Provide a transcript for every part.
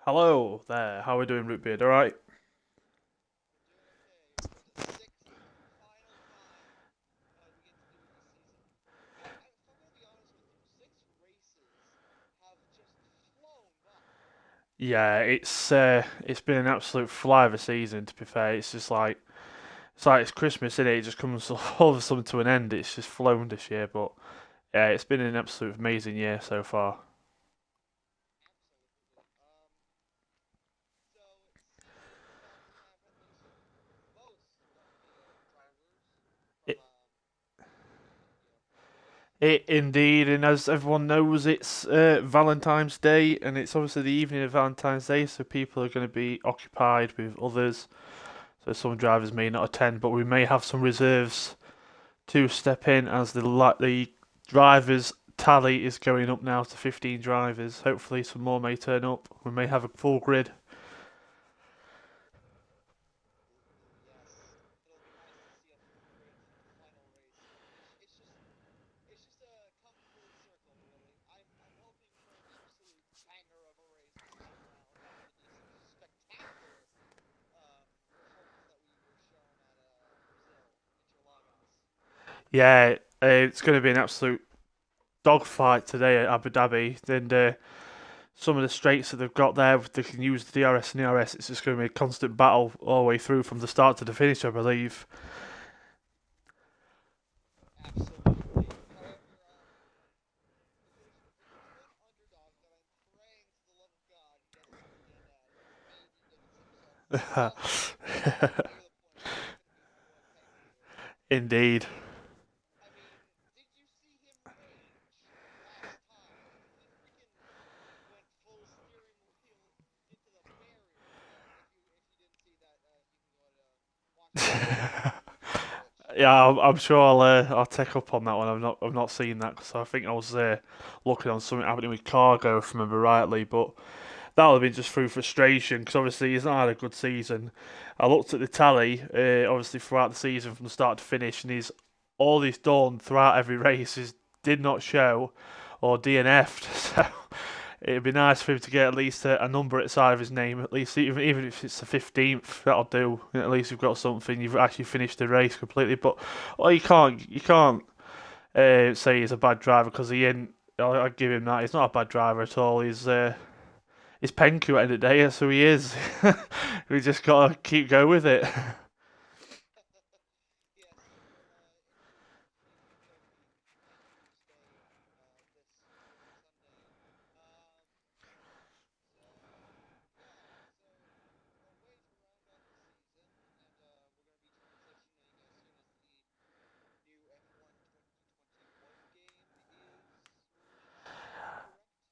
Hello there, how are we doing, Rootbeard? Alright? We're doing okay. For the sixth and final time we get to do it this season. If I'm gonna be honest with you, six races have just flown by. Yeah, it's been an absolute fly of a season, to be fair. It's like it's Christmas, isn't it? It just comes all of a sudden to an end. It's just flown this year, but yeah, it's been an absolute amazing year so far. Absolutely. So season that we have at least most of the drivers from It, it indeed, and as everyone knows, it's Valentine's Day, and it's obviously the evening of Valentine's Day, so people are going to be occupied with others. So some drivers may not attend, but we may have some reserves to step in as the drivers tally is going up now to 15 drivers. Hopefully, some more may turn up. We may have a full grid. yes, it'll be nice to see a full grid for the final race. It's just come full circle, really. I'm hoping for an absolute banger of a race this time around after the spectacular performance that we were shown at Brazil, Interlagos. Yeah, it's going to be an absolute dogfight today at Abu Dhabi. And some of the straights that they've got there, they can use the DRS and the RS. It's just going to be a constant battle all the way through from the start to the finish, I believe. Absolutely. However, the one underdog that I'm praying to the love of God gets to the end as maybe gets himself well near the point is going to be my boy Pengu. Indeed. I mean, did you see him rage last time? He freaking went full steering wheel into the barrier. If you didn't see that, you can go ahead and watch the video on Twitch. Yeah, I'm sure I'll take up on that one. I've not seen that because I think I was looking on something happening with cargo, if I remember rightly. But that would have been just through frustration because obviously he's not had a good season. I looked at the tally, obviously throughout the season from the start to finish, and he's all he's done throughout every race is did not show or DNF'd. So it'd be nice for him to get at least a number at the side of his name, at least even if it's the 15th, that'll do. At least you've got something. You've actually finished the race completely. But oh, you can't say he's a bad driver because he ain't. I'll give him that. He's not a bad driver at all. He's Penku at the end of the day. That's who he is. We just gotta keep going with it. Yes, indeed. Indeed, it'll be Pengu's day this Sunday. Um, so a way to round out the season, and we're going to be transitioning as soon as the new F1 2021 game is released. Is that correct?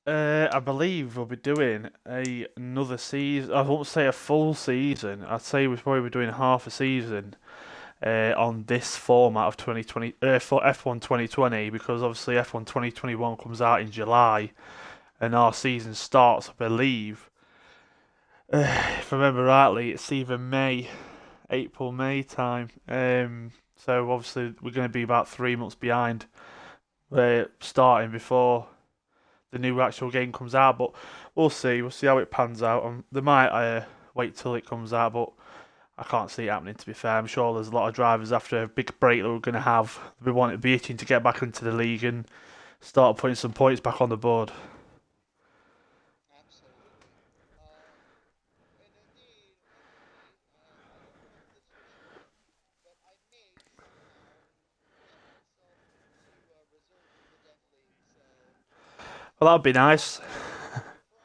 I believe we'll be doing another season. I won't say a full season. I'd say we'll probably be doing half a season on this format of 2020 for F1 2020 because obviously F1 2021 comes out in July and our season starts, I believe, if I remember rightly, it's either April, May time. So obviously we're going to be about 3 months behind starting before the new actual game comes out. But we'll see. We'll see how it pans out. They might wait till it comes out, but I can't see it happening. To be fair, I'm sure there's a lot of drivers after a big break that we're going to have. We want to be itching to get back into the league and start putting some points back on the board. Absolutely. And indeed, I don't know if this for sure, but I may somehow get myself into reserve for the Def League. So Well, that'd be Friday, nice. Friday would be doing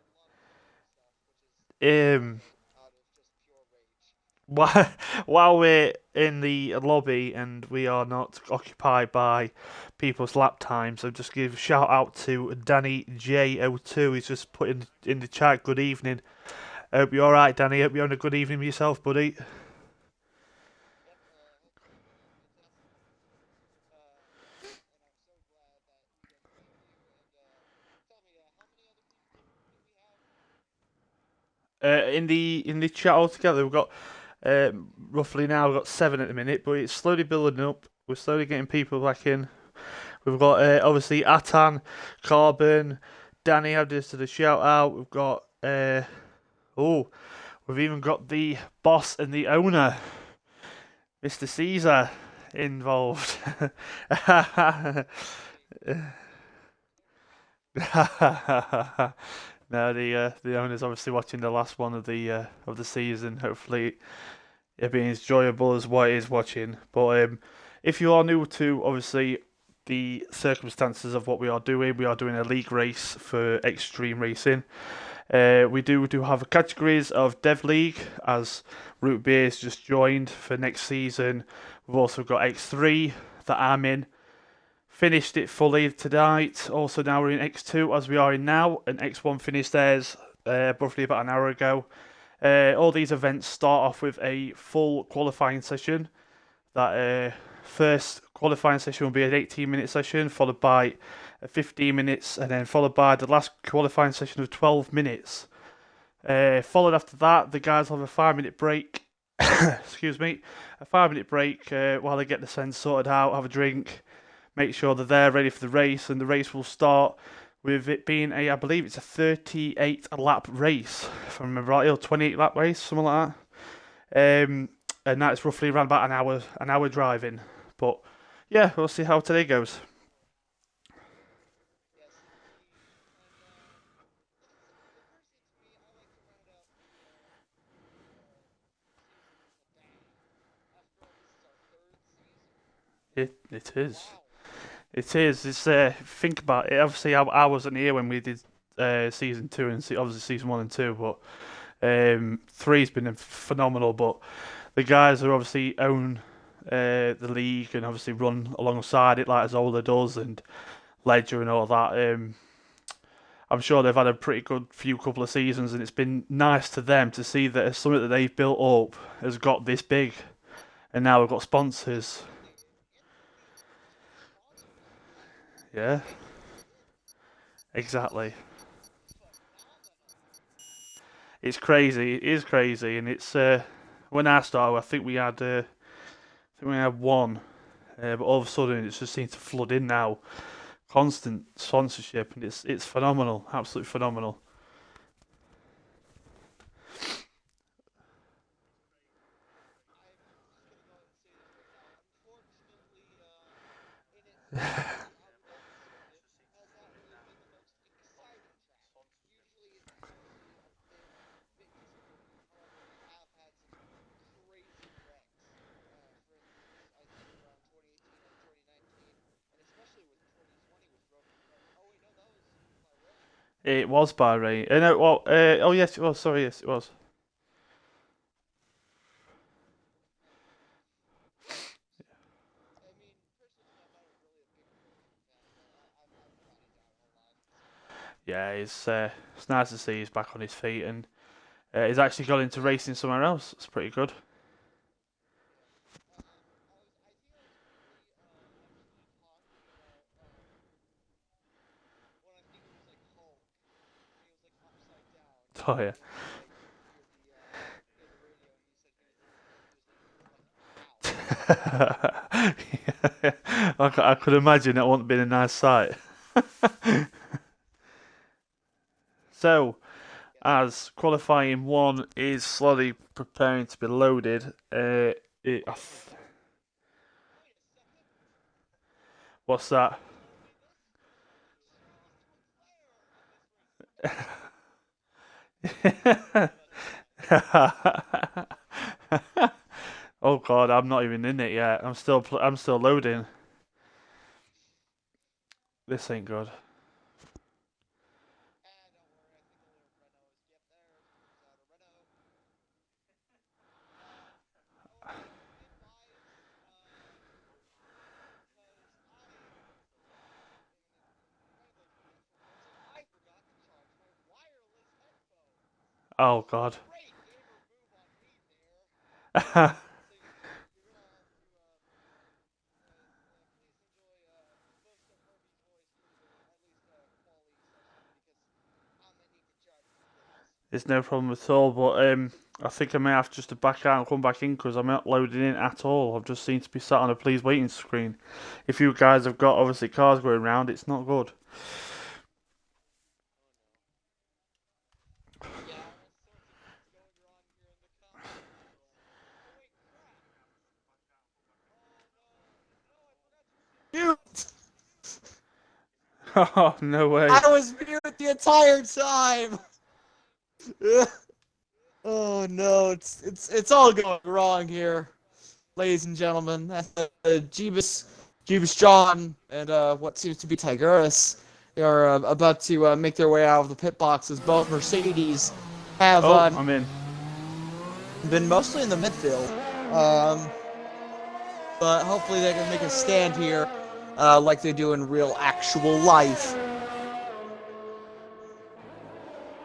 a lot of reserve stuff, which is Um, awesome out of just pure rage. while while we're in the lobby and we are not occupied by people's lap times, I'll just give a shout out to Danny J02. He's just put in the chat. Good evening. Hope you're all right, Danny. Hope you're having a good evening yourself, buddy. Yep, having a fantastic evening, and I'm so glad that we get to meet you. And tell me, how many other people do we have? In the chat altogether, we've got roughly now we've got seven at the minute, but it's slowly building up. We're slowly getting people back in. We've got obviously Atan, Carbon, Danny added us to the shout out. We've got Oh, we've even got the boss and the owner, Mr. Caesar, involved. No, the owner's obviously watching the last one of the season. Hopefully, it being as enjoyable as what it is watching. But if you are new to obviously the circumstances of what we are doing a league race for Xtreme Racing. We do have categories of Dev League as Root Beer's just joined for next season. We've also got X3 that I'm in. Finished it fully tonight. Also now we're in X2 as we are in now, and X1 finished theirs roughly about an hour ago. All these events start off with a full qualifying session. That first qualifying session will be an 18-minute session, followed by 15 minutes, and then followed by the last qualifying session of 12 minutes. Followed after that, the guys will have a 5-minute break. Excuse me, a 5-minute break while they get the sends sorted out, have a drink, make sure that they're ready for the race, and the race will start with it being I believe it's a 38 lap race, if I remember right, or 28 lap race, something like that. And that's roughly around about an hour driving. But yeah, we'll see how today goes. Yes, indeed. And the first thing to me, I like to round out the season with a bang. After all, this is our third season. It is. Wow. It is. It's think about it. Obviously, I wasn't here when we did season two and obviously season one and two, but three's been phenomenal. But the guys who obviously own the league and obviously run alongside it, like Zola does and Ledger and all that. I'm sure they've had a pretty good few couple of seasons, and it's been nice to them to see that something that they've built up has got this big, and now we've got sponsors. Yeah, exactly. It's crazy. It is crazy, and it's when I started, I think we had one, but all of a sudden it's just seemed to flood in now. Constant sponsorship, and it's phenomenal, absolutely phenomenal. I'm just gonna go ahead and say this right now. Unfortunately, in it, I would like to say it has not really been the most exciting chapter. Usually, it's honestly been a bit disappointing. However, we have had some crazy wrecks. For instance, I think around 2018 or 2019, and especially with 2020 with Broken. Oh wait, no, that was Bahrain. It was Bahrain. No, well, oh yes, it was. Sorry, yes, it was. I mean, personally, to me, I'm not really a big Grosjean fan, but I'm counting down a lot. So, Yeah, it's nice to see he's back on his feet, and he's actually got into racing somewhere else. It's pretty good. yeah. I think I was really actually talking about when I think it was like Hulk, and he was like upside down, Oh yeah. like near the radio, and he said he was making fun of him. I'm like, wow. I could imagine that wouldn't have been a nice sight. So, Yes. as qualifying one is slowly preparing to be loaded, it, I th- Wait a second. what's that? Are you telling me this? Charles Leclerc on this race is back. Tell me about that. Oh God, I'm not even in it yet. I'm still loading. This ain't good. Don't worry. I think a little Renault is. Yep, there's out a Renault. In bias, because am an incredible person, I forgot to charge my wireless headphones. Oh God. Great gamer move on me there. So you're gonna have to please enjoy most of Herbie's voice through the at least quality session because I'm gonna need to charge these things. It's no problem at all, but I think I may have just to back out and come back in because I'm not loading in at all. I've just seemed to be sat on a please waiting screen. If you guys have got obviously cars going around, it's not good. Oh no. Oh, no way. I was muted the entire time. Oh no, it's all going wrong here, ladies and gentlemen. Jeebus John and what seems to be Tigurus are about to make their way out of the pit boxes. Both Mercedes have Oh, I'm in. been mostly in the midfield, but hopefully they can make a stand here, like they do in real actual life.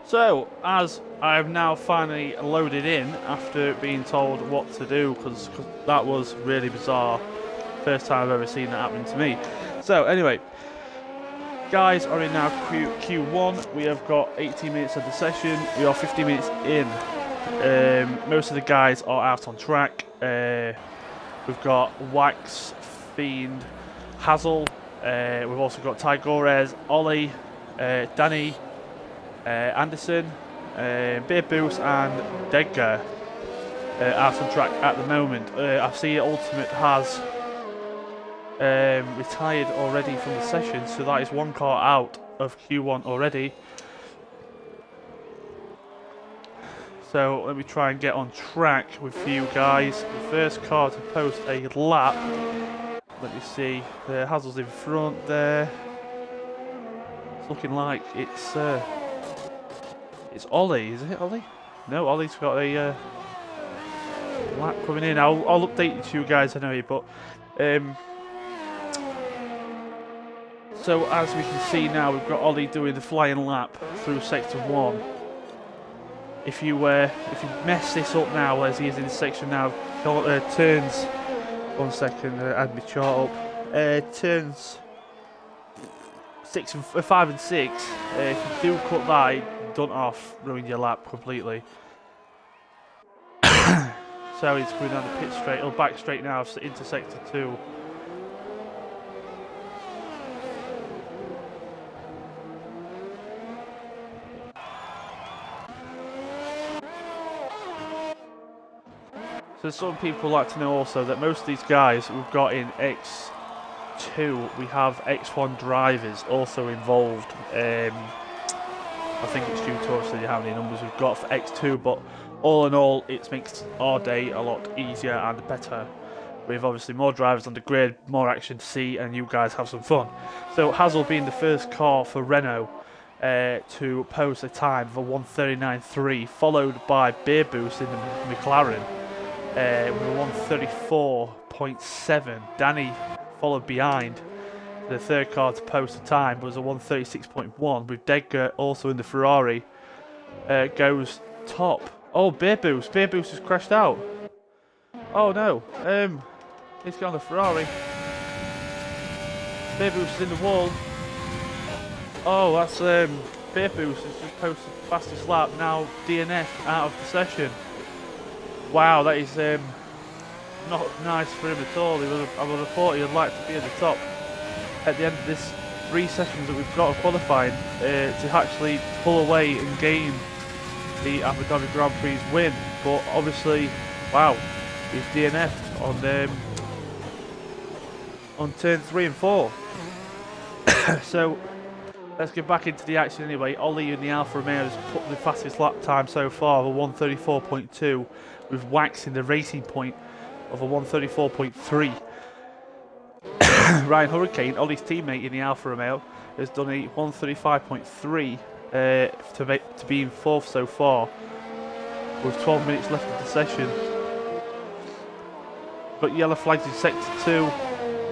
So, as I've now finally loaded in after being told what to do, because that was really bizarre. First time I've ever seen that happening to me. So, anyway, guys are in now Q1. We have got 18 minutes of the session. We are 50 minutes in. Most of the guys are out on track. We've got Wax, Fiend, Hazel. We've also got Tigores, Ollie, Danny, Anderson, Beer Boost and Degger out on track at the moment. I see Ultimate has retired already from the session, so that is one car out of Q1 already. So let me try and get on track with you guys. The first car to post a lap. Let me see. Hazel's in front there. It's looking like it's Ollie. Is it Ollie? No, Ollie's got a lap coming in. I'll update you guys anyway. But so as we can see now, we've got Ollie doing the flying lap through sector 1. If you mess this up now, as he is in section now, turns. 1 second, add my chart up. Turns 5 and 6. If you do cut that, done off, ruin your lap completely. So he's going down the pit straight. He'll back straight now into sector 2. So some people like to know also that most of these guys we've got in X2, we have X1 drivers also involved. I think it's due to obviously how many numbers we've got for X2, but all in all, it makes our day a lot easier and better. With obviously more drivers on the grid, more action to see, and you guys have some fun. So Hazel being the first car for Renault to post a time of a 1:39.3, followed by Beer Boost in the McLaren. With a 1:34.7. Danny followed behind. The third car to post a time was a 1:36.1, with Degger also in the Ferrari. Goes top. Oh, Beer Boost has crashed out. Oh no, he's got on the Ferrari. Beer Boost is in the wall. Oh, that's Beer Boost has just posted the fastest lap, now DNF out of the session. Wow, that is not nice for him at all. I would have thought he would like to be at the top at the end of this 3 sessions that we've got of qualifying to actually pull away and gain the Abu Dhabi Grand Prix win. But obviously, wow, he's DNF'd on turn 3 and 4. So let's get back into the action anyway. Ollie in the Alfa Romeo has put the fastest lap time so far of a 1:34.2, with Wax in the Racing Point of a 1:34.3. Ryan Hurricane, Ollie's teammate in the Alfa Romeo, has done a 1:35.3 to be in 4th so far, with 12 minutes left of the session. Got yellow flags in sector 2.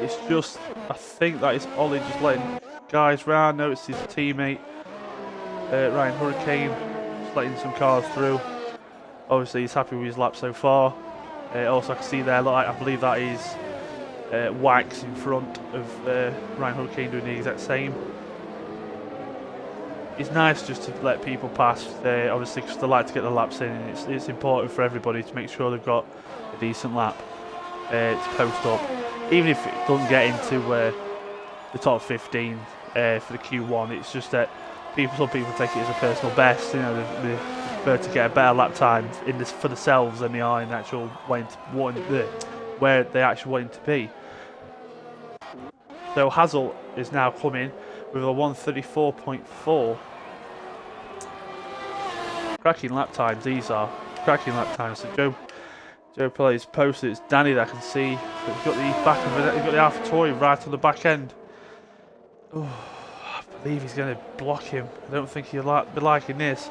It's just, I think that is Ollie just letting guys round. Notice his teammate Ryan Hurricane just letting some cars through. Obviously he's happy with his lap so far. Also I can see there, I believe that is Wax in front of Ryan Hurricane doing the exact same. It's nice just to let people pass, obviously because they like to get the laps in, and it's important for everybody to make sure they've got a decent lap to post up. Even if it doesn't get into the top 15 for the Q1, it's just that some people take it as a personal best. You know, they prefer to get a better lap time in this for themselves than they are in actual where they actually want to be. So Hazel is now coming with a 1:34.4. Cracking lap times these are. Cracking lap times. So Joe Pelle's posted. It's Danny that I can see. He's got the back of it. He's got the AlphaTauri right on the back end. Oh, I believe he's going to block him. I don't think he'll be liking this.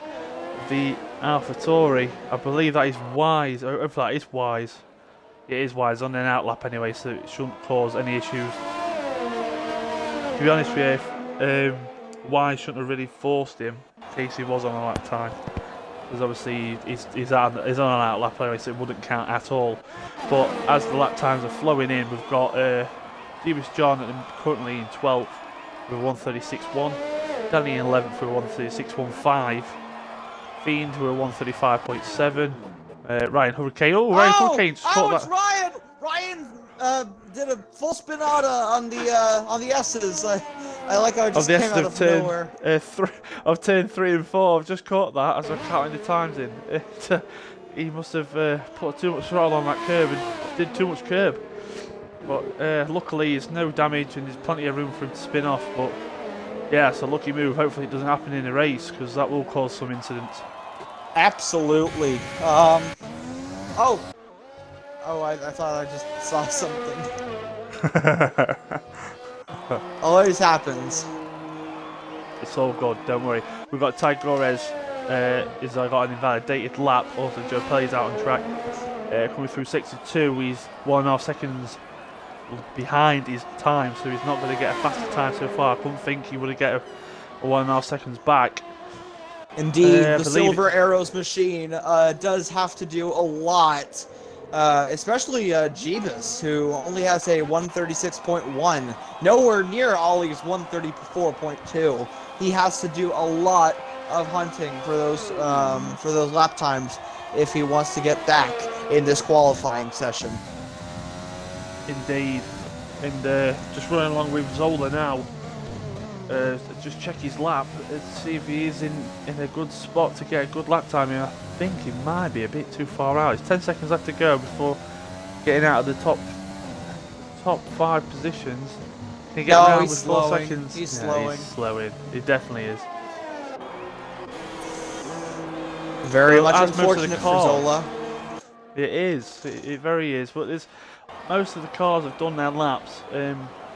The AlphaTauri. I believe that is wise. Hopefully that is wise. It is wise on an out lap anyway, so it shouldn't cause any issues. To be honest with you, Wise shouldn't have really forced him in case he was on a lap time. Because obviously he's on an out lap anyway, so it wouldn't count at all. But as the lap times are flowing in, we've got Jeebus John currently in 12th with 1:36.1, Danny in 11th with 1:36.15, Fiend with a 1:35.7, Ryan Hurricane. Oh, Ryan Hurricane just caught that. Ryan did a full spin out on the S's. I like how it just came out of nowhere. Of turn 3 and 4, I've just caught that as I'm counting the times in. He must have put too much throttle on that curb and did too much curb. But luckily, there's no damage and there's plenty of room for him to spin off. But yeah, it's a lucky move. Hopefully, it doesn't happen in a race because that will cause some incidents. Absolutely. I thought I just saw something. Always happens. It's all good, don't worry. We've got Ty Gores, he's got an invalidated lap. Also, Joe Pelle's out on track. Coming through 62, he's 1.5 seconds behind his time, so he's not going to get a faster time so far. I couldn't think he would get a 1.5 seconds back. Indeed, the Silver Arrows machine does have to do a lot. Especially Jeebus, who only has a 1:36.1, nowhere near Ollie's 1:34.2. He has to do a lot of hunting for those lap times if he wants to get back in this qualifying session. Indeed, and just running along with Zola now. Just check his lap and see if he is in a good spot to get a good lap time. I think he might be a bit too far out. It's 10 seconds left to go before getting out of the top 5 positions. Can he get around with 4 seconds? He's slowing. He's slowing. He definitely is. Very much unfortunate for Zola. It is. It very is. But most of the cars have done their laps.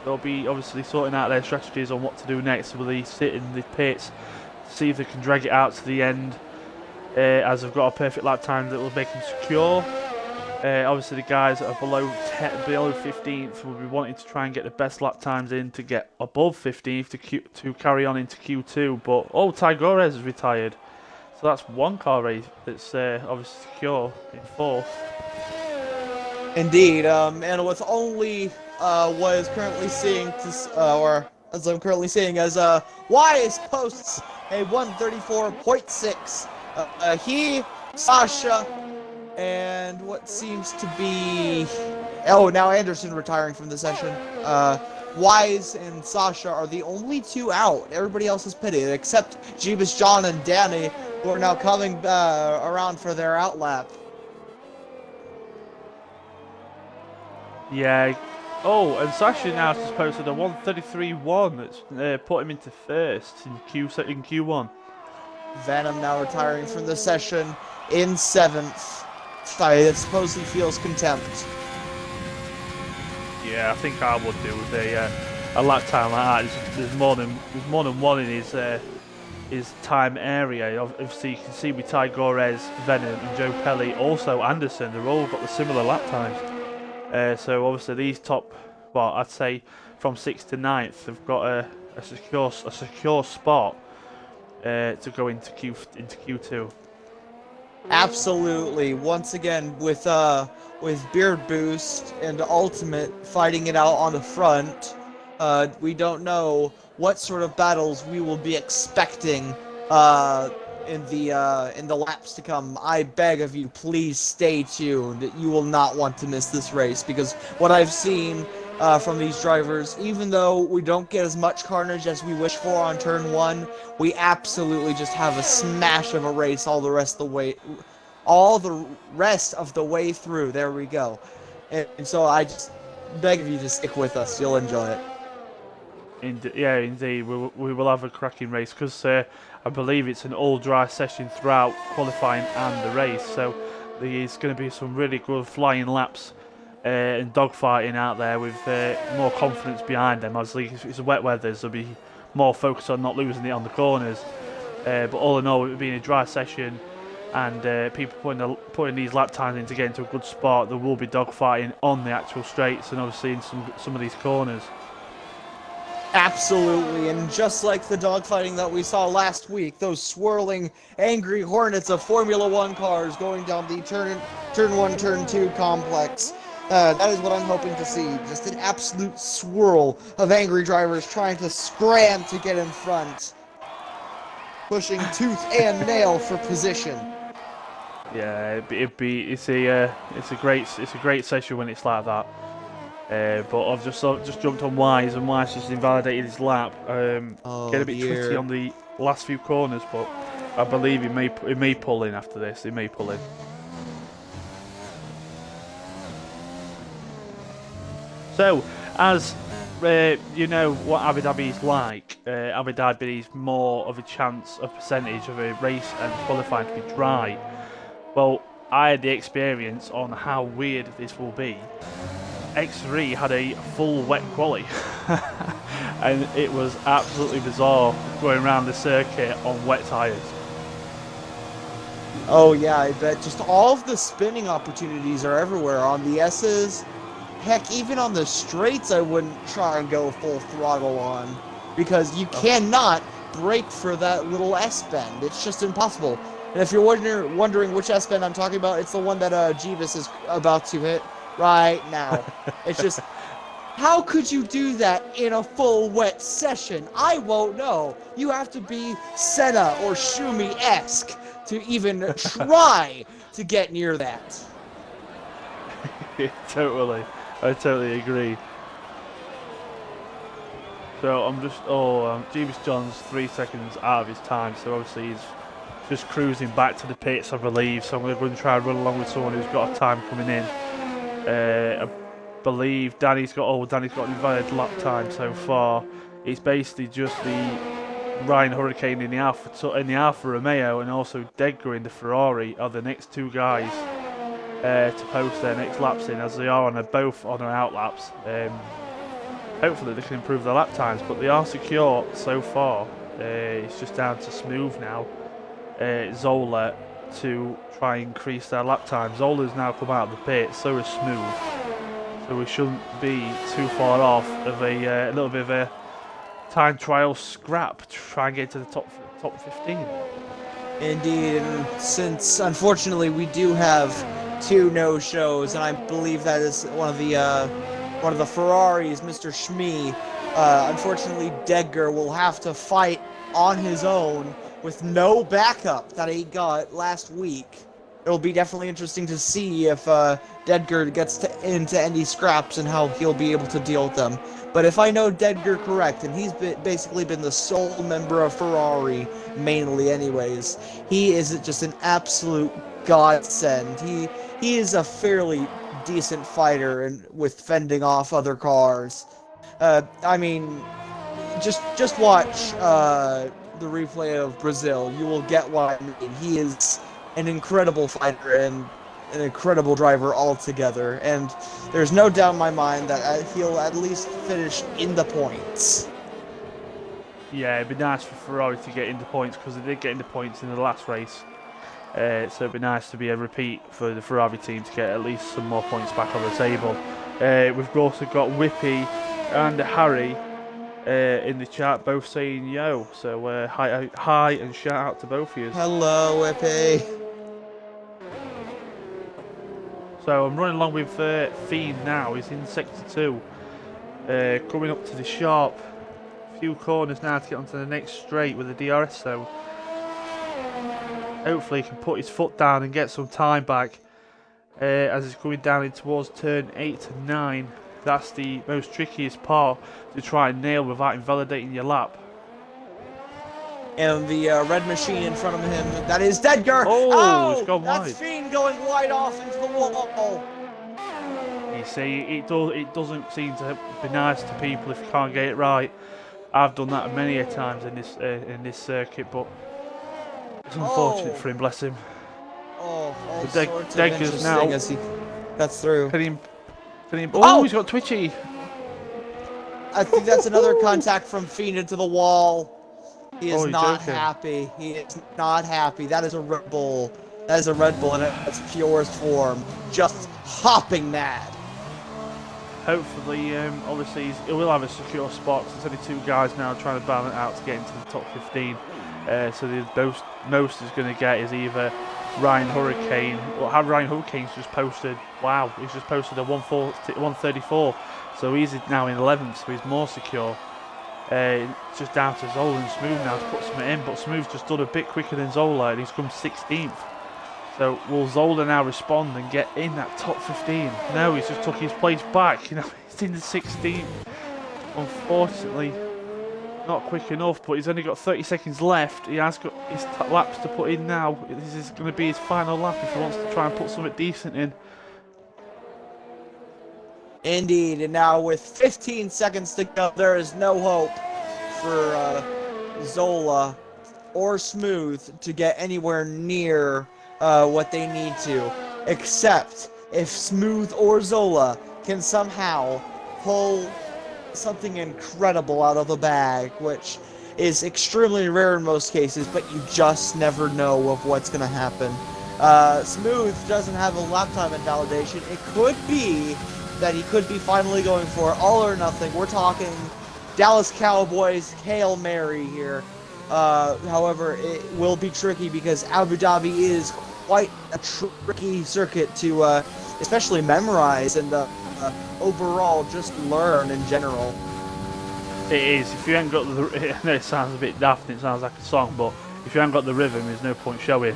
They'll be obviously sorting out their strategies on what to do next. Will they sit in the pits, see if they can drag it out to the end, as they've got a perfect lap time that will make them secure. Obviously, the guys that are below 15th will be wanting to try and get the best lap times in to get above 15th to carry on into Q2. But Ty Gores is retired, so that's one car race that's obviously secure in 4th. Indeed, and with only what is currently seeing or as I'm currently seeing as Wise posts a 1:34.6. He, Sasha, and what seems to be now Anderson retiring from the session. Wise and Sasha are the only 2 out. Everybody else is pitted except Jeebus John and Danny, who are now coming around for their out lap. Yeah. Oh, and Sasha now has posted a 1:33.1 that's put him into first in Q1. Venom now retiring from the session in 7th. I suppose he feels contempt. Yeah, I think I would do with a lap time like that. There's more than one in his time area. Obviously, you can see with Ty Gores, Venom, and Joe Pelle, also Anderson. They've all got the similar lap times. So obviously these top, well, I'd say from 6th to 9th, they've got a secure spot to go into Q2. Absolutely. Once again, with Beard Boost and Ultimate fighting it out on the front, we don't know what sort of battles we will be expecting in the laps to come. I beg of you, please stay tuned. You will not want to miss this race, because what I've seen from these drivers, even though we don't get as much carnage as we wish for on turn 1, we absolutely just have a smash of a race all the rest of the way through. There we go. And so I just beg of you to stick with us. You'll enjoy it. Yeah, indeed, we will have a cracking race because I believe it's an all-dry session throughout qualifying and the race. So there's going to be some really good flying laps and dogfighting out there with more confidence behind them. Obviously, it's a wet weather, so there'll be more focus on not losing it on the corners. But all in all, it being a dry session and people putting these lap times in to get into a good spot, there will be dogfighting on the actual straights and obviously in some of these corners. Absolutely, and just like the dogfighting that we saw last week, those swirling, angry hornets of Formula One cars going down the turn 1, turn 2 complex. That is what I'm hoping to see. Just an absolute swirl of angry drivers trying to scram to get in front, pushing tooth and nail for position. Yeah, it's a great session when it's like that. But I've just jumped on Wise, and Wise just invalidated his lap. Get a bit twitty on the last few corners, but I believe he may pull in after this. He may pull in. So, as you know what Abu Dhabi is like, Abu Dhabi is more of a chance of percentage of a race and qualifying to be dry. Well, I had the experience on how weird this will be. Xtreme had a full wet quali and it was absolutely bizarre going around the circuit on wet tyres. Oh yeah, I bet. Just all of the spinning opportunities are everywhere on the S's. Heck, even on the straights I wouldn't try and go full throttle on, because you cannot brake for that little S-bend. It's just impossible. And if you're wondering which S-bend I'm talking about, it's the one that Jeeves is about to hit right now. It's just, how could you do that in a full wet session? I won't know. You have to be Senna or Schumi-esque to even try to get near that. Totally. I totally agree. So I'm just, Jeeves John's 3 seconds out of his time, so obviously he's just cruising back to the pits, I believe. So I'm going to go and try and run along with someone who's got a time coming in. I believe Danny's got an invalid lap time so far. It's basically just the Ryan Hurricane in the Alfa Romeo and also Degger in the Ferrari are the next two guys to post their next laps in, as they are both on their out laps. Hopefully they can improve their lap times, but they are secure so far. It's just down to Smooth now, Zola, to try and increase their lap time. Zola's now come out of the pit, so is Smooth, so we shouldn't be too far off of a little bit of a time trial scrap to try and get to the top 15. Indeed, and since unfortunately we do have 2 no-shows, and I believe that is one of the Ferraris, Mr. Schmee. Unfortunately, Degger will have to fight on his own with no backup that he got last week. It'll be definitely interesting to see if Degger gets into any scraps and how he'll be able to deal with them. But if I know Degger correct, and he's basically been the sole member of Ferrari, mainly anyways, he is just an absolute godsend. He is a fairly decent fighter and with fending off other cars. I mean, just watch the replay of Brazil. You will get what I mean. He is an incredible fighter and an incredible driver altogether, and there's no doubt in my mind that he'll at least finish in the points. Yeah, it'd be nice for Ferrari to get into points, because they did get into points in the last race. So it'd be nice to be a repeat for the Ferrari team to get at least some more points back on the table. We've also got Whippy and Harry in the chat, both saying yo. So hi and shout out to both of you. Hello, Whippy. So I'm running along with Fiend now. He's in sector 2, coming up to the sharp few corners now to get onto the next straight with the DRS zone. Hopefully he can put his foot down and get some time back as he's going down in towards turn 8 and 9. That's the most trickiest part to try and nail without invalidating your lap. And the red machine in front of him, that is Degger! Oh, it's gone wide. That's Fiend going wide off into the wall. You see, it doesn't seem to be nice to people if you can't get it right. I've done that many a times in this circuit, but it's unfortunate for him. Bless him. Oh, all But sorts of Dega's interesting now. as he cuts through. Can he, Oh! He's got twitchy. I think that's another contact from Fiend into the wall. He is Oh, you're not joking. happy. He is not happy. That is a Red Bull. That is a Red Bull in its purest form. Just hopping mad. Hopefully, obviously, he will have a secure spot. There's only 2 guys now trying to battle it out to get into the top 15. So the most he's going to get is either Ryan Hurricane, or how Ryan Hurricane's just posted. Wow, he's just posted a 134. So he's now in 11th, so he's more secure. It's just down to Zola and Smooth now to put something in, but Smooth's just done a bit quicker than Zola, and he's come 16th. So will Zola now respond and get in that top 15? No, he's just took his place back. You know, he's in the 16th. Unfortunately, not quick enough, but he's only got 30 seconds left. He has got his laps to put in now. This is going to be his final lap if he wants to try and put something decent in. Indeed, and now with 15 seconds to go, there is no hope for Zola or Smooth to get anywhere near what they need to, except if Smooth or Zola can somehow pull something incredible out of the bag, which is extremely rare in most cases, but you just never know of what's going to happen. Smooth doesn't have a lap time invalidation. It could be that he could be finally going for all or nothing. We're talking Dallas Cowboys Hail Mary here. However, it will be tricky because Abu Dhabi is quite a tricky circuit to especially memorize and overall just learn in general. It is. If you ain't got the, I know it sounds a bit daft and it sounds like a song, but if you ain't got the rhythm, there's no point showing.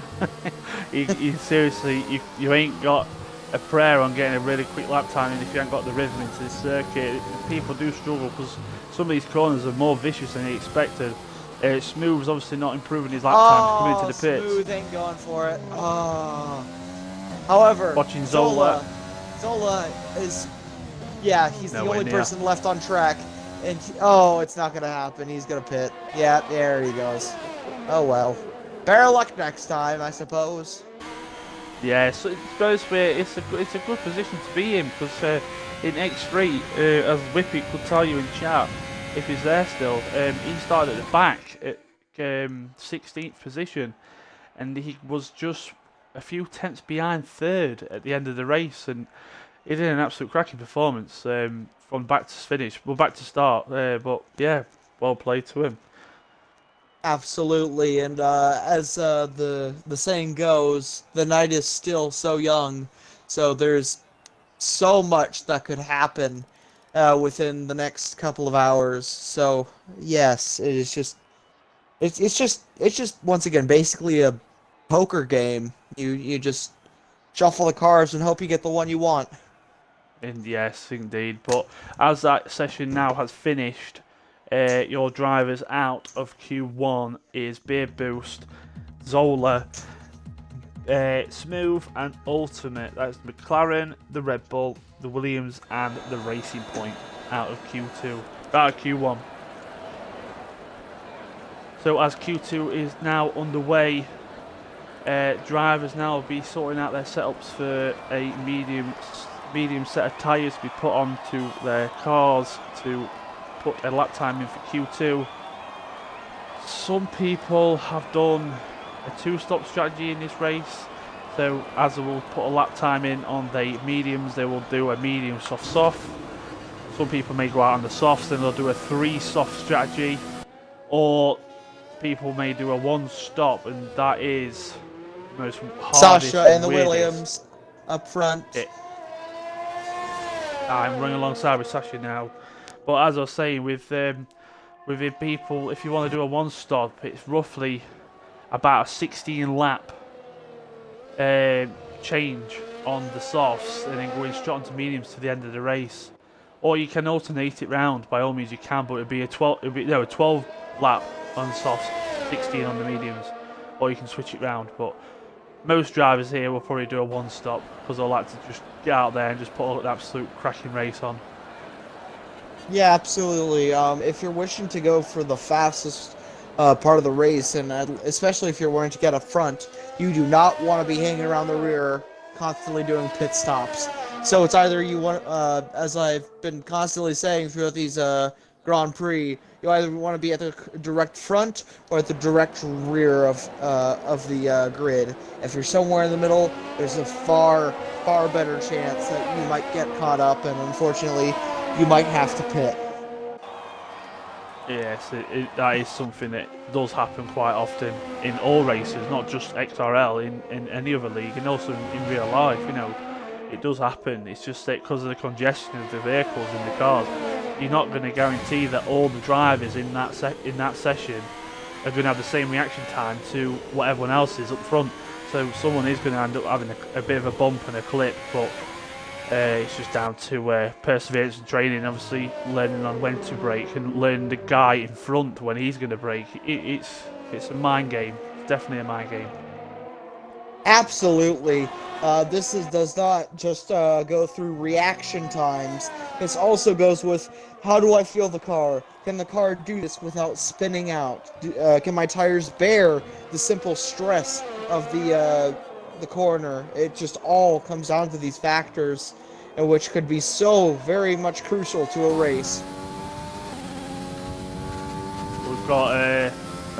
you seriously, you ain't got a prayer on getting a really quick lap time, and if you ain't got the rhythm into the circuit, people do struggle because some of these corners are more vicious than they expected. Smooth's obviously not improving his lap time coming into the pits. Smooth ain't going for it. Oh. However, Watching Zola is, yeah, he's the only person left on track, and it's not gonna happen. He's gonna pit. Yeah, there he goes. Oh well. Better luck next time, I suppose. Yeah, so it's a good position to be in because in Xtreme, as Whippy could tell you in chat, if he's there still, he started at the back at 16th position, and he was just a few tenths behind third at the end of the race, and he did an absolute cracking performance from back to finish, well back to start, but yeah, well played to him. Absolutely, and as the saying goes, the night is still so young, so there's so much that could happen within the next couple of hours. So yes, it's just once again basically a poker game. You just shuffle the cards and hope you get the one you want. And yes, indeed. But as that session now has finished, your drivers out of Q1 is Beard Boost, Zola, Smooth, and Ultimate. That's McLaren, the Red Bull, the Williams, and the Racing Point out of Q1. So as Q2 is now underway, drivers now will be sorting out their setups for a medium set of tyres to be put onto their cars to put a lap time in for Q2. Some people have done a 2-stop strategy in this race, so as they will put a lap time in on the mediums, they will do a medium soft. Some people may go out on the softs, then they'll do a 3-soft strategy, or people may do a 1-stop, and that is the most hardest. Sasha and the weirdest. Williams up front. I'm running alongside with Sasha now, but as I was saying, with people, if you want to do a 1-stop, it's roughly about a 16 lap change on the softs, and then going straight onto mediums to the end of the race. Or you can alternate it round. By all means, you can, but it'd be a 12 lap on softs, 16 on the mediums, or you can switch it round. But most drivers here will probably do a 1-stop because they like to just get out there and just put an absolute cracking race on. Yeah, absolutely. If you're wishing to go for the fastest part of the race, and especially if you're wanting to get up front, you do not want to be hanging around the rear, constantly doing pit stops. So it's either you want, as I've been constantly saying throughout these Grand Prix, you either want to be at the direct front or at the direct rear of the grid. If you're somewhere in the middle, there's a far better chance that you might get caught up, and unfortunately, you might have to pit. Yes, that is something that does happen quite often in all races, not just XRL, in any other league, and also in real life. It does happen. It's just that because of the congestion of the vehicles in the cars, you're not going to guarantee that all the drivers in that session are going to have the same reaction time to what everyone else is up front. So someone is going to end up having a bit of a bump and a clip, but it's just down to perseverance and training, obviously learning on when to brake and learning the guy in front when he's going to brake. It's a mind game. It's definitely a mind game. Absolutely. Does not just go through reaction times. This also goes with how do I feel the car? Can the car do this without spinning out? Can my tires bear the simple stress of the corner? It just all comes down to these factors, which could be so very much crucial to a race. We've got a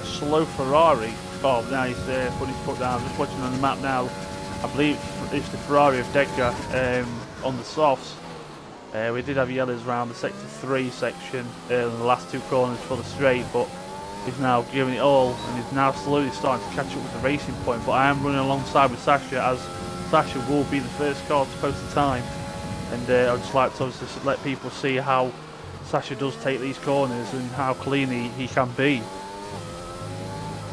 slow Ferrari. Oh, now he's putting his foot down. I'm just watching on the map now. I believe it's the Ferrari of Degger on the softs. We did have yellows around the Sector 3 section in the last two corners for the straight, but he's now giving it all and he's now slowly starting to catch up with the racing point. But I am running alongside with Sasha, as Sasha will be the first car to post the time. And I'd just like to obviously let people see how Sasha does take these corners and how clean he can be.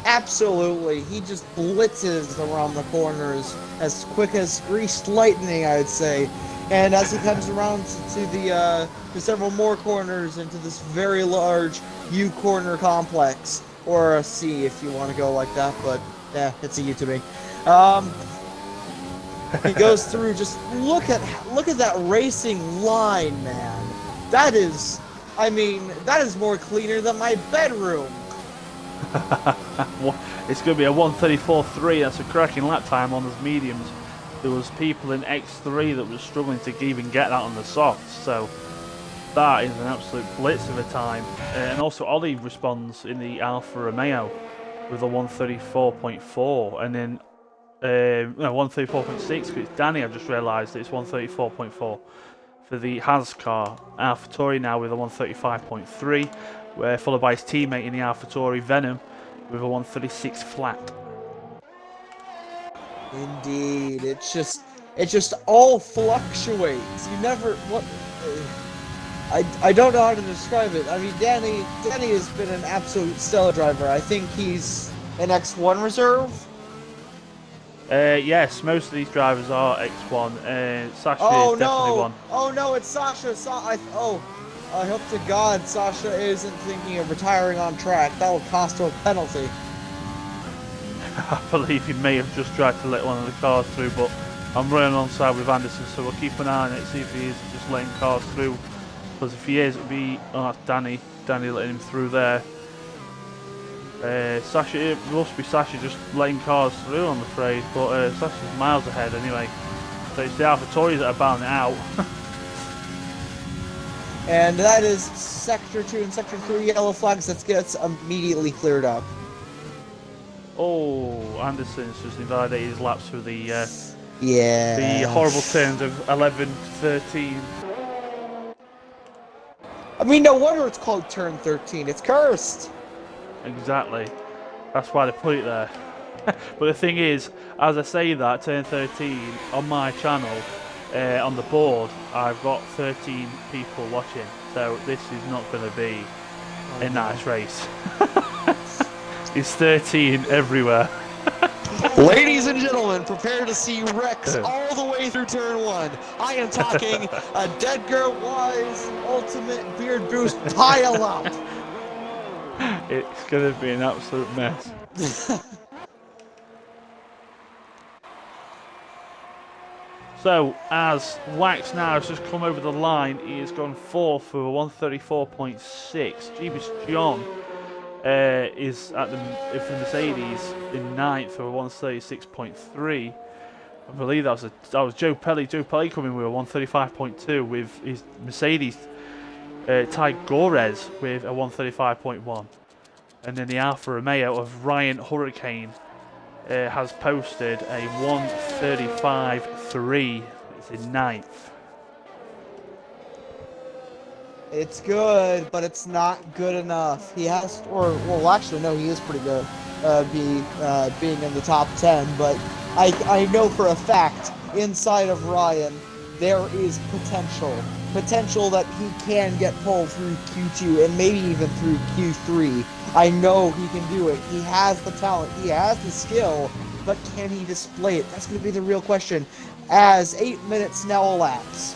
Absolutely, he just blitzes around the corners as quick as greased lightning, I'd say. And as he comes around to several more corners into this very large U corner complex, or a C if you want to go like that, but yeah, it's a U to me. He goes through. Just look at that racing line, man. That is more cleaner than my bedroom. It's going to be a 1:34.3. That's a cracking lap time on those mediums. There was people in X3 that were struggling to even get that on the softs. So that is an absolute blitz of a time. And also Ollie responds in the Alfa Romeo with a 1:34.4, and then 1:34.6 because it's Danny. I've just realised it's 1:34.4 for the Haas car. AlphaTauri now with a 1:35.3, followed by his teammate in the AlphaTauri Venom with a 1:36 flat. Indeed, it just all fluctuates. You never what. I don't know how to describe it. I mean, Danny has been an absolute stellar driver. I think he's an X1 reserve. Yes, most of these drivers are X1. Sasha is definitely one. Oh no, it's Sasha. I hope to God Sasha isn't thinking of retiring on track. That will cost her a penalty. I believe he may have just tried to let one of the cars through, but I'm running alongside with Anderson, so we'll keep an eye on it, see if he is just letting cars through. Because if he is, it'll be that's Danny letting him through there. Sasha, it must be Sasha just letting cars through, I'm afraid, but Sasha's miles ahead anyway. So it's the AlphaTauris that are bowing it out. And that is Sector 2 and Sector 3 yellow flags that gets immediately cleared up. Oh, Anderson's just invalidated his laps for the the horrible turns of 11 to 13. I mean, no wonder it's called turn 13. It's cursed. Exactly. That's why they put it there. But the thing is, as I say that, turn 13, on my channel, on the board, I've got 13 people watching. So this is not going to be a nice race. It's 13 everywhere. Ladies and gentlemen, prepare to see Rex all the way through turn 1. I am talking a Deadger Wise Ultimate Beard Boost pile up. It's going to be an absolute mess. So, as Wax now has just come over the line, he has gone fourth for a 134.6. Jeebus John is at for Mercedes in ninth for a 136.3. I believe that was Joe Pelly. Joe Pelly coming with a 135.2 with his Mercedes. Ty Gorez with a 135.1. And then the Alfa Romeo of Ryan Hurricane has posted a 135.3. It's in ninth. It's good, but it's not good enough. He has, well, actually, no, he is pretty good, being in the top 10. But I know for a fact, inside of Ryan, there is potential that he can get pulled through Q2 and maybe even through Q3. I know he can do it. He has the talent, he has the skill, but can he display it? That's going to be the real question. As 8 minutes now elapse.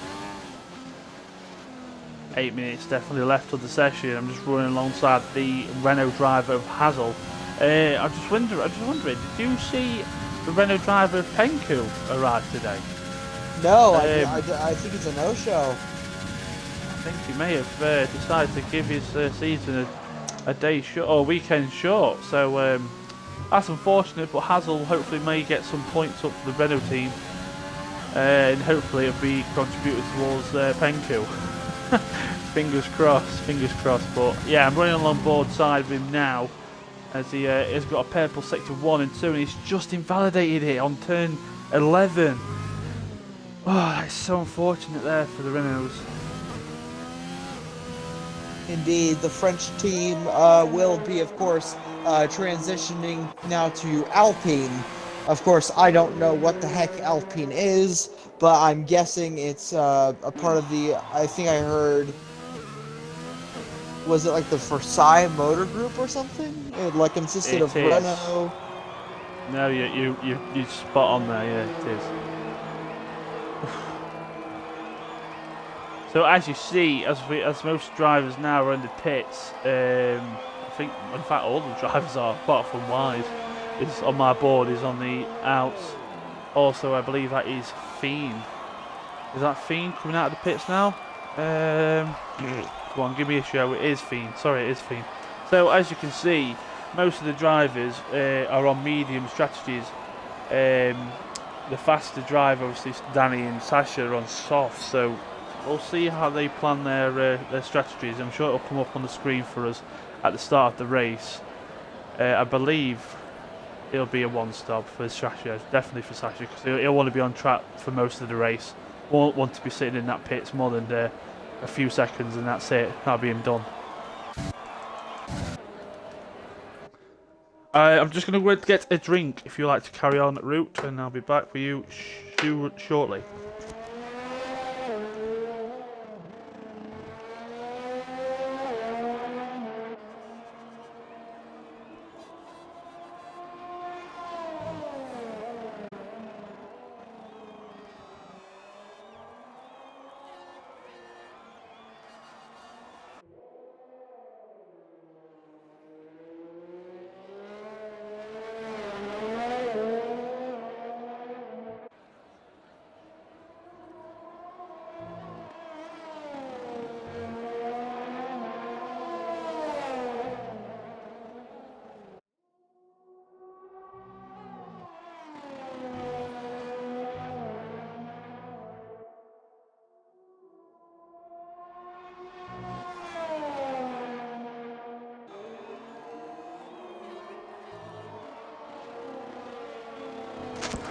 8 minutes definitely left of the session. I'm just running alongside the Renault driver of Hazel. I'm just wondering, did you see the Renault driver of Penku arrive today? No, I think it's a no-show. I think he may have decided to give his season a day short or weekend short. So that's unfortunate, but Hazel hopefully may get some points up for the Renault team, and hopefully it'll be contributed towards Penku. Fingers crossed. But yeah, I'm running along board side of him now, as he has got a purple sector 1 and 2, and he's just invalidated it on turn 11. Oh, that's so unfortunate there for the Renaults. Indeed, the French team will be, of course, transitioning now to Alpine. Of course, I don't know what the heck Alpine is, but I'm guessing it's a part of the, I think I heard, was it like the Versailles Motor Group or something? It like consisted of Renault. No, you spot on there, yeah, it is. So as you see, as most drivers now are in the pits, I think, in fact, all the drivers are, apart from Wise, is on my board, is on the outs. Also, I believe that is Fiend. Is that Fiend coming out of the pits now? Come on, give me a show. It is Fiend. Sorry, it is Fiend. So as you can see, most of the drivers are on medium strategies. The faster driver, obviously, Danny and Sasha, are on soft. So we'll see how they plan their strategies. I'm sure it'll come up on the screen for us at the start of the race. I believe it'll be a one-stop for Sasha, definitely for Sasha, because he'll want to be on track for most of the race. Won't want to be sitting in that pits more than a few seconds, and that's it. That'll be him done. I'm just going to go get a drink if you like to carry on route, and I'll be back with you shortly.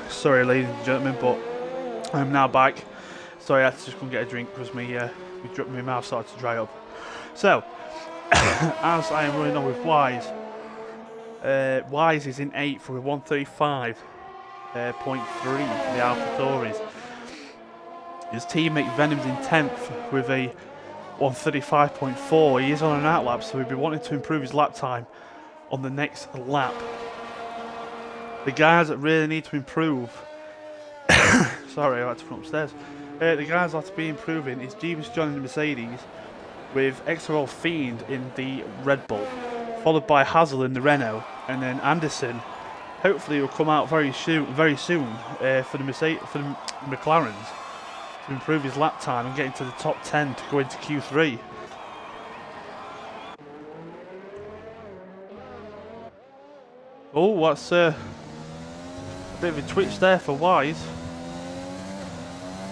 Sorry, ladies and gentlemen, but I'm now back. Sorry, I had to just go and get a drink because my mouth started to dry up. So, as I am running on with Wise, Wise is in 8th for a 135.3 for the AlphaTauris. His teammate Venom's in 10th with a 135.4. He is on an outlap, so he'll be wanting to improve his lap time on the next lap. The guys that really need to improve, sorry, I had to come upstairs. The guys that have to be improving is Jeebus John in the Mercedes, with XRL Fiend in the Red Bull, followed by Hazel in the Renault, and then Anderson hopefully will come out very soon for the McLarens to improve his lap time and get into the top 10 to go into Q3. Oh, that's a bit of a twitch there for Wise.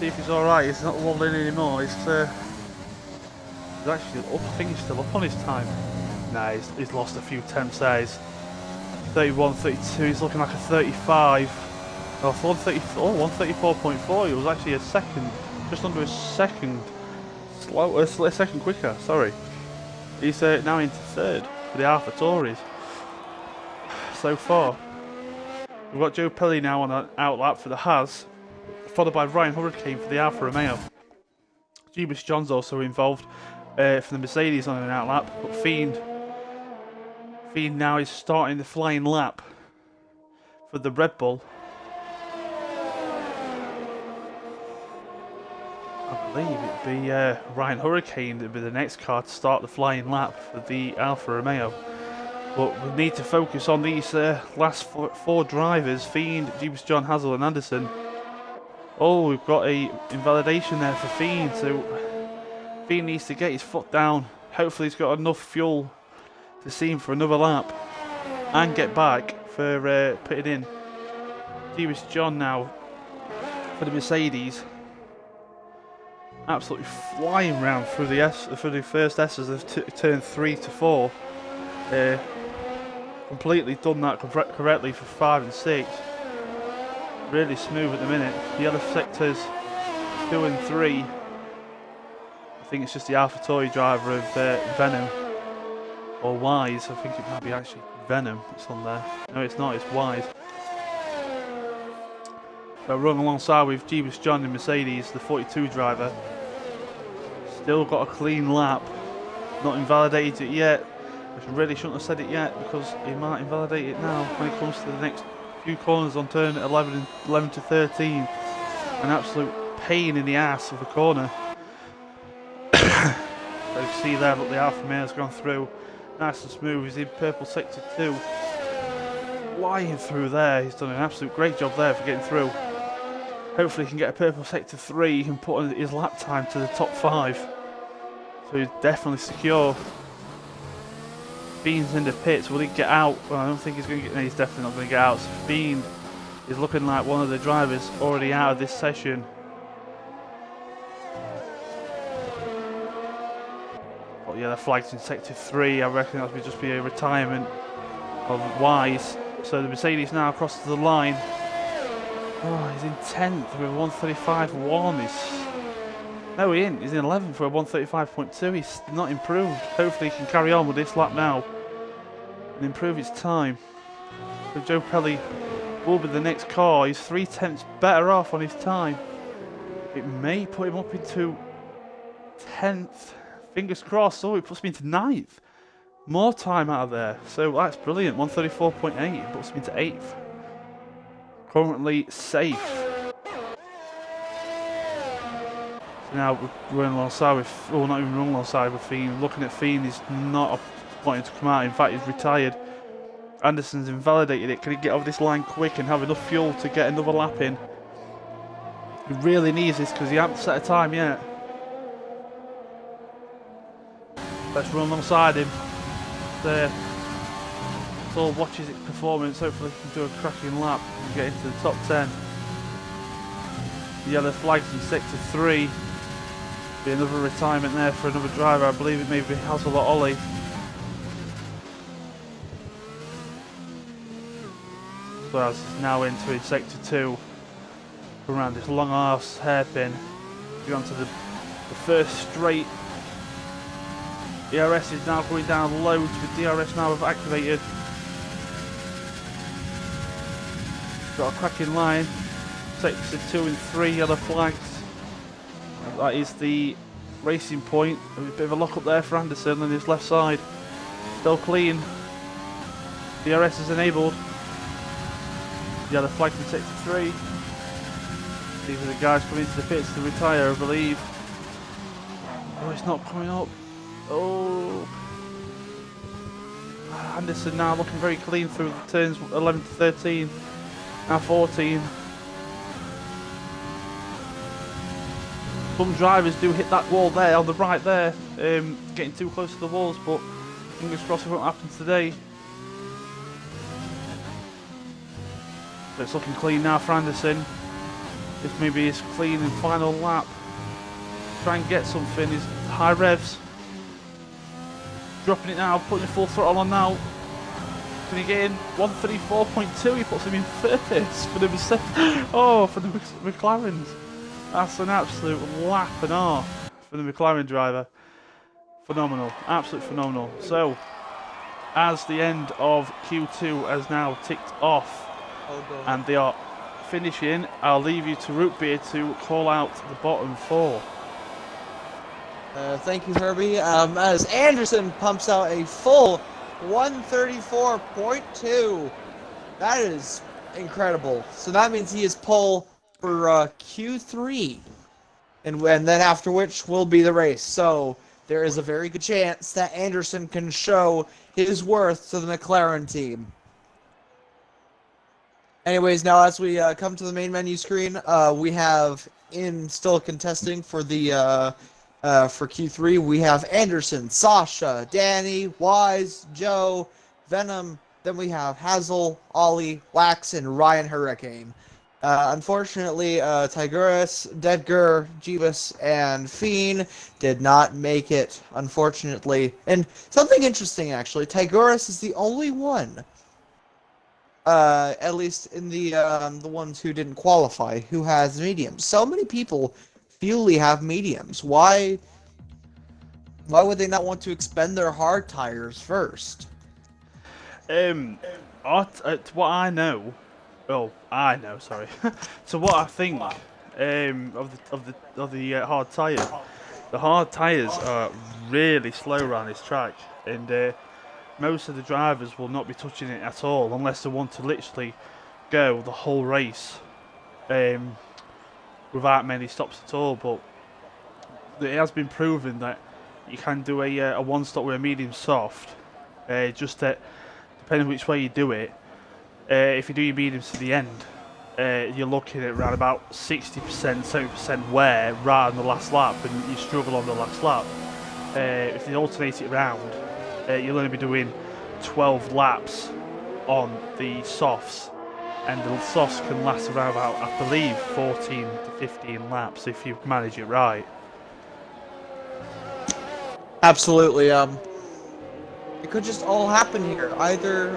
See if he's alright. He's not wobbling anymore. He's actually up. I think he's still up on his time. Nah, he's lost a few tenths there. He's 31, 32. He's looking like a 35. Oh, 134.4. He was actually a second, just under a second a second quicker. Sorry. He's now into third for the Alpha Tauris. So far, we've got Joe Pelli now on an outlap for the Haas, followed by Ryan Hurricane for the Alfa Romeo. Jeebus John's also involved for the Mercedes on an outlap, but Fiend now is starting the flying lap for the Red Bull. I believe it'd be Ryan Hurricane that would be the next car to start the flying lap for the Alfa Romeo. But we need to focus on these last four drivers, Fiend, Jeebus John, Hazel and Anderson. Oh, we've got a invalidation there for Fiend, so Fiend needs to get his foot down. Hopefully he's got enough fuel to see him for another lap and get back for putting in. Jeebus John now for the Mercedes. Absolutely flying round through the first S's of turn 3 to 4. Completely done that correctly for 5 and 6. Really smooth at the minute. The other sectors 2 and 3. I think it's just the AlphaTauri driver of Venom or Wise. I think it might be actually Venom that's on there. No, it's not. It's Wise. So running alongside with Jeebus John in Mercedes, the 42 driver. Still got a clean lap. Not invalidated it yet. Which really shouldn't have said it yet because he might invalidate it now when it comes to the next few corners on turn 11 to 13. An absolute pain in the ass of a corner. So you see there, look, the Alfa Romeo's gone through. Nice and smooth. He's in purple sector 2. Flying through there. He's done an absolute great job there for getting through. Hopefully he can get a purple sector 3 and put his lap time to the top 5. So he's definitely secure. Fiend's in the pits. Will he get out? Well, I don't think he's going to get. No, he's definitely not going to get out. So Fiend is looking like one of the drivers already out of this session. But yeah, the flag's in sector 3. I reckon that would just be a retirement of Wise. So the Mercedes now crosses the line. Oh, he's in 10th with a 135.1. No, he isn't. He's in 11th for a 135.2. He's not improved. Hopefully he can carry on with this lap now and improve his time. So Joe Pelli will be the next car. He's 3 tenths better off on his time. It may put him up into 10th. Fingers crossed. Oh, it puts me into 9th. More time out of there. So that's brilliant. 134.8. It puts me into 8th. Currently safe. Now we're running alongside with, well, not even running alongside with Fiend. Looking at Fiend, he's not wanting to come out. In fact, he's retired. Anderson's invalidated it. Can he get over this line quick and have enough fuel to get another lap in? He really needs this because he hasn't set a time yet. Let's run alongside him. There. So watch his performance. Hopefully he can do a cracking lap and get into the top 10. The yellow flags in sector 3. Be another retirement there for another driver. I believe it may be Hazel or Ollie. So as he's now entering sector 2. Around this long arse hairpin. Go onto the first straight. DRS is now going down loads with DRS now activated. Got a cracking line. Sector 2 and 3 yellow flags. That is the racing point. A bit of a lock up there for Anderson on his left side. Still clean. DRS is enabled. Yellow flags in sector 3. These are the guys coming into the pits to retire, I believe. Oh, it's not coming up. Oh. Anderson now looking very clean through the turns 11 to 13, now 14. Some drivers do hit that wall there on the right there, getting too close to the walls, but fingers crossed it won't happen today. But it's looking clean now for Anderson. This may be his clean and final lap. Try and get something, his high revs. Dropping it now, putting the full throttle on now. Can he get in? 134.2, he puts him in first for the McLarens. That's an absolute lap and a half for the McLaren driver. Phenomenal, absolutely phenomenal. So, as the end of Q2 has now ticked off, and they are finishing, I'll leave you to Root Beer to call out the bottom four. Thank you, Herbie. As Anderson pumps out a full 134.2. That is incredible. So that means he is pole for Q3. And then after which will be the race. So there is a very good chance that Anderson can show his worth to the McLaren team. Anyways, now as we come to the main menu screen, we have still contesting for the for Q3, we have Anderson, Sasha, Danny, Wise, Joe, Venom. Then we have Hazel, Ollie, Wax, and Ryan Hurricane. Unfortunately, Tigurus, Dedger, Jeebus, and Fiend did not make it, unfortunately. And something interesting, actually, Tigurus is the only one, at least in the ones who didn't qualify, who has mediums. So many people purely have mediums. Why would they not want to expend their hard tires first? What I know, sorry. So what I think of the hard tires, the hard tires are really slow around this track, and most of the drivers will not be touching it at all unless they want to literally go the whole race without many stops at all. But it has been proven that you can do a one stop with a medium soft, just that depending which way you do it. If you do your mediums to the end, you're looking at around about 60%, 70% wear right on the last lap, and you struggle on the last lap. If you alternate it around, you'll only be doing 12 laps on the softs, and the softs can last around about, I believe, 14 to 15 laps if you manage it right. Absolutely. It could just all happen here. Either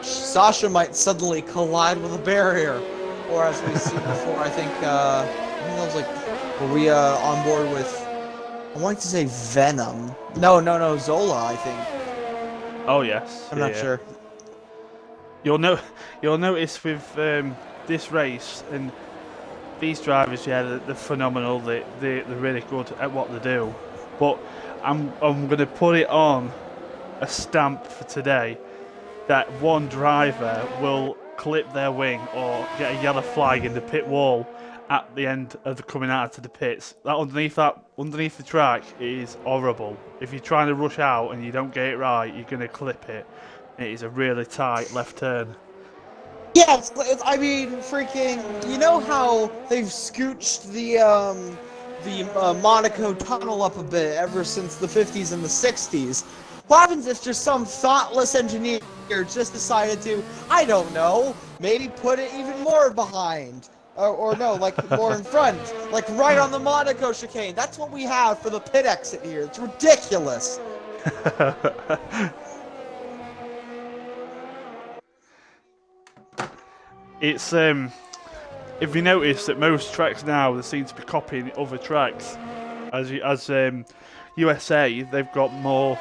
Sasha might suddenly collide with a barrier, or as we've seen before, I think that was like, were we on board with? I wanted to say Venom. No, Zola, I think. Oh yes. I'm not sure. You'll notice with this race and these drivers, they're phenomenal. They're really good at what they do. But I'm going to put it on a stamp for today that one driver will clip their wing or get a yellow flag in the pit wall at the end of the coming out to the pits. That underneath the track is horrible. If you're trying to rush out and you don't get it right, you're going to clip it. It is a really tight left turn. Yeah, I mean, freaking, you know how they've scooched the Monaco tunnel up a bit ever since the 50s and the 60s? What happens if just some thoughtless engineer just decided to, I don't know, maybe put it even more behind? Or no, like more in front, like right on the Monaco chicane. That's what we have for the pit exit here. It's ridiculous. It's if you notice that most tracks now they seem to be copying other tracks. As USA, they've got more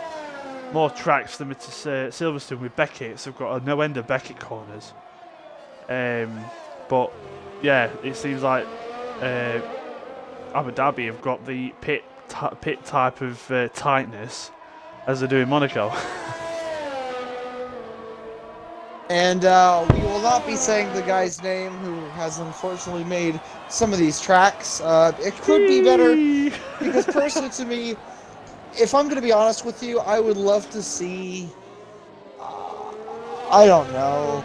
tracks than Silverstone with Beckett. So they've got a no end of Beckett corners. But yeah, it seems like Abu Dhabi have got the pit type of tightness as they do in Monaco. And we will not be saying the guy's name who has unfortunately made some of these tracks. It could be better, because personally to me, if I'm going to be honest with you, I would love to see, I don't know,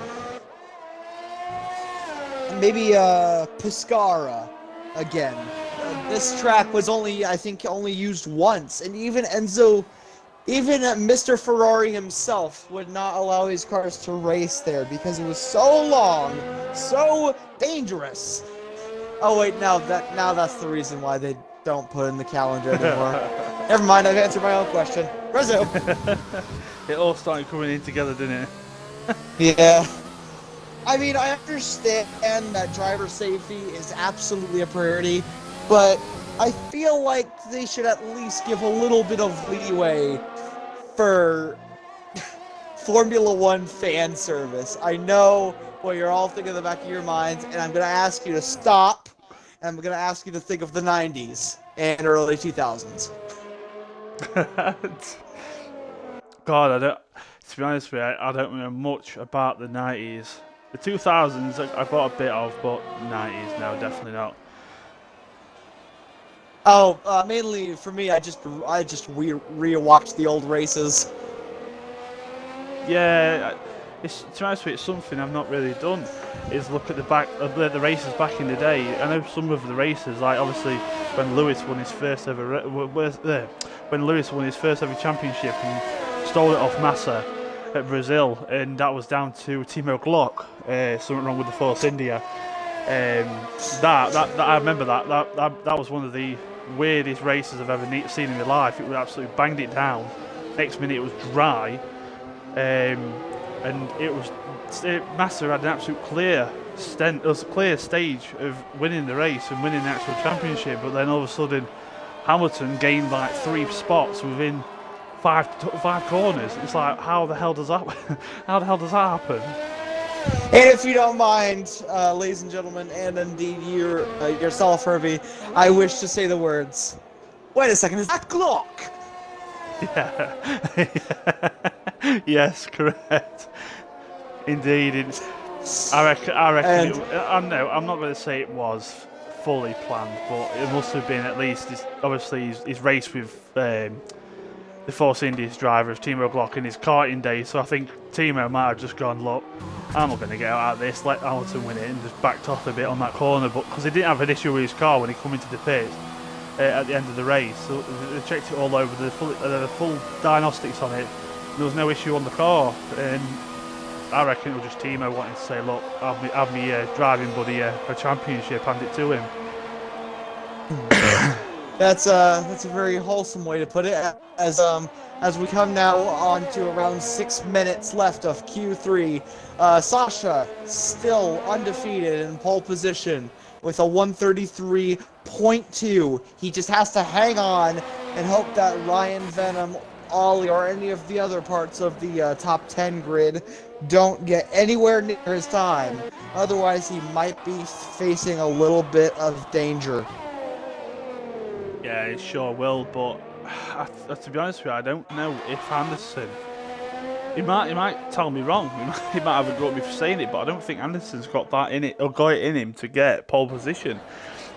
maybe Pescara again. This track was I think, only used once, and even Mr. Ferrari himself would not allow his cars to race there because it was so long, so dangerous. Oh wait, now that's the reason why they don't put in the calendar anymore. Never mind, I've answered my own question. Resume. It all started coming in together, didn't it? Yeah. I mean, I understand that driver safety is absolutely a priority, but I feel like they should at least give a little bit of leeway for Formula One fan service. I know what you're all thinking in the back of your minds, and I'm going to ask you to stop, and I'm going to ask you to think of the 90s and early 2000s. God, to be honest with you, I don't know much about the 90s. The 2000s I got a bit of, but 90s, no, definitely not. Oh, mainly for me, I just rewatched the old races. Yeah, to be honest with you, it's something I've not really done. Is look at the races back in the day. I know some of the races, like obviously when Lewis won his first ever championship and stole it off Massa at Brazil, and that was down to Timo Glock. Something wrong with the Force India. That I remember that was one of the weirdest races I've ever seen in my life. It was absolutely banged it down. Next minute it was dry, and Massa had an absolute clear stage of winning the race and winning the actual championship. But then all of a sudden, Hamilton gained like 3 spots within five corners. It's like, how the hell does that happen? And if you don't mind, ladies and gentlemen, and indeed yourself, Herbie, I wish to say the words. Wait a second, is that Glock? Yeah. Yes, correct. Indeed, I reckon. I'm not going to say it was fully planned, but it must have been at least. His race with the Force India's driver, Timo Glock, in his karting days. So I think Timo might have just gone, look, I'm not going to get out of this. Let Hamilton win it, and just backed off a bit on that corner. But because he didn't have an issue with his car when he come into the pit at the end of the race, so they checked it all over, the full diagnostics on it. There was no issue on the car, and I reckon it was just Timo wanting to say, look, have me driving buddy a championship, hand it to him. That's a very wholesome way to put it. As we come now on to around 6 minutes left of Q3, Sasha still undefeated in pole position with a 133.2. He just has to hang on and hope that Ryan Venom, Ollie, or any of the other parts of the top 10 grid don't get anywhere near his time. Otherwise, he might be facing a little bit of danger. Yeah, it sure will, but to be honest with you, I don't know if Anderson. He might tell me wrong. He might have agreed me for saying it, but I don't think Anderson's got that in it or got it in him to get pole position.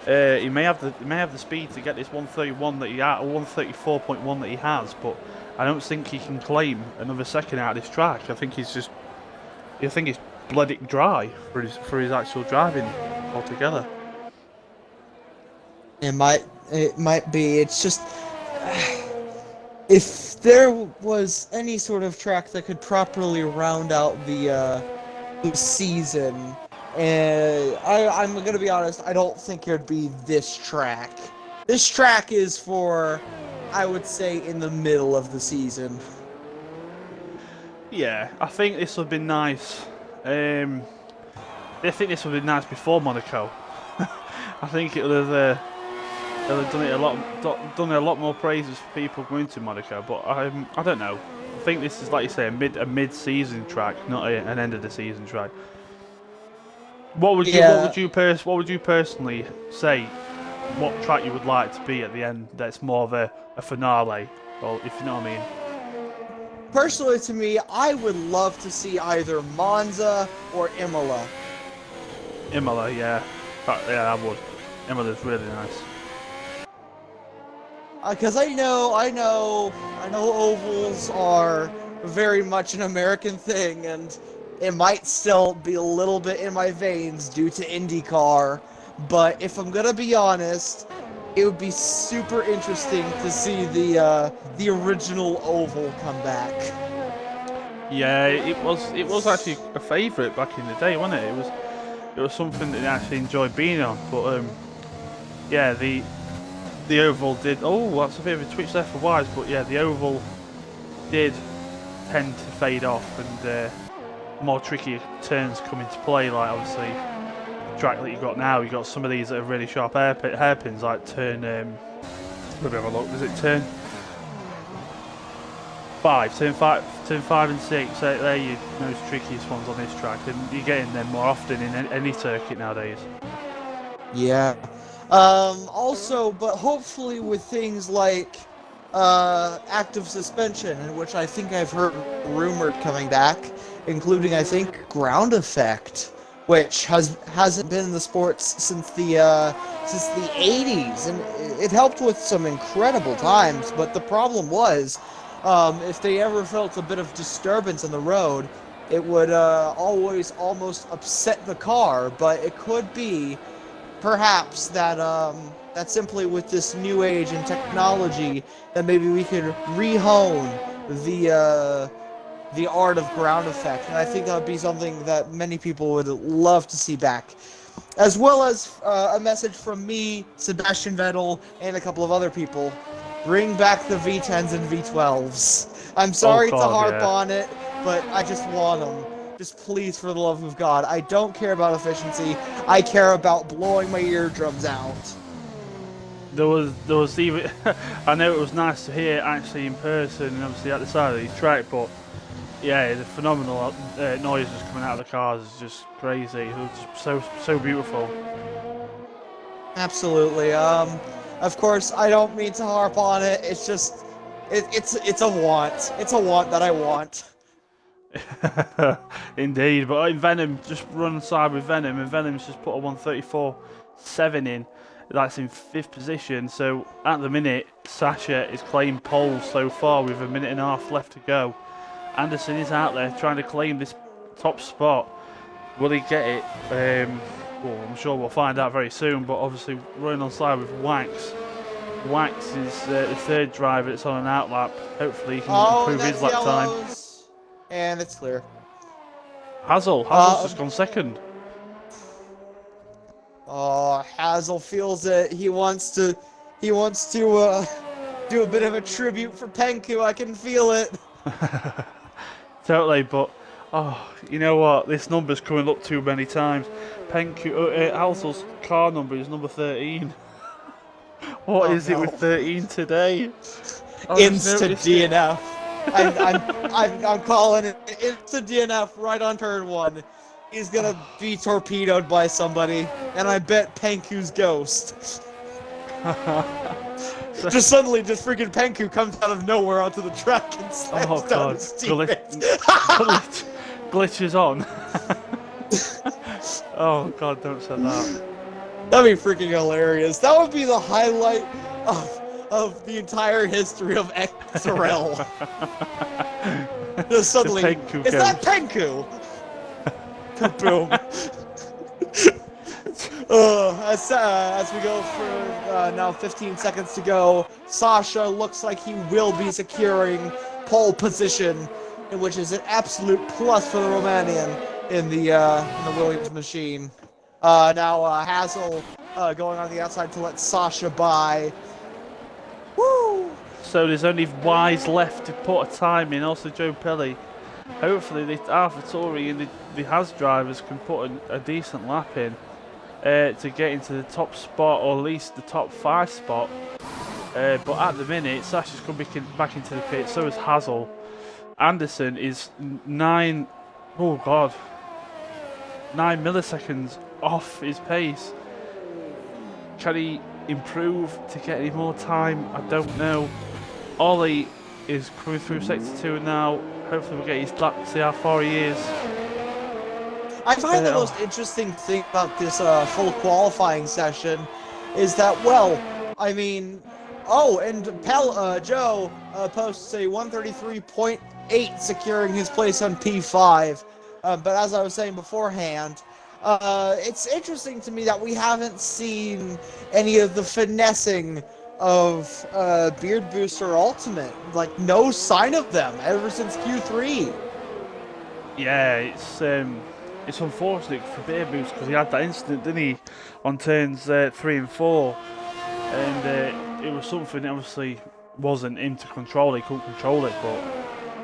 He may have the speed to get this 131 that he had, or 134.1 that he has, but I don't think he can claim another second out of this track. I think he's bloody dry for his actual driving altogether. It might be. It's just, if there was any sort of track that could properly round out the season, and I'm gonna be honest, I don't think it'd be this track. This track is for, I would say, in the middle of the season. Yeah, I think this would be nice. I think this would be nice before Monaco. I think it would have. They'll have done it a lot more praises for people going to Monaco, but I don't know. I think this is, like you say, a mid-season track, not an end of the season track. What would you personally say? What track you would like to be at the end? That's more of a finale, or if you know what I mean. Personally, to me, I would love to see either Monza or Imola. Imola, yeah, I would. Imola's really nice. Because I know ovals are very much an American thing, and it might still be a little bit in my veins due to IndyCar. But if I'm gonna be honest, it would be super interesting to see the original oval come back. Yeah, it was actually a favourite back in the day, wasn't it? It was something that I actually enjoyed being on. But yeah, the oval did. Oh, that's a bit of a twitch there for Wise, but yeah, the oval did tend to fade off, and more tricky turns come into play. Like obviously, the track that you got now, you got some of these that are really sharp hairpins, like turn. Let me have a look. Does it turn? Turn five and six. They're your most trickiest ones on this track, and you're getting them more often in any circuit nowadays. Yeah. Also, but hopefully with things like active suspension, in which I think I've heard rumored coming back, including I think ground effect, which hasn't been in the sports since the 80s, and it helped with some incredible times. But the problem was, if they ever felt a bit of disturbance on the road, it would always almost upset the car. But it could be perhaps that that simply with this new age and technology, that maybe we could rehone the art of ground effect, and I think that would be something that many people would love to see back. As well as a message from me, Sebastian Vettel, and a couple of other people: bring back the V10s and V12s. I'm sorry to harp on it, but I just want them. Just please, for the love of God. I don't care about efficiency. I care about blowing my eardrums out. There was even. I know it was nice to hear actually in person, and obviously at the side of the track, but yeah, the phenomenal noises coming out of the cars is just crazy. It was just so beautiful. Absolutely. Of course, I don't mean to harp on it. It's just, it's a want. It's a want that I want. Indeed, but in Venom, just run side with Venom, and Venom's just put a 134.7 in. That's in 5th position. So at the minute, Sasha is claimed pole so far with a minute and a half left to go. Anderson is out there trying to claim this top spot. Will he get it? Well, I'm sure we'll find out very soon. But obviously, running on side with Wax. Wax is the 3rd driver that's on an outlap. Hopefully, he can improve his lap time. And it's clear. Hazel's just gone 2nd. Oh, Hazel feels it. He wants to do a bit of a tribute for Penku. I can feel it. Totally, but you know what? This number's coming up too many times. Hazel's car number is number 13. What is it with 13 today? Instant DNF. I'm calling it instant DNF right on turn 1. He's gonna be torpedoed by somebody, and I bet Penku's ghost. Just freaking Penku comes out of nowhere onto the track and slams down his teammates. Glitches on. Oh god, don't say that. That'd be freaking hilarious. That would be the highlight of the entire history of XRL. Just suddenly, is that Penku? Kaboom. As we go for now 15 seconds to go, Sasha looks like he will be securing pole position, which is an absolute plus for the Romanian in the Williams machine. Now Hazel going on the outside to let Sasha by. Woo! So there's only Wise left to put a time in, also Joe Pelly. Hopefully the AlphaTauri and the Haas drivers can put a decent lap in to get into the top spot, or at least the top 5 spot. But at the minute, Sasha's come back into the pit, so is Hazel. Anderson is 9 milliseconds off his pace. Can he improve to get any more time? I don't know. Ollie is coming through sector 2 now. Hopefully we'll get his lap to see how far he is. I find the most interesting thing about this full qualifying session is that, well, I mean, Oh, and Joe posts a 133.8, securing his place on P5. But as I was saying beforehand, it's interesting to me that we haven't seen any of the finessing of Beard Booster Ultimate. Like, no sign of them ever since Q3. Yeah, it's unfortunate for Beer Boost because he had that incident, didn't he, on turns 3 and 4, and it was something that obviously wasn't him to control. He couldn't control it, but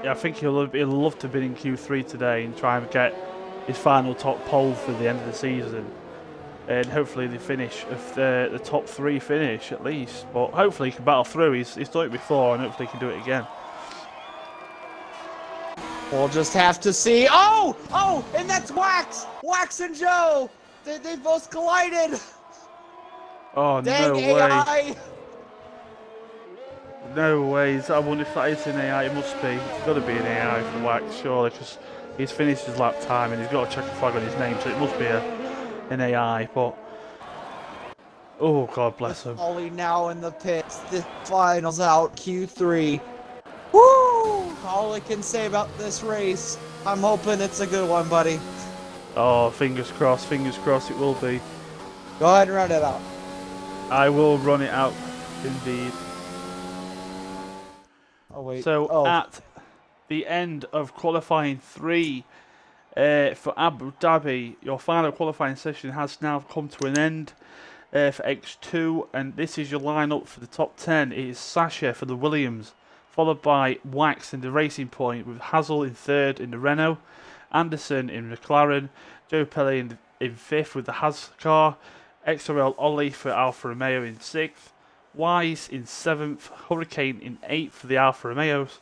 yeah, I think he'll love to be in Q3 today and try and get his final top pole for the end of the season, and hopefully they finish if the top 3 finish at least. But hopefully he can battle through. He's done it before, and hopefully he can do it again. We'll just have to see. Oh! Oh! And that's Wax! Wax and Joe! They both collided! Oh, Dang no way. AI! No ways. I wonder if that is an AI. It must be. It's got to be an AI for Wax, surely, because he's finished his lap time and he's got a checker flag on his name, so it must be an AI. But oh, God bless him. Ollie now in the pits. The finals out. Q3. Woo! All I can say about this race. I'm hoping it's a good one, buddy. Oh, fingers crossed it will be. Go ahead and run it out. I will run it out, indeed. Oh, wait. So, at the end of qualifying 3 for Abu Dhabi, your final qualifying session has now come to an end for X2, and this is your lineup for the top 10. It is Sasha for the Williams, followed by Wax in the Racing Point, with Hazel in 3rd in the Renault, Anderson in McLaren, Joe Pelli in 5th with the Haas car, XRL Ollie for Alfa Romeo in 6th, Wise in 7th, Hurricane in 8th for the Alfa Romeos,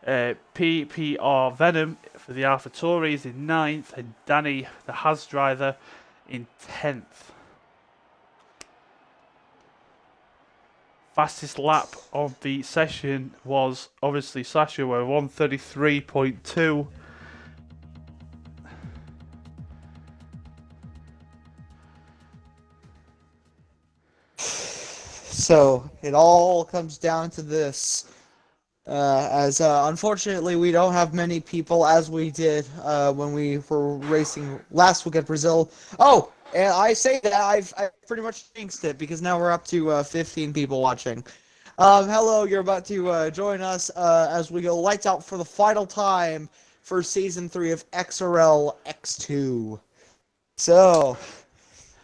PPR Venom for the Alfa Tauris in 9th, and Danny, the Haas driver, in 10th. Fastest lap of the session was obviously Sasha, with 133.2. So it all comes down to this. As unfortunately we don't have many people as we did when we were racing last week at Brazil. Oh, and I say that I pretty much jinxed it because now we're up to 15 people watching. Hello, you're about to join us as we go lights out for the final time for Season 3 of XRL X2. So,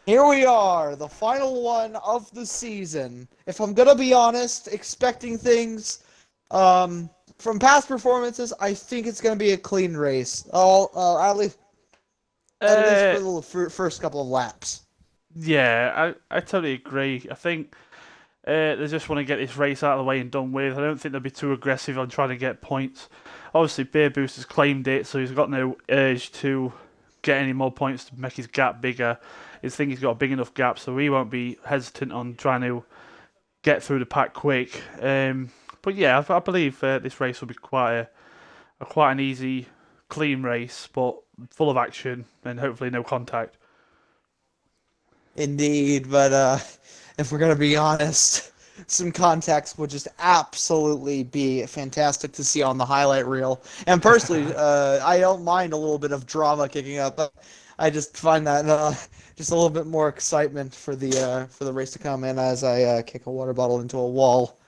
here we are, the final one of the season. If I'm gonna be honest, expecting things from past performances, I think it's gonna be a clean race. At least for the first couple of laps. Yeah, I totally agree. I think they just want to get this race out of the way and done with. I don't think they'll be too aggressive on trying to get points. Obviously, Beer Boost has claimed it, so he's got no urge to get any more points to make his gap bigger. His thing, he's got a big enough gap, so he won't be hesitant on trying to get through the pack quick. But yeah, I believe this race will be quite an easy, clean race, but full of action and hopefully no contact. Indeed, but if we're gonna be honest, some context would just absolutely be fantastic to see on the highlight reel. And personally, I don't mind a little bit of drama kicking up, but I just find that just a little bit more excitement for the race to come. And as I kick a water bottle into a wall,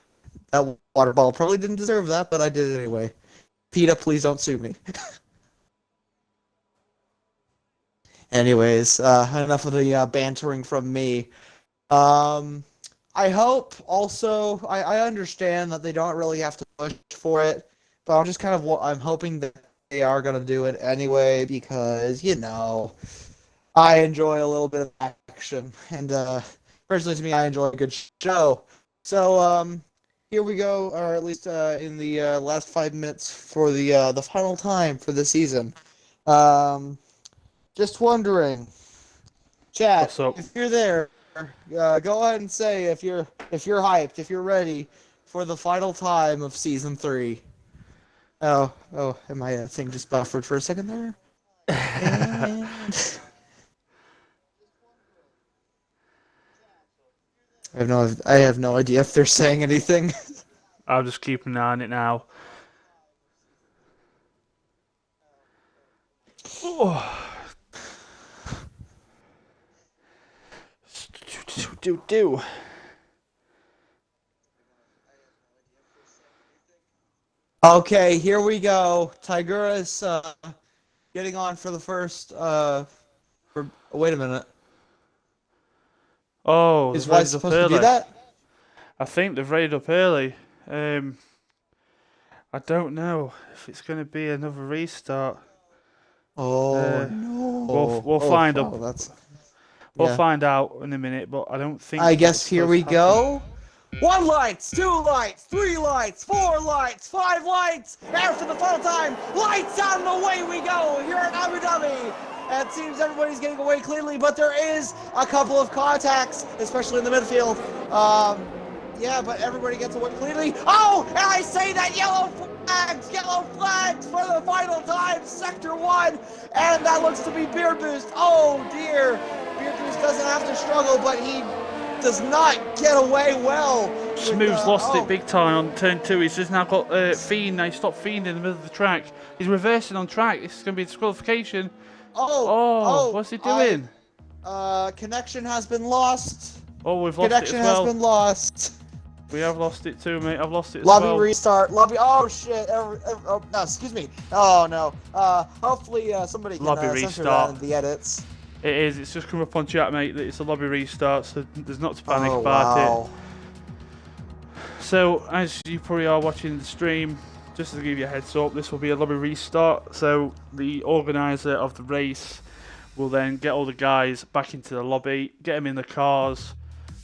that water bottle probably didn't deserve that, but I did it anyway. PETA, please don't sue me. Anyways, enough of the bantering from me. I hope also, I understand that they don't really have to push for it, but I'm just kind of I'm hoping that they are going to do it anyway because, I enjoy a little bit of action, and personally to me, I enjoy a good show. So, here we go, or at least in the last 5 minutes for the final time for the season. Just wondering, chat, What's up? if you're there, go ahead and say if you're hyped, if you're ready for the final time of Season 3. Oh, and my thing just buffered for a second there. And I have no idea if they're saying anything. I'll just keep an eye on it now. Oh. Do. Okay, here we go. Tigurus getting on for the first. Wait a minute. Oh, Is they've White raised up supposed to do early. that? I think they've raided up early. I don't know if it's going to be another restart. Oh no! We'll find wow, up. that's We'll yeah. find out in a minute, but I don't think. I guess that's here supposed we to happen. go. 1 lights, 2 lights, 3 lights, 4 lights, 5 lights. After the final time, lights out and away we go here at Abu Dhabi. And it seems everybody's getting away cleanly, but there is a couple of contacts, especially in the midfield. Yeah, but everybody gets away cleanly. Oh, and I say that yellow flags for the final time, Sector 1. And that looks to be Beard Boost. Oh dear, Beard Boost doesn't have to struggle, but he does not get away well. Smooth's lost it big time on turn 2. He's just now got Fiend. Now he stopped Fiend in the middle of the track. He's reversing on track. This is going to be a disqualification. Oh, what's he doing? Connection has been lost. Oh, we've lost Connection it as well. has been lost. We have lost it too, mate. I've lost it as Lobby well. restart. Lobby. Oh shit. Oh no. Excuse me. Oh no. Hopefully somebody can Lobby censor restart. that in the edits. It is. It's just come up on chat, mate, that it's a lobby restart, so there's not to panic Oh about wow. it. So, as you probably are watching the stream, just to give you a heads up, this will be a lobby restart. So, the organiser of the race will then get all the guys back into the lobby, get them in the cars,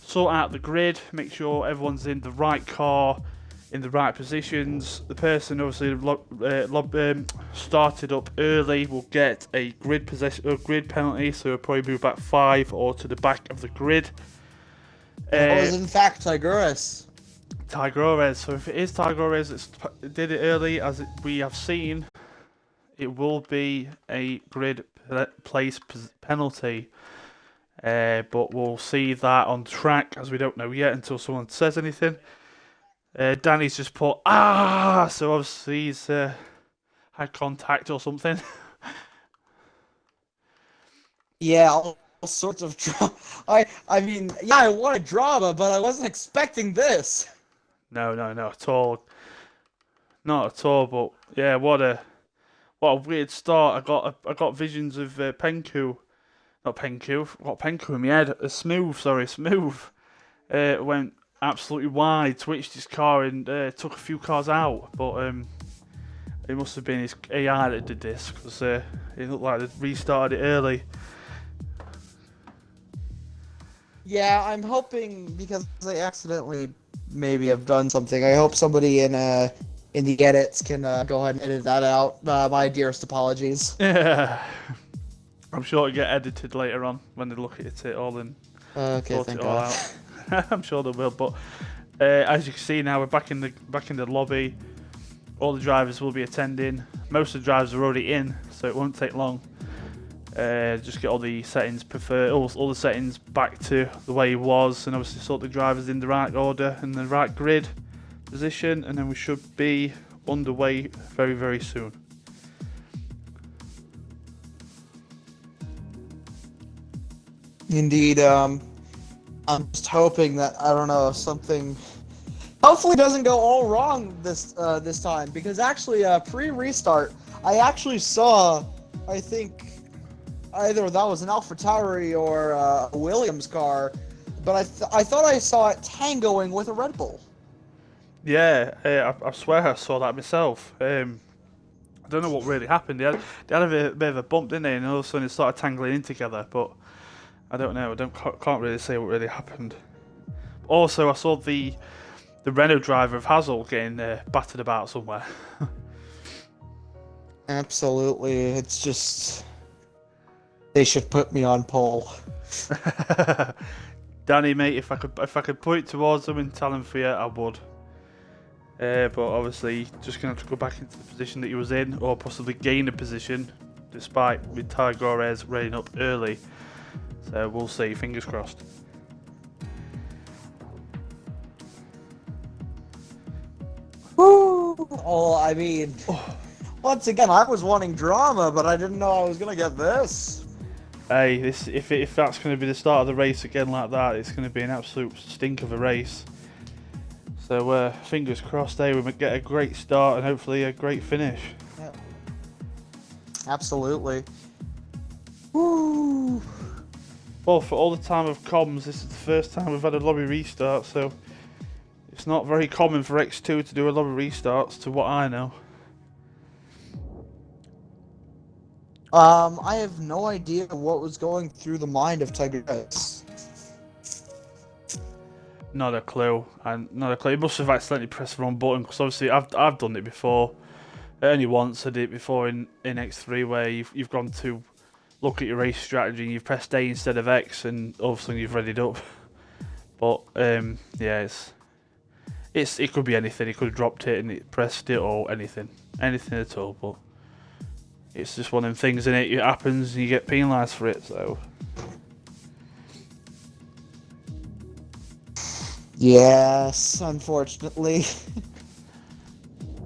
sort out the grid, make sure everyone's in the right car, in the right positions. The person obviously started up early will get a grid penalty, so it'll probably move back 5 or to the back of the grid. It was in fact Tigurus. Tigurus. So if it is Tigurus that did it early, as we have seen, it will be a grid place penalty. But we'll see that on track, as we don't know yet until someone says anything. Danny's just put so obviously he's had contact or something. Yeah, all sorts of drama. I mean, yeah, I wanted drama, but I wasn't expecting this. No, at all. Not at all. But yeah, what a weird start. I got visions of Penku. Not Penku. I've got Penku in my head. Smooth. Went absolutely wide, switched his car and took a few cars out. But it must have been his AI that did this, because it looked like they restarted it early. Yeah, I'm hoping, because I accidentally maybe have done something. I hope somebody in the edits can go ahead and edit that out. My dearest apologies. Yeah. I'm sure it'll get edited later on when they look at it all and Okay, sort thank it all God. out. I'm sure they will. But as you can see now, we're back in the lobby. All the drivers will be attending. Most of the drivers are already in, so it won't take long. Just get all the settings all the settings back to the way it was, and obviously sort the drivers in the right order and the right grid position, and then we should be underway very, very soon. Indeed, I'm just hoping that, I don't know, something hopefully doesn't go all wrong this time, because actually pre-restart I actually saw, I think either that was an AlphaTauri or a Williams car, but I thought I saw it tangoing with a Red Bull. Yeah, I swear I saw that myself. I don't know what really happened. They had a bit of a bump, didn't they? And all of a sudden it started tangling in together. But I don't know. Can't really say what really happened. Also, I saw the Renault driver of Hazel getting battered about somewhere. Absolutely, it's just they should put me on pole. Danny, mate, if I could point towards them and tell him for you, I would. But obviously, just gonna have to go back into the position that he was in, or possibly gain a position, despite with Tigurus raiding up early. So we'll see. Fingers crossed. Oh, I mean, once again, I was wanting drama, but I didn't know I was gonna get this. Hey, if that's going to be the start of the race again like that, it's going to be an absolute stink of a race. So fingers crossed, we might get a great start and hopefully a great finish. Yeah. Absolutely. Woo. Well, for all the time of comms, this is the first time we've had a lobby restart, so it's not very common for X2 to do a lobby restarts, to what I know. I have no idea what was going through the mind of Tigers. Not a clue, and not a clue. He must have accidentally pressed the wrong button, because obviously I've done it before. Only once I did it before in X3, where you've gone to look at your race strategy and you've pressed A instead of X, and all of a sudden you've readied up. But yeah, it could be anything. He could have dropped it and it pressed it, or anything at all. But it's just one of them things, and it happens, and you get penalised for it. So Yes, unfortunately.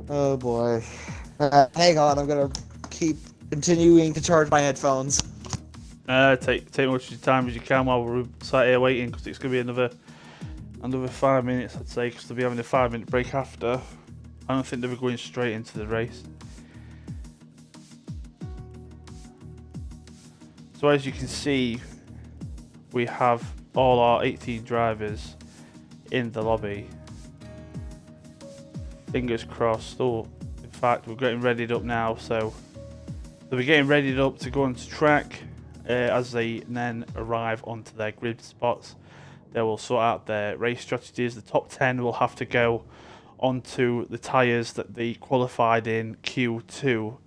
Oh boy. Hang on, I'm gonna keep continuing to charge my headphones. take much of your time as you can while we're sat here waiting, because it's gonna be another 5 minutes, I'd say, because they'll be having a 5-minute break after. I don't think they'll be going straight into the race. So as you can see, we have all our 18 drivers in the lobby. Fingers crossed. Oh, in fact, we're getting readied up now, so they'll be getting readied up to go onto track. As they then arrive onto their grid spots, they will sort out their race strategies. The top 10 will have to go onto the tyres that they qualified in Q2.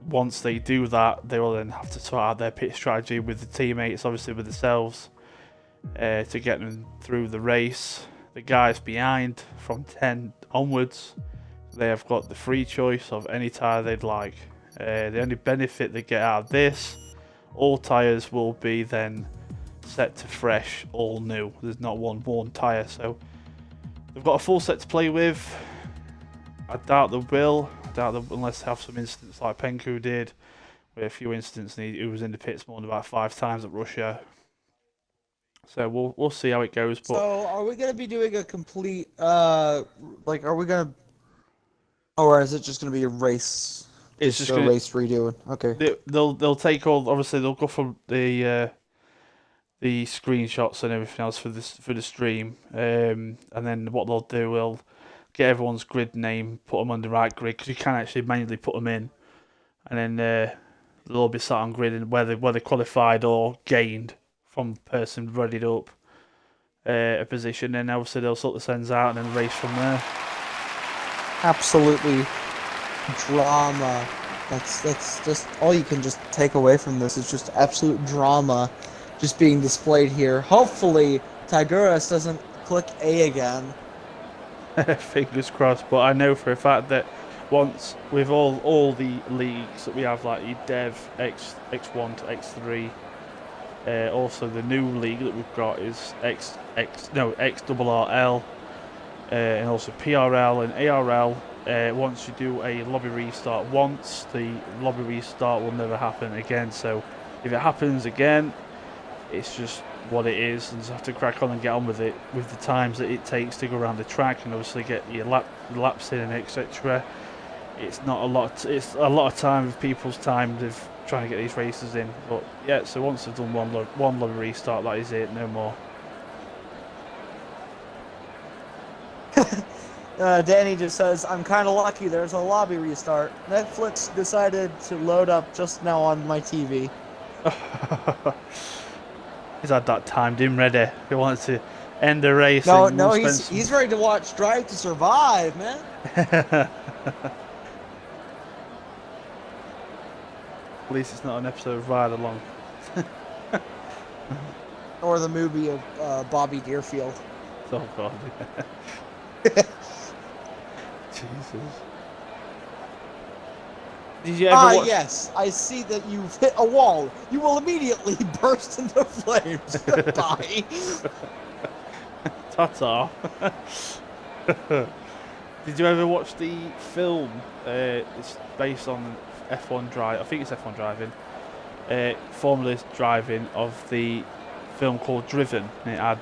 Once they do that, they will then have to sort out their pit strategy with the teammates, obviously with themselves, to get them through the race. The guys behind from 10 onwards, they have got the free choice of any tyre they'd like. The only benefit they get out of this, all tyres will be then set to fresh, all new. There's not one worn tyre, so they've got a full set to play with. I doubt they will. Unless they have some instance like Penku did, with a few instances he was in the pits more than about 5 times at Russia. So we'll see how it goes. But So, are we gonna be doing a complete, are we gonna, or is it just gonna be a race? it's just a gonna, race redoing. Okay. they'll take all. Obviously, they'll go for the screenshots and everything else for the stream, and then what they'll do will get everyone's grid name, put them on the right grid, because you can actually manually put them in, and then they'll all be sat on grid and whether qualified or gained from the person readied up a position. Then obviously they'll sort the sends out and then race from there. Absolutely drama. That's just all you can just take away from this. It's just absolute drama just being displayed here. Hopefully Tigurus doesn't click A again. Fingers crossed, but I know for a fact that once with all the leagues that we have, like your Dev X1 to X3, also the new league that we've got is XRRL, and also PRL and ARL. Once you do a lobby restart once, the lobby restart will never happen again. So if it happens again, it's just what it is, and just have to crack on and get on with it, with the times that it takes to go around the track and obviously get your laps in and etc. It's not a lot. It's a lot of time of people's time of trying to get these races in. But yeah, so once they've done one lobby restart, that is it, no more. Danny just says, I'm kind of lucky there's a lobby restart. Netflix decided to load up just now on my TV. He's had that timed in ready. He wants to end the race. No, he's ready to watch Drive to Survive, man. At least it's not an episode of Ride Along. Or the movie of Bobby Deerfield. Oh God. Jesus. Did you ever watch? Yes, I see that you've hit a wall. You will immediately burst into flames. Goodbye. Ta-ta. Did you ever watch the film? It's based on F1 drive. I think it's F1 driving. Formula driving of the film called Driven. And it had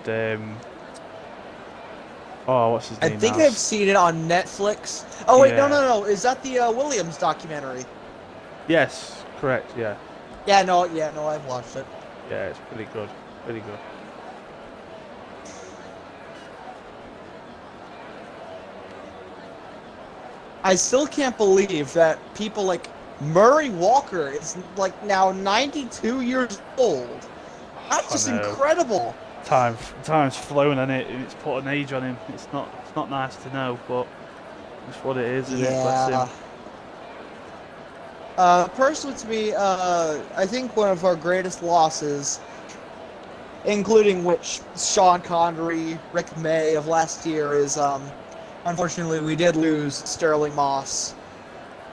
oh, what's his I name? think now? I've seen it on Netflix. Oh wait, Yeah. no. Is that the Williams documentary? Yes, correct. Yeah, Yeah, no, I've watched it. yeah, it's pretty good. Pretty good. I still can't believe that people like Murray Walker is like now 92 years old. That's just I know. incredible. Time's flown and it's put an age on him. It's not nice to know, but it's what it is, isn't it? Bless Yeah. him. Personally to me, I think one of our greatest losses, including which Sean Connery, Rick May of last year, is unfortunately we did lose Sterling Moss.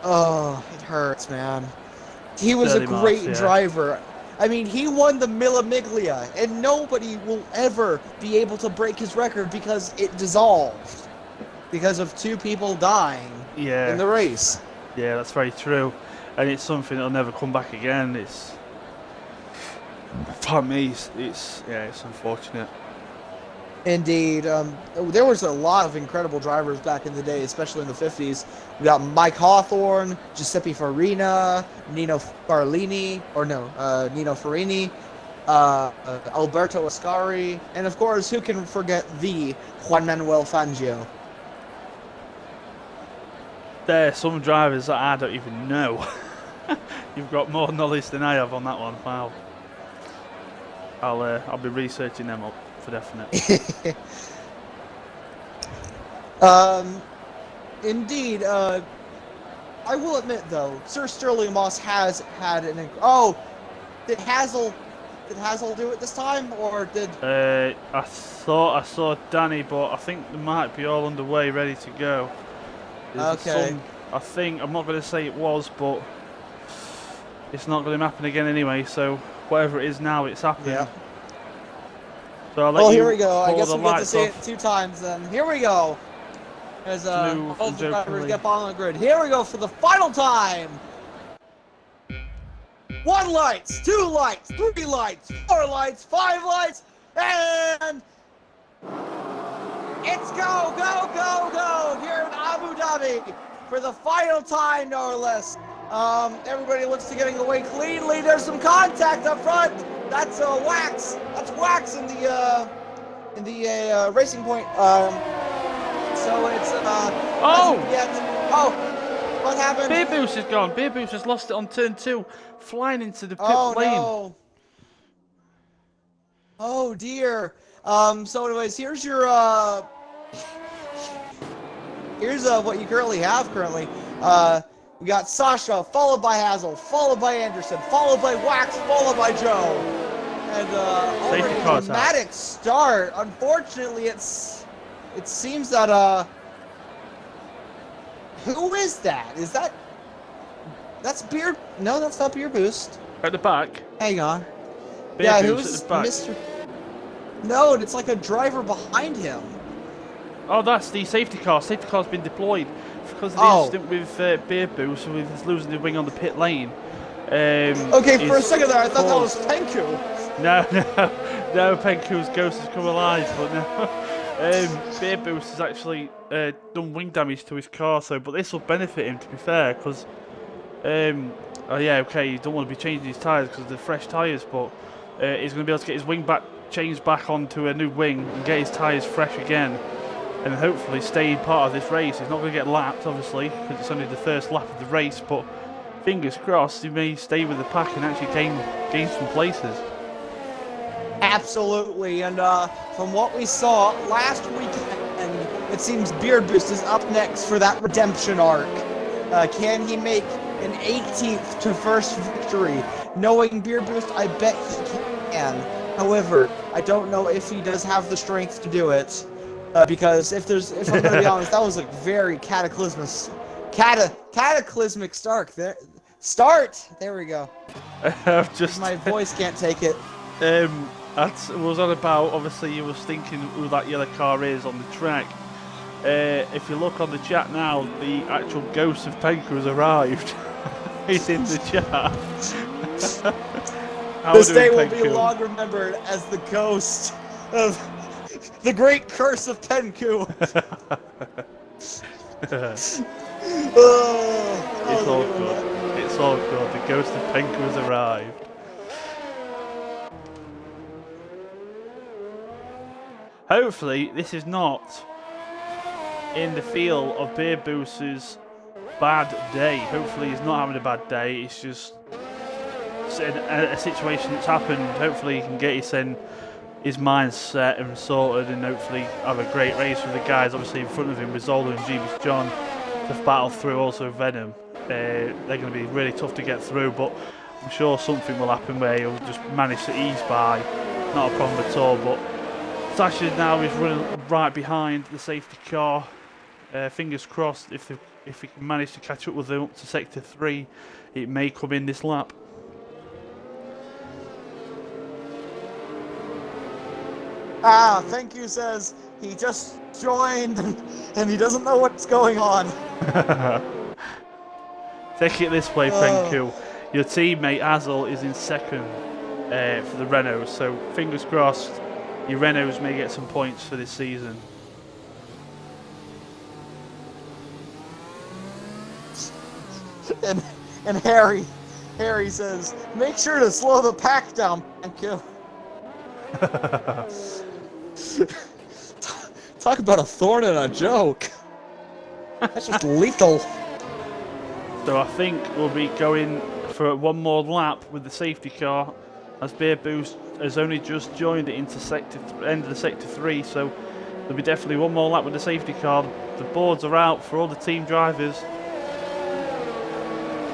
Oh, it hurts, man. He was Sterling a Moss, great yeah. driver. I mean, he won the Mille Miglia, and nobody will ever be able to break his record because it dissolved. Because of 2 people dying Yeah. in the race. Yeah, that's very true, and it's something that'll never come back again. It's for me, it's unfortunate. Indeed. There was a lot of incredible drivers back in the day, especially in the 50s. We got Mike Hawthorne, Giuseppe Farina, Nino Farini, Alberto Ascari, and of course, who can forget the Juan Manuel Fangio? There are some drivers that I don't even know. You've got more knowledge than I have on that one. Wow. I'll be researching them up for definite. Indeed. I will admit though, Sir Sterling Moss has had an. Did Hazel do it this time, or did? I thought I saw Danny, but I think they might be all underway, ready to go. There's Okay. I think I'm not going to say it was, but it's not going to happen again anyway. So whatever it is now, it's happening. Yeah. So I'll let Well, you here we go. I call guess the we get to lights say off. it 2 times then. Here we go. As Smooth all and the drivers jokingly. get on the grid. Here we go for the final time. 1 lights, 2 lights, 3 lights, 4 lights, 5 lights, and it's go here in Abu Dhabi for the final time, no less. Everybody looks to getting away cleanly. There's some contact up front. That's wax. That's wax in the racing point. So it's Oh! What happened? Beer Boost is gone. Beer Boost has lost it on turn 2, flying into the pit Oh lane. no. Oh dear. So anyways, here's your here's what you currently have we got Sasha, followed by Hazel, followed by Anderson, followed by Wax, followed by Joe. And already Safety a cars dramatic start. Unfortunately, it seems that who is that? That's Beer? No, that's not Beer Boost. At the back. Hang on. Beer Yeah, Boost who's at the back. Mr. No, it's like a driver behind him. Oh, that's the safety car. Safety car's been deployed because of the Oh. incident with Beer Boost, with losing the wing on the pit lane. Okay, for a is second there, I thought that caused- was Penku. No, Penku's ghost has come alive, but no. Beer Boost has actually done wing damage to his car, but this will benefit him, to be fair, because, oh yeah, okay, you don't want to be changing his tyres because they're fresh tyres, but he's going to be able to get his wing changed back onto a new wing and get his tyres fresh again, and hopefully stay part of this race. He's not going to get lapped, obviously, because it's only the first lap of the race, but fingers crossed he may stay with the pack and actually gain some places. Absolutely, and from what we saw last weekend, it seems Beard Boost is up next for that redemption arc. Can he make an 18th to first victory? Knowing Beard Boost, I bet he can. However, I don't know if he does have the strength to do it, because if I'm going to be honest, that was a very cataclysmic start. There we go. I've just My voice can't take it. that was on about, obviously you was thinking who that yellow car is on the track. if you look on the chat now, the actual ghost of Penku has arrived. He's in the chat. How This we day doing, will be Penku? long remembered as the ghost of the great curse of Penku. It's all good. It's all good. The ghost of Penku has arrived. Hopefully, this is not in the feel of Beer Booster's bad day. Hopefully, he's not having a bad day. It's just a situation that's happened. Hopefully, he can get his mind set and sorted, and hopefully have a great race with the guys. Obviously, in front of him with Zola and Jeebus John to battle through. Also, Venom. They're going to be really tough to get through, but I'm sure something will happen where he'll just manage to ease by. Not a problem at all. But Sasha now is running right behind the safety car. Fingers crossed, if he can manage to catch up with them up to sector 3, it may come in this lap. Thank you says he just joined and he doesn't know what's going on. Take it this way, Penku. Your teammate Hazel is in second for the Renaults, so fingers crossed your Renaults may get some points for this season. And Harry says, make sure to slow the pack down, thank you. Talk about a thorn in a joke. That's just lethal. So I think we'll be going for one more lap with the safety car, as Beer Boost has only just joined it into end of the sector 3, so there'll be definitely one more lap with the safety car. The boards are out for all the team drivers.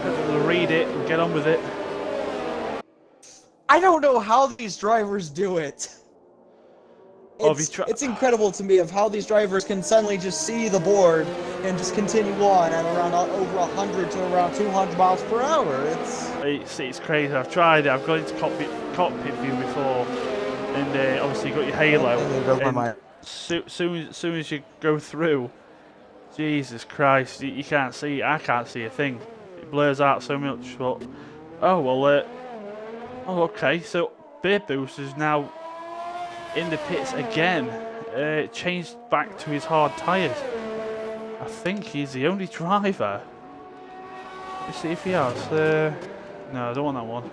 They'll read it and get on with it. I don't know how these drivers do it. It's incredible to me of how these drivers can suddenly just see the board and just continue on at around over 100 to around 200 miles per hour. It's crazy. I've tried it. I've got into cockpit view before, and obviously you got your halo. And soon as you go through, Jesus Christ, you can't see. I can't see a thing. It blurs out so much. But okay. So Beer Boost is now in the pits again. Changed back to his hard tyres. I think he's the only driver. Let's see if he has. No, I don't want that one.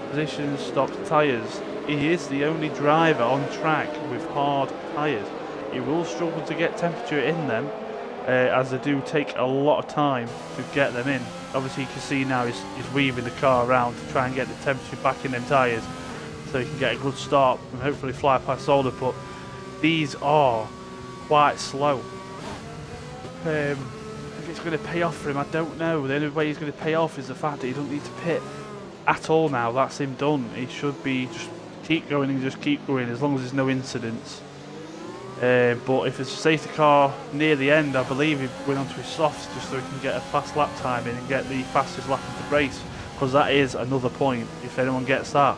Position, stopped, tyres. He is the only driver on track with hard tyres. He will struggle to get temperature in them, as they do take a lot of time to get them in. Obviously you can see now he's weaving the car around to try and get the temperature back in them tyres, so he can get a good start and hopefully fly past Solder, but these are quite slow. If it's going to pay off for him, I don't know. The only way he's going to pay off is the fact that he doesn't need to pit at all now. That's him done. He should be just keep going and just keep going as long as there's no incidents. But if there's a safety car near the end, I believe he went onto his softs just so he can get a fast lap time in and get the fastest lap of the race, because that is another point if anyone gets that.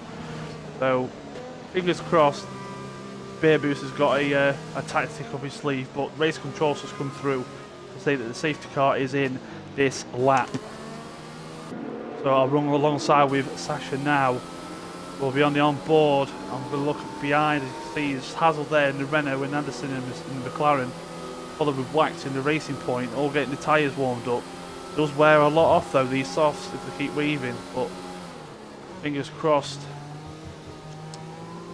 So fingers crossed, Beer Boost has got a tactic up his sleeve, but race control has come through to say that the safety car is in this lap. So I'll run alongside with Sasha now. We'll be on the onboard. I'm going to look behind and see there's Hazel there in the Renault and Anderson in the McLaren, followed with Wax in the Racing Point, all getting the tyres warmed up. Does wear a lot off though, these softs, if they keep weaving, but fingers crossed.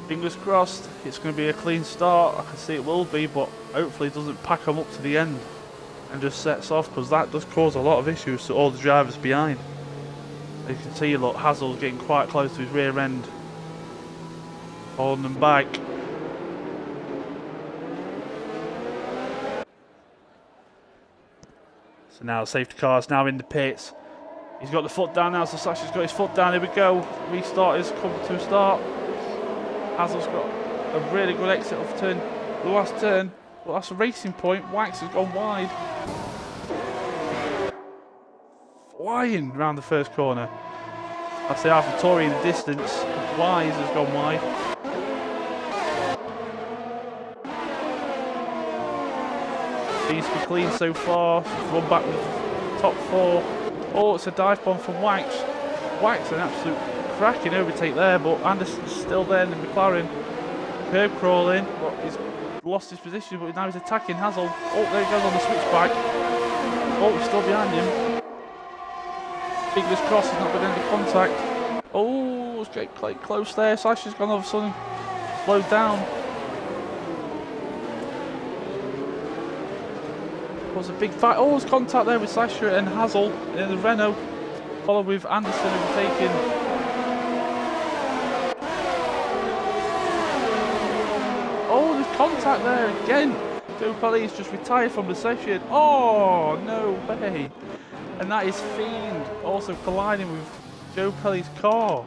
Fingers crossed it's going to be a clean start. I can see it will be, but hopefully it doesn't pack them up to the end and just sets off, because that does cause a lot of issues to all the drivers behind. You can see, look, Hazel's getting quite close to his rear end, holding them back. So now the safety car's now in the pits. He's got the foot down now, so Sasha's got his foot down. Here we go. Restart is coming to a start. Hazel's got a really good exit off turn, the last turn. Well, that's a Racing Point. Wax has gone wide. Flying round the first corner. That's the AlphaTauri in the distance. Wise has gone wide. Seems to be clean so far. Run back with top 4. Oh, it's a dive bomb from Wax. Wax, an absolute cracking overtake there, but Anderson's still there in the McLaren. Curb crawling, but he's lost his position, but now he's attacking Hazel. Oh, there he goes on the switchback. Oh, he's still behind him. Fingers crossed he's not going to end the contact. Oh, it's getting quite close there. Sasha's gone all of a sudden slowed down. Was a big fight. Oh, there's contact there with Sasha and Hazel in the Renault, followed with Anderson overtaking. Oh, there's contact there again. Joe Pelly's just retired from the session. Oh, no way. And that is Fiend also colliding with Joe Pelly's car.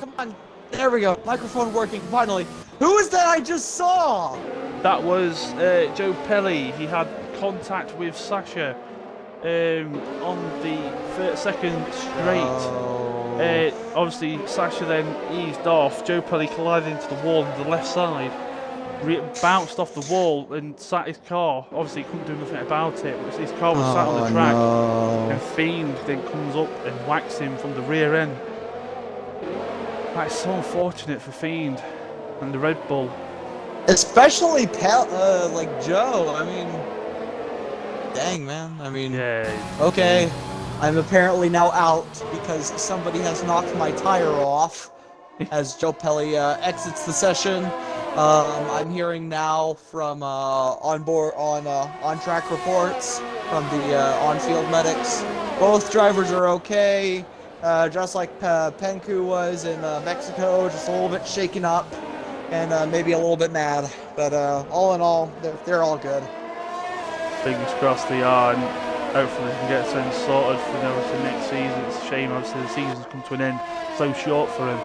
Come on. There we go. Microphone working finally. Who is that I just saw? That was Joe Pelly. He had contact with Sasha on the second straight. Oh. Obviously, Sasha then eased off. Joe Pelly collided into the wall on the left side, bounced off the wall and sat his car. Obviously, he couldn't do nothing about it. His car was sat on the track. No. And Fiend then comes up and whacks him from the rear end. That's so unfortunate for Fiend and the Red Bull. Especially like Joe. I mean, dang man. I mean, Yeah. okay. I'm apparently now out because somebody has knocked my tire off as Joe Pelly exits the session. I'm hearing now from on-track reports from the on-field medics. Both drivers are okay, just like Penku was in Mexico, just a little bit shaken up and maybe a little bit mad. But all in all, they're all good. Fingers crossed they are, and hopefully they can get things sorted for the next season. It's a shame, obviously, the season's come to an end so short for him.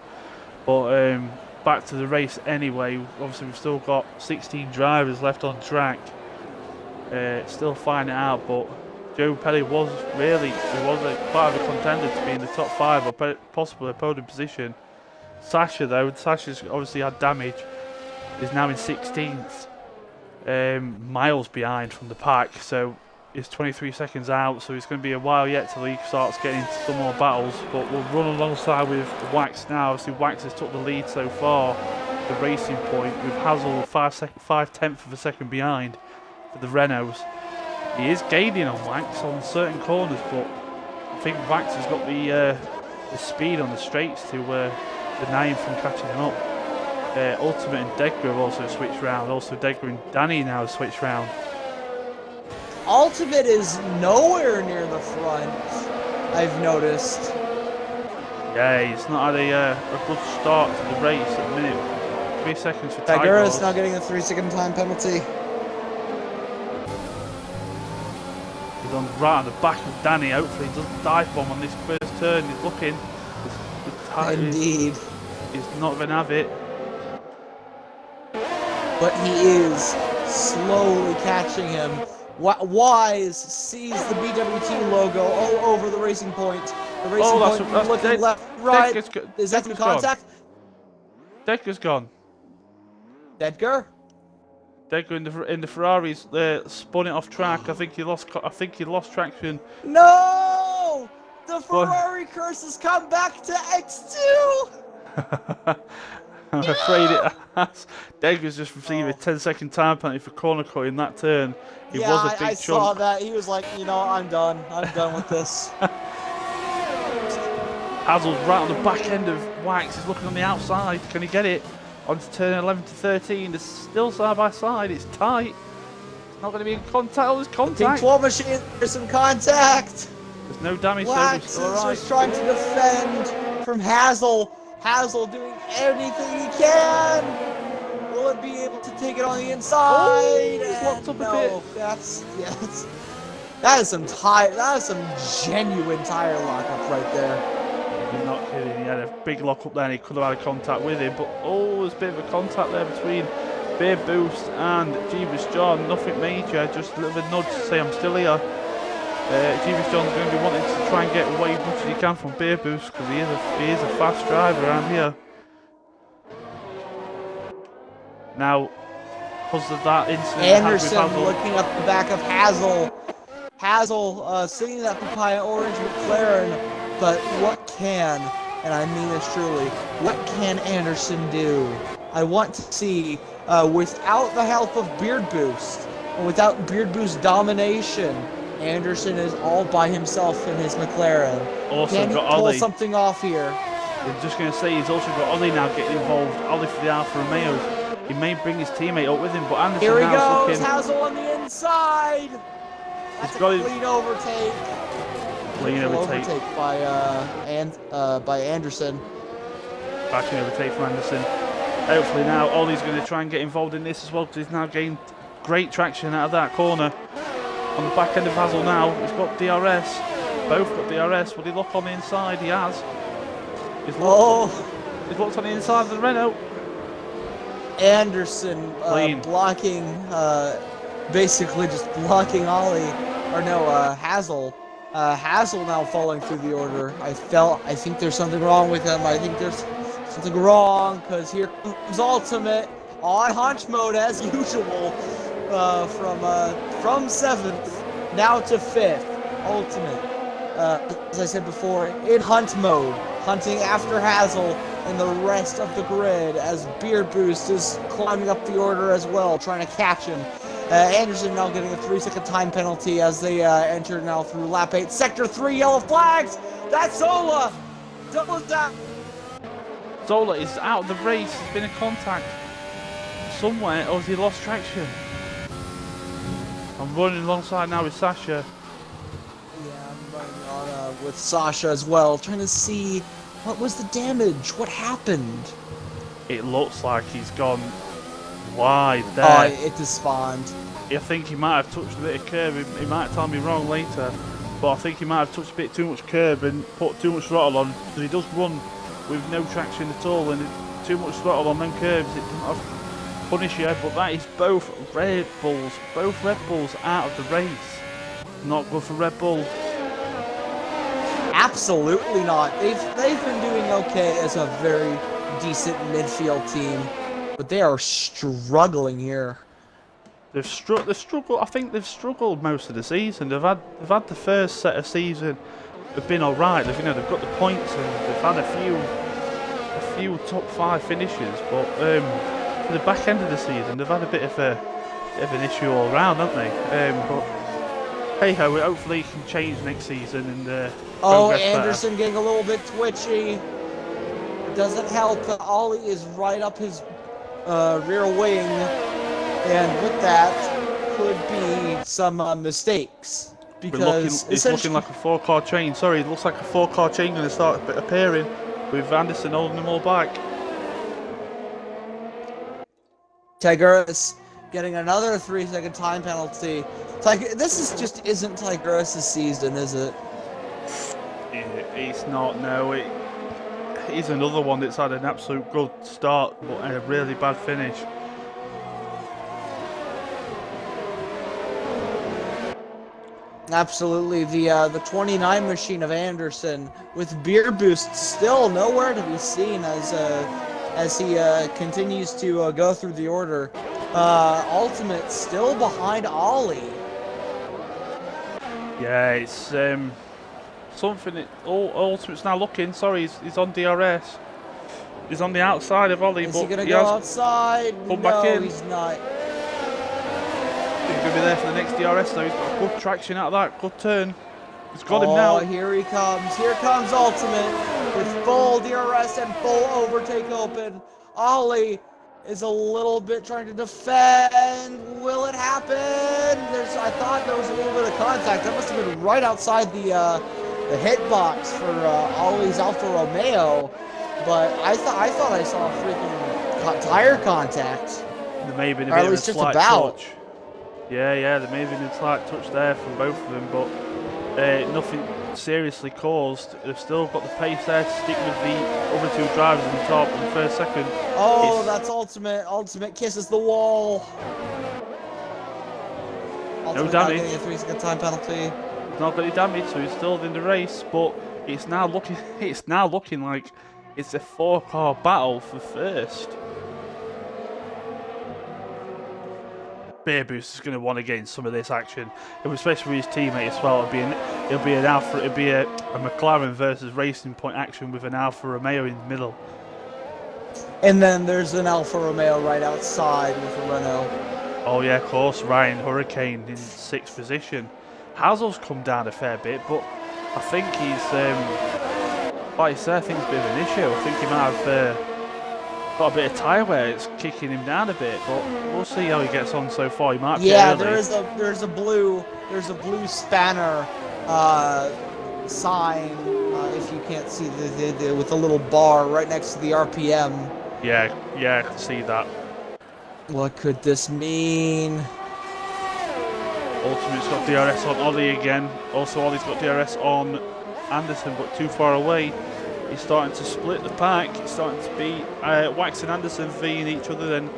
But back to the race anyway. Obviously, we've still got 16 drivers left on track. Still finding it out, but Joe Pelly was quite a contender to be in the top 5 or possibly a podium position. Sasha's obviously had damage, is now in 16th, miles behind from the pack, so he's 23 seconds out, so it's going to be a while yet till he starts getting into some more battles. But we'll run alongside with Wax now. Obviously, Wax has took the lead so far, the racing point, with Hazel 5/10 of a second behind for the Renaults. He is gaining on Wax on certain corners, but I think Wax has got the speed on the straights to deny him from catching him up. Ultimate and Degger have also switched round. Also, Degger and Danny now have switched round. Ultimate is nowhere near the front, I've noticed. Yeah, he's not had a good start to the race at the minute. 3 seconds for Tiger. Degger is now getting a 3-second time penalty. He's on right on the back of Danny. Hopefully he doesn't dive bomb on this first turn. He's looking. Indeed. He's not going to have it. But he is slowly catching him. Wise sees the BWT logo all over the racing point. The racing point looking left, right. Is that the contact? Degger's gone. Degger? Degger in the Ferraris spun it off track. I think he lost traction. No! The Ferrari curse has come back to X2! I'm afraid it has. Degger's just received a 10-second time penalty for corner cutting that turn. It was a big I chunk. saw that. He was like, you know, I'm done. I'm done with this. Hazel's right on the back end of Wax. He's looking on the outside. Can he get it? Onto turn 11 to 13. They're still side by side. It's tight. It's not going to be in contact. Oh, there's contact. King 12 machine. There's some contact. There's no damage. Wax is just trying to defend from Hazel. Hazel doing anything he can. Will it be able to take it on the inside? He's locked up a bit. That is some genuine tire lockup right there. You're not kidding. He had a big lock up there and he could have had a contact with him. But there's a bit of a contact there between Beer Boost and Jeebus John. Nothing major, just a little bit of nudge to say I'm still here. Jeebus John's going to be wanting to try and get away as much as he can from Beer Boost because he is a fast driver around here. Now, because of that incident. they had with Anderson Hazel. looking up the back of Hazel. Hazel sitting in that papaya orange McLaren. But what can, and I mean this truly, what can Anderson do? I want to see, without the help of Beard Boost, and without Beard Boost domination, Anderson is all by himself in his McLaren. Also Can he got pull Ollie. something off here? I'm just going to say he's also got Ollie now getting involved. Ollie for the Alfa Romeos. He may bring his teammate up with him, but Anderson Here he now goes, is looking. Hazel on the inside. That's a got him. clean overtake. Clean overtake. By Anderson. Backing overtake from Anderson. Hopefully now Ollie's going to try and get involved in this as well, because he's now getting great traction out of that corner. On the back end of Hazel now, he's got DRS. Both got DRS. Will he look on the inside? He has. He's looked on the inside of the Renault. Anderson blocking, basically just blocking Ollie, or no, Hazel. Hazel now falling through the order. I think there's something wrong with him. I think there's something wrong, because here comes Ultimate on hunch mode as usual, from 7th now to 5th. Ultimate, as I said before, in hunt mode, hunting after Hazel and the rest of the grid, as Beard Boost is climbing up the order as well, trying to catch him. Anderson now getting a 3-second time penalty as they enter now through lap 8. Sector 3, yellow flags! That's Zola! Zola's down! Zola is out of the race. There's been a contact somewhere, or has he lost traction? I'm running alongside now with Sasha. Yeah, I'm running on with Sasha as well, trying to see what was the damage, what happened. It looks like he's gone wide there. It despawned. I think he might have touched a bit of curb. He might tell me wrong later, but I think he might have touched a bit too much curb and put too much throttle on, because he does run with no traction at all, and too much throttle on them curbs. It doesn't punish you, but that is both Red Bulls out of the race. Not good for Red Bull. Absolutely not. They've been doing okay as a very decent midfield team, but they are struggling here. They've struggled. I think they've struggled most of the season. They've had the first set of season. They've been all right. They've got the points, and they've had a few top 5 finishes. But for the back end of the season, they've had a bit of an issue all round, haven't they? But hey ho, hopefully it can change next season. And Anderson better. Getting a little bit twitchy. It doesn't help that Ollie is right up his rear wing, and with that could be some mistakes. Because it's looking like a 4-car chain. Sorry, it looks like a 4-car chain going to start appearing with Anderson holding them all back. Tigurus getting another 3-second time penalty. This isn't Tigurus' season, is it? It's not. No, he's another one that's had an absolute good start, but a really bad finish. Absolutely, the 29 machine of Anderson with Beard Boost still nowhere to be seen as he continues to go through the order. Ultimate still behind Ollie. Yeah, it's something. Ultimate's now looking. Sorry, he's on DRS. He's on the outside of Ollie. Is he gonna go outside? Come back in. He's not. He's going to be there for the next DRS though. He's got good traction out of that. Good turn. He's got him now. Here he comes. Here comes Ultimate with full DRS and full overtake open. Ollie is a little bit trying to defend. Will it happen? I thought there was a little bit of contact. That must have been right outside the hitbox for Ollie's Alfa Romeo. But I thought I saw freaking tire contact. There may have been a bit of a slight touch. Yeah, there may have been a slight touch there from both of them, but nothing seriously caused. They've still got the pace there to stick with the other 2 drivers on the top in the first second. That's Ultimate. Ultimate kisses the wall. No damage. Getting a 3-second time penalty. He's not got any damage, so he's still in the race, but it's now looking like it's a 4-car battle for first. Beer Boost is going to want to gain some of this action, especially with his teammate as well. It'll be an Alfa, it'll be a McLaren versus Racing Point action with an Alfa Romeo in the middle. And then there's an Alfa Romeo right outside with a Renault. Oh yeah, of course, Ryan Hurricane in 6th position. Hazel's come down a fair bit, but I think he's, like you said, I think it's a bit of an issue. I think he might have got a bit of tyre wear. It's kicking him down a bit, but we'll see how he gets on so far. He might be early. there's a blue spanner sign if you can't see the with a little bar right next to the RPM. Yeah, I can see that. What could this mean? Ultimate's got DRS on Ollie again. Also, Ollie's got DRS on Anderson, but too far away. He's starting to split the pack. He's starting to be Wax and Anderson v each other, then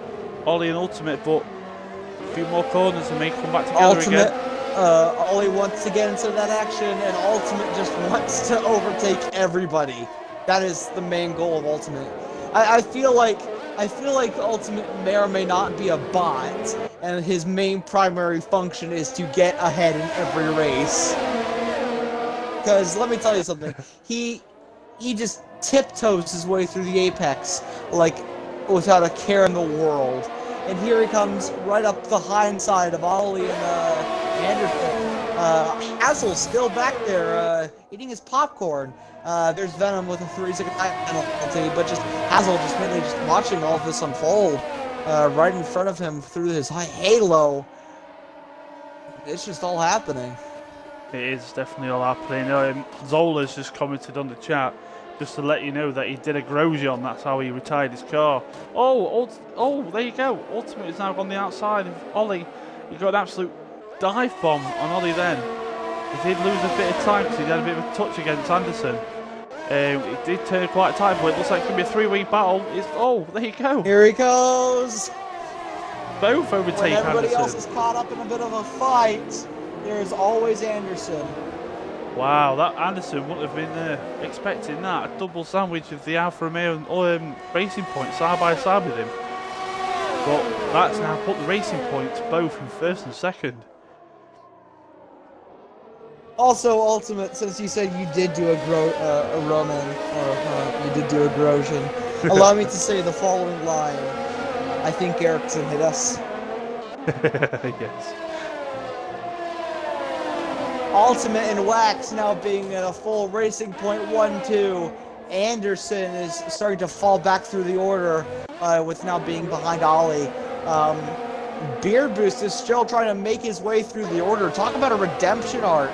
Ollie and Ultimate, but a few more corners and may come back together Ultimate, again. Ollie wants to get into that action, and Ultimate just wants to overtake everybody. That is the main goal of Ultimate. I feel like Ultimate may or may not be a bot, and his main primary function is to get ahead in every race. Because let me tell you something, he just tiptoes his way through the apex like without a care in the world. And here he comes right up the hindsight of Ollie and Anderson. Hazel's still back there eating his popcorn. There's Venom with a 3-second penalty, but just Hazel just really just watching all of this unfold right in front of him through his halo. It's just all happening. It is definitely all happening. Zola's just commented on the chat just to let you know that he did a Grosjean. That's how he retired his car. Oh, there you go. Ultimate is now on the outside of Ollie. He got an absolute dive bomb on Ollie then. He did lose a bit of time because he had a bit of a touch against Anderson. It did turn quite tight, but it looks like it's going to be a three-way battle. There you go. Here he goes. Both overtake when everybody Anderson. else is caught up in a bit of a fight, there's always Anderson. Wow, that Anderson wouldn't have been expecting that. A double sandwich of the Alfa Romeo and Racing Point side by side with him. But that's now put the Racing Points both in first and second. Also, Ultimate, since you said you did do a Roman, or you did do a Grosjean, allow me to say the following line. I think Ericsson hit us. Yes. Ultimate and Wax now being at a full Racing Point 1-2. Anderson is starting to fall back through the order with now being behind Ollie. Beer Boost is still trying to make his way through the order. Talk about a redemption arc.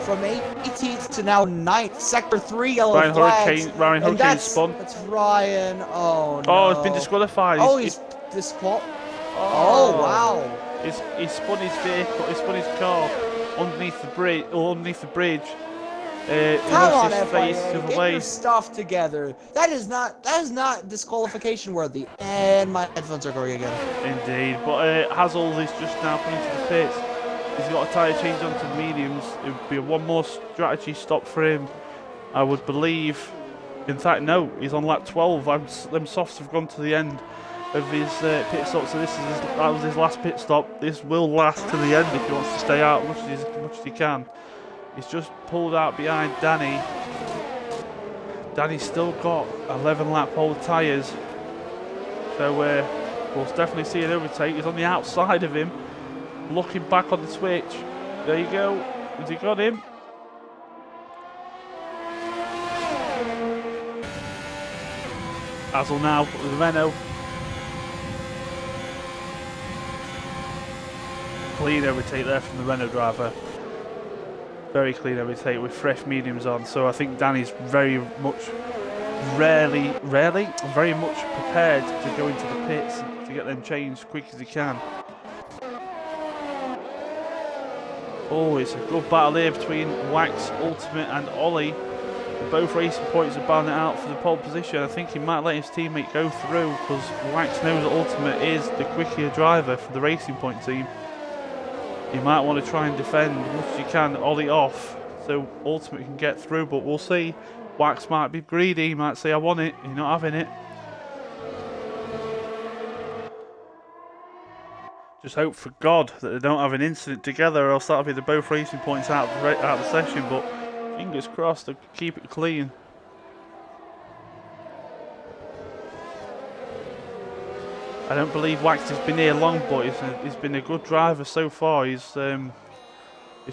From 18th to now 9th. Sector 3 yellow flags. Ryan Hurricane spun. That's Ryan. Oh, no. Oh, it's been disqualified. Oh, he's disqualified. Oh, wow. He spun his vehicle, he spun his car underneath the bridge, Come on, his face FIA, to the get way. your stuff together. That is not disqualification worthy. And my headphones are going again. Indeed, but Hazel is just now coming to the pits. He's got a tyre change onto the mediums. It would be one more strategy stop for him, I would believe. In fact, no, he's on lap 12. Them softs have gone to the end of his pit stop, so that was his last pit stop. This will last to the end if he wants to stay out as much as he can. He's just pulled out behind Danny. Danny's still got 11 lap old tyres, so we'll definitely see an overtake. He's on the outside of him, looking back on the switch. There you go. Has he got him? Hazel now with the Renault. Clean overtake there from the Renault driver. Very clean overtake with fresh mediums on. So I think Danny's very much prepared to go into the pits to get them changed quick as he can. Oh, it's a good battle here between Wax, Ultimate and Ollie. Both Racing Points are battling it out for the pole position. I think he might let his teammate go through because Wax knows that Ultimate is the quicker driver for the Racing Point team. He might want to try and defend as much as he can, Ollie off, so Ultimate can get through, but we'll see. Wax might be greedy, he might say I want it, you're not having it. Just hope for God that they don't have an incident together, or else that'll be the both racing points out of the session. But fingers crossed to keep it clean. I don't believe Wax has been here long, but he's been a good driver so far. He's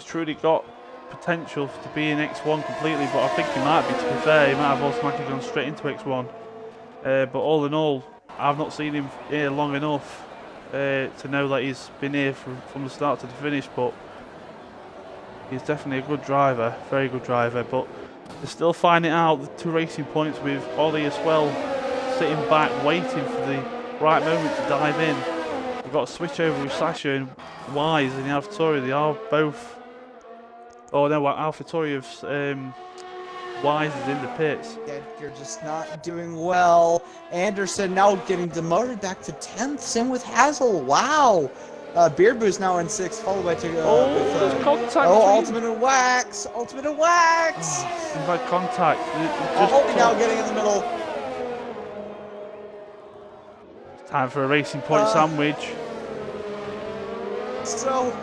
truly got potential to be in X1 completely, but I think he might be, to be fair. He might have automatically gone straight into X1. But all in all, I've not seen him here long enough to know that he's been here from the start to the finish, but he's definitely a good driver, very good driver. But they're still finding out the 2 racing points with Ollie as well, sitting back waiting for the right moment to dive in. We've got a switch over with Sasha and Wise in the AlphaTauri. They are both. Oh no, AlphaTauri of Wise is in the pits. Yeah, you're just not doing well. Anderson now getting demoted back to 10th. Same with Hazel. Wow. Beardboo's now in 6th, followed by there's contact. Ultimate and Wax. Ultimate and Wax. We've had contact. Now getting in the middle. Time for a racing point sandwich. So,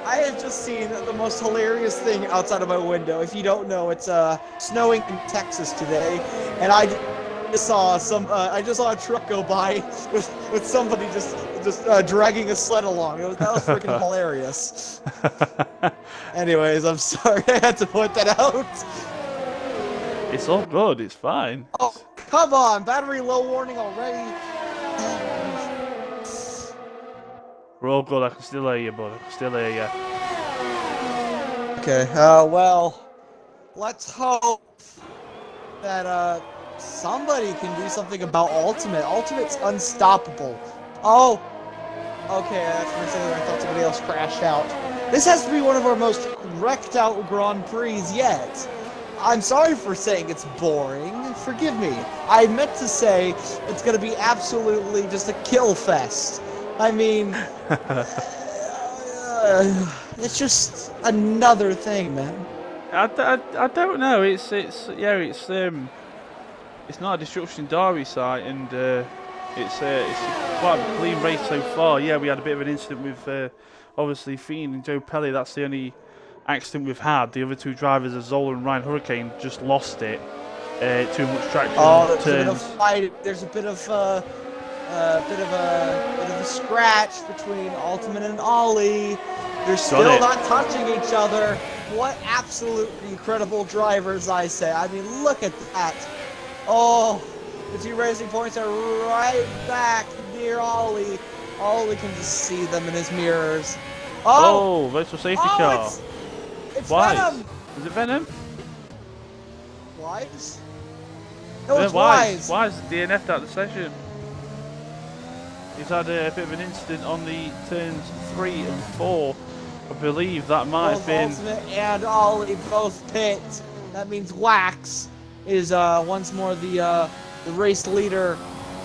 I have just seen the most hilarious thing outside of my window. If you don't know, it's snowing in Texas today, and I just saw a truck go by with somebody just dragging a sled along. That was freaking hilarious. Anyways, I'm sorry I had to point that out. It's all good. It's fine. Oh, come on! Battery low warning already. We're all good. I can still hear you, bud. I can still hear you. Okay. Well, let's hope that somebody can do something about Ultimate. Ultimate's unstoppable. Oh. Okay, that's for a second I thought somebody else crashed out. This has to be one of our most wrecked out Grand Prix yet. I'm sorry for saying it's boring. Forgive me. I meant to say it's going to be absolutely just a kill fest. I mean, it's just another thing, man. I don't know. It's not a Destruction Derby site, and it's quite a clean race so far. Yeah, we had a bit of an incident with obviously Fiend and Joe Pelly. That's the only accident we've had. The other 2 drivers, Zola and Ryan Hurricane, just lost it. Too much traction. Oh, there's a bit of a scratch between Ultimate and Ollie. They're still not touching each other. What absolute incredible drivers, I say. I mean, look at that. Oh, the 2 racing points are right back near Ollie. Ollie can just see them in his mirrors. Oh, virtual safety car. It's Wise. Venom. Is it Venom? Wise? No, it's Wise. Wise DNF'd out of the session. He's had a bit of an incident on the turns 3 and 4. I believe that might have been. Ultimate and Ollie both pit. That means Wax is once more the race leader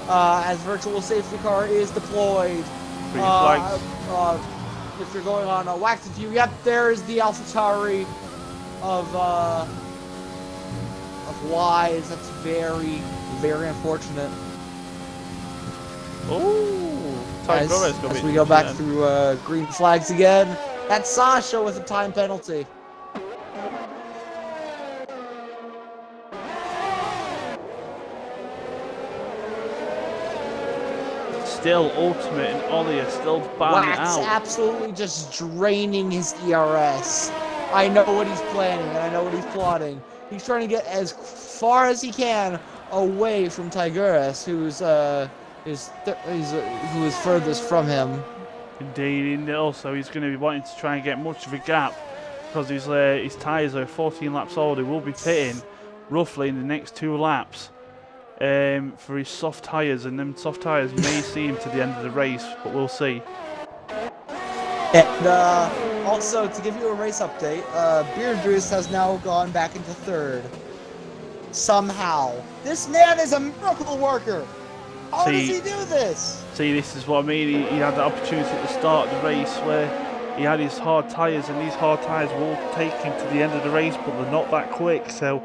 as virtual safety car is deployed. Green flags. If you're going on a Wax view, yep, there is the AlphaTauri of Wise. That's very, very unfortunate. Oh, as we go back through green flags again. That's Sasha with a time penalty. Still, Ultimate and Ollie are still banging Wax out. absolutely just draining his ERS. I know what he's planning and I know what he's plotting. He's trying to get as far as he can away from Tigurus, who is furthest from him. Indeed, and also he's going to be wanting to try and get much of a gap because his tyres are 14 laps old. He will be pitting roughly in the next 2 laps for his soft tyres, and them soft tyres may see him to the end of the race, but we'll see. And also, to give you a race update, Beard Bruce has now gone back into 3rd. Somehow. This man is a miracle worker! How does he do this? See, this is what I mean. He had the opportunity at the start of the race where he had his hard tyres, and these hard tyres will take him to the end of the race, but they're not that quick. So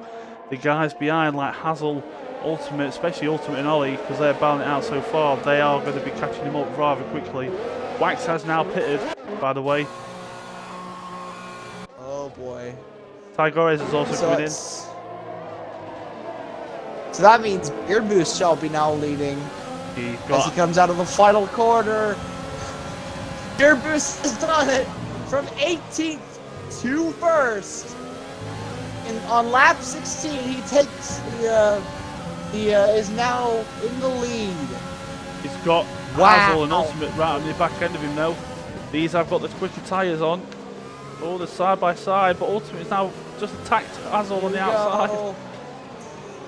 the guys behind, like Hazel, Ultimate, especially Ultimate and Ollie, because they're battling it out so far, they are going to be catching him up rather quickly. Wax has now pitted, by the way. Oh boy. Tigores is also coming in. So that means Beard Boost shall be now leading He's as got he comes out of the final corner. Beard Boost has done it from 18th to 1st. On lap 16, he takes is now in the lead. He's got Wow. Hazel and Ultimate right on the back end of him now. These have got the quicker tyres on. Oh, they're side by side, but Ultimate is now just attacked Hazel on the outside.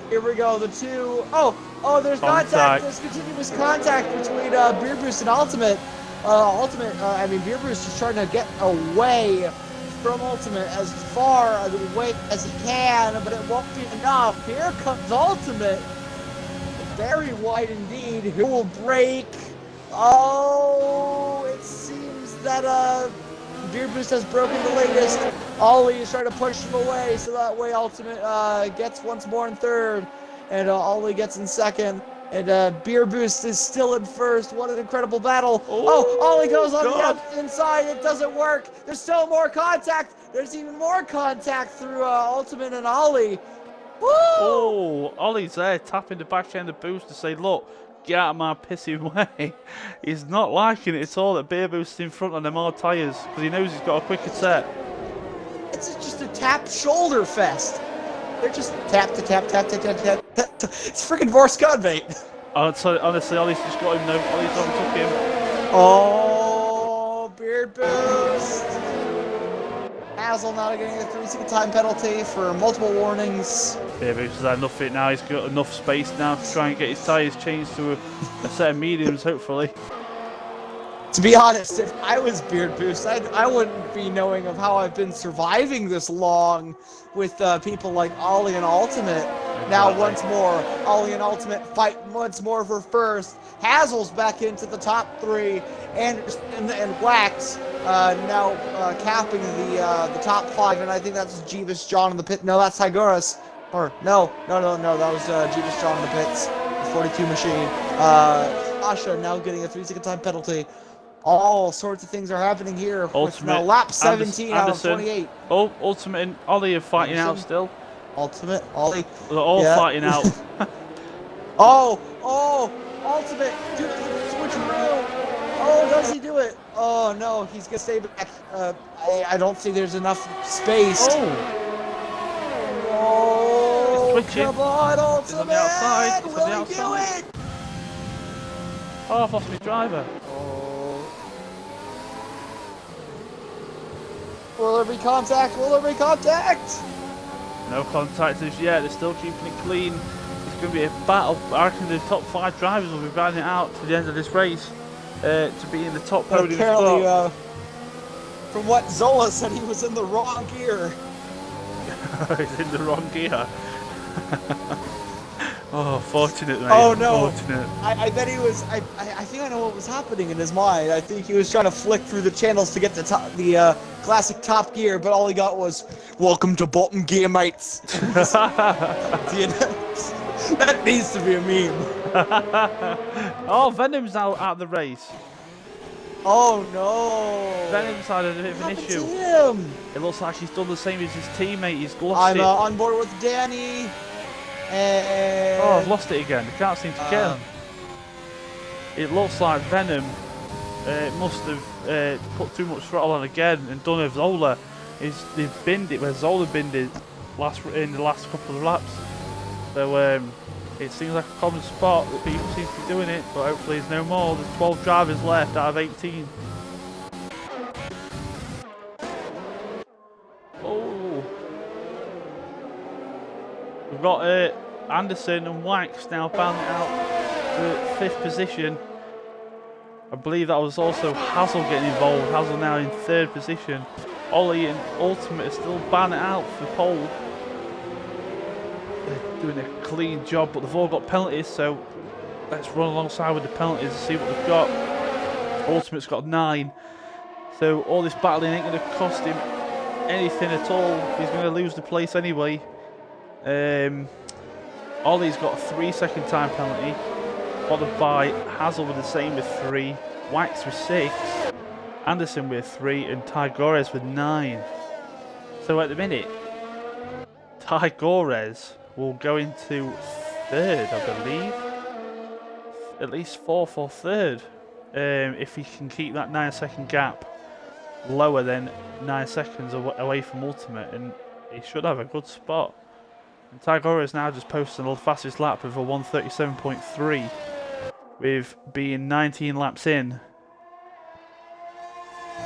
Here we go, the two. Oh, there's Contact. contact. There's continuous contact between Beard Boost and Ultimate. Beard Boost is trying to get away from Ultimate as far away as he can, but it won't be enough. Here comes Ultimate. Very wide indeed. Who will break? Oh, it seems that Beard Boost has broken the latest. Ollie is trying to push him away, so that way Ultimate gets once more in 3rd, and Ollie gets in 2nd. And Beard Boost is still in 1st. What an incredible battle. Oh, Ollie goes on the inside. It doesn't work. There's still more contact. There's even more contact through Ultimate and Ollie. Woo! Oh, Ollie's there tapping the back end of Boost to say, look, get out of my pissy way. He's not liking it at all that Beard Boost is in front on them hard tyres because he knows he's got a quicker set. It's just a tap shoulder fest. They're just tap to tap, tap to tap, tap. It's freaking Vorse Godbait. Honestly, Ollie's just got him though. Ollie's overtook him. Oh, Beard Boost. Hazel now getting a 3-second time penalty for multiple warnings. Beard Boost has had enough of it now. He's got enough space now to try and get his tyres changed to a set of mediums, hopefully. To be honest, if I was Beard Boost, I wouldn't be knowing of how I've been surviving this long with people like Ollie and Ultimate. Exactly. Now once more, Ollie and Ultimate fight once more for 1st. Hazel's back into the top 3, and Wax now capping the top 5, and I think that's Jeebus John in the pit. No, that's Tigurus. Or no, that was Jeebus John in the pits. The 42 machine. Asha now getting a 3-second time penalty. All sorts of things are happening here. With now lap 17 out of 28. Oh, Ultimate and Ollie are fighting out still. Ultimate, Ollie. They're all fighting out. Oh, Ultimate, do the switcheroo. Oh, does he do it? Oh no, he's gonna stay back. I don't think there's enough space. Oh, come on, Ultimate. It's on the outside. It's on the Will he outside. do it? Oh, I've lost my driver. Will there be contact? Will there be contact? No contact as yet. They're still keeping it clean. It's going to be a battle. I reckon the top 5 drivers will be battling it out to the end of this race to be in the top podium apparently, spot. From what Zola said, he was in the wrong gear. He's in the wrong gear. Oh, fortunate, mate. Oh no! Fortunate. I bet he was. I think I know what was happening in his mind. I think he was trying to flick through the channels to get the classic top gear, but all he got was "Welcome to bottom gear, mates." That needs to be a meme. Oh, Venom's now out of the race. Oh no! Venom's had a bit of an What happened issue. to him? It looks like he's done the same as his teammate. He's lost I'm it. on board with Danny. And Oh, I've lost it again. I can't seem to get him. It looks like Venom must have put too much throttle on again and done with Zola. They've binned it where Zola binned it in the last couple of laps. So it seems like a common spot that people seem to be doing it, but hopefully there's no more. There's 12 drivers left out of 18. Oh. We've got Anderson and Wax now bound out to 5th position. I believe that was also Hazel getting involved. Hazel now in 3rd position. Ollie and Ultimate are still bound out for pole. They're doing a clean job, but they've all got penalties, so let's run alongside with the penalties and see what they've got. Ultimate's got 9, so all this battling ain't going to cost him anything at all. He's going to lose the place anyway. Ollie's got a 3-second time penalty, followed by Hazel with the same with 3. Wax with 6, Anderson with 3, and Tygores with 9. So at the minute, Tygores will go into 3rd, I believe. At least 4th or 3rd. If he can keep that 9-second gap lower than 9 seconds away from Ultimate, and he should have a good spot. And Tygores now just posting the fastest lap of a 1:37.3, with being 19 laps in.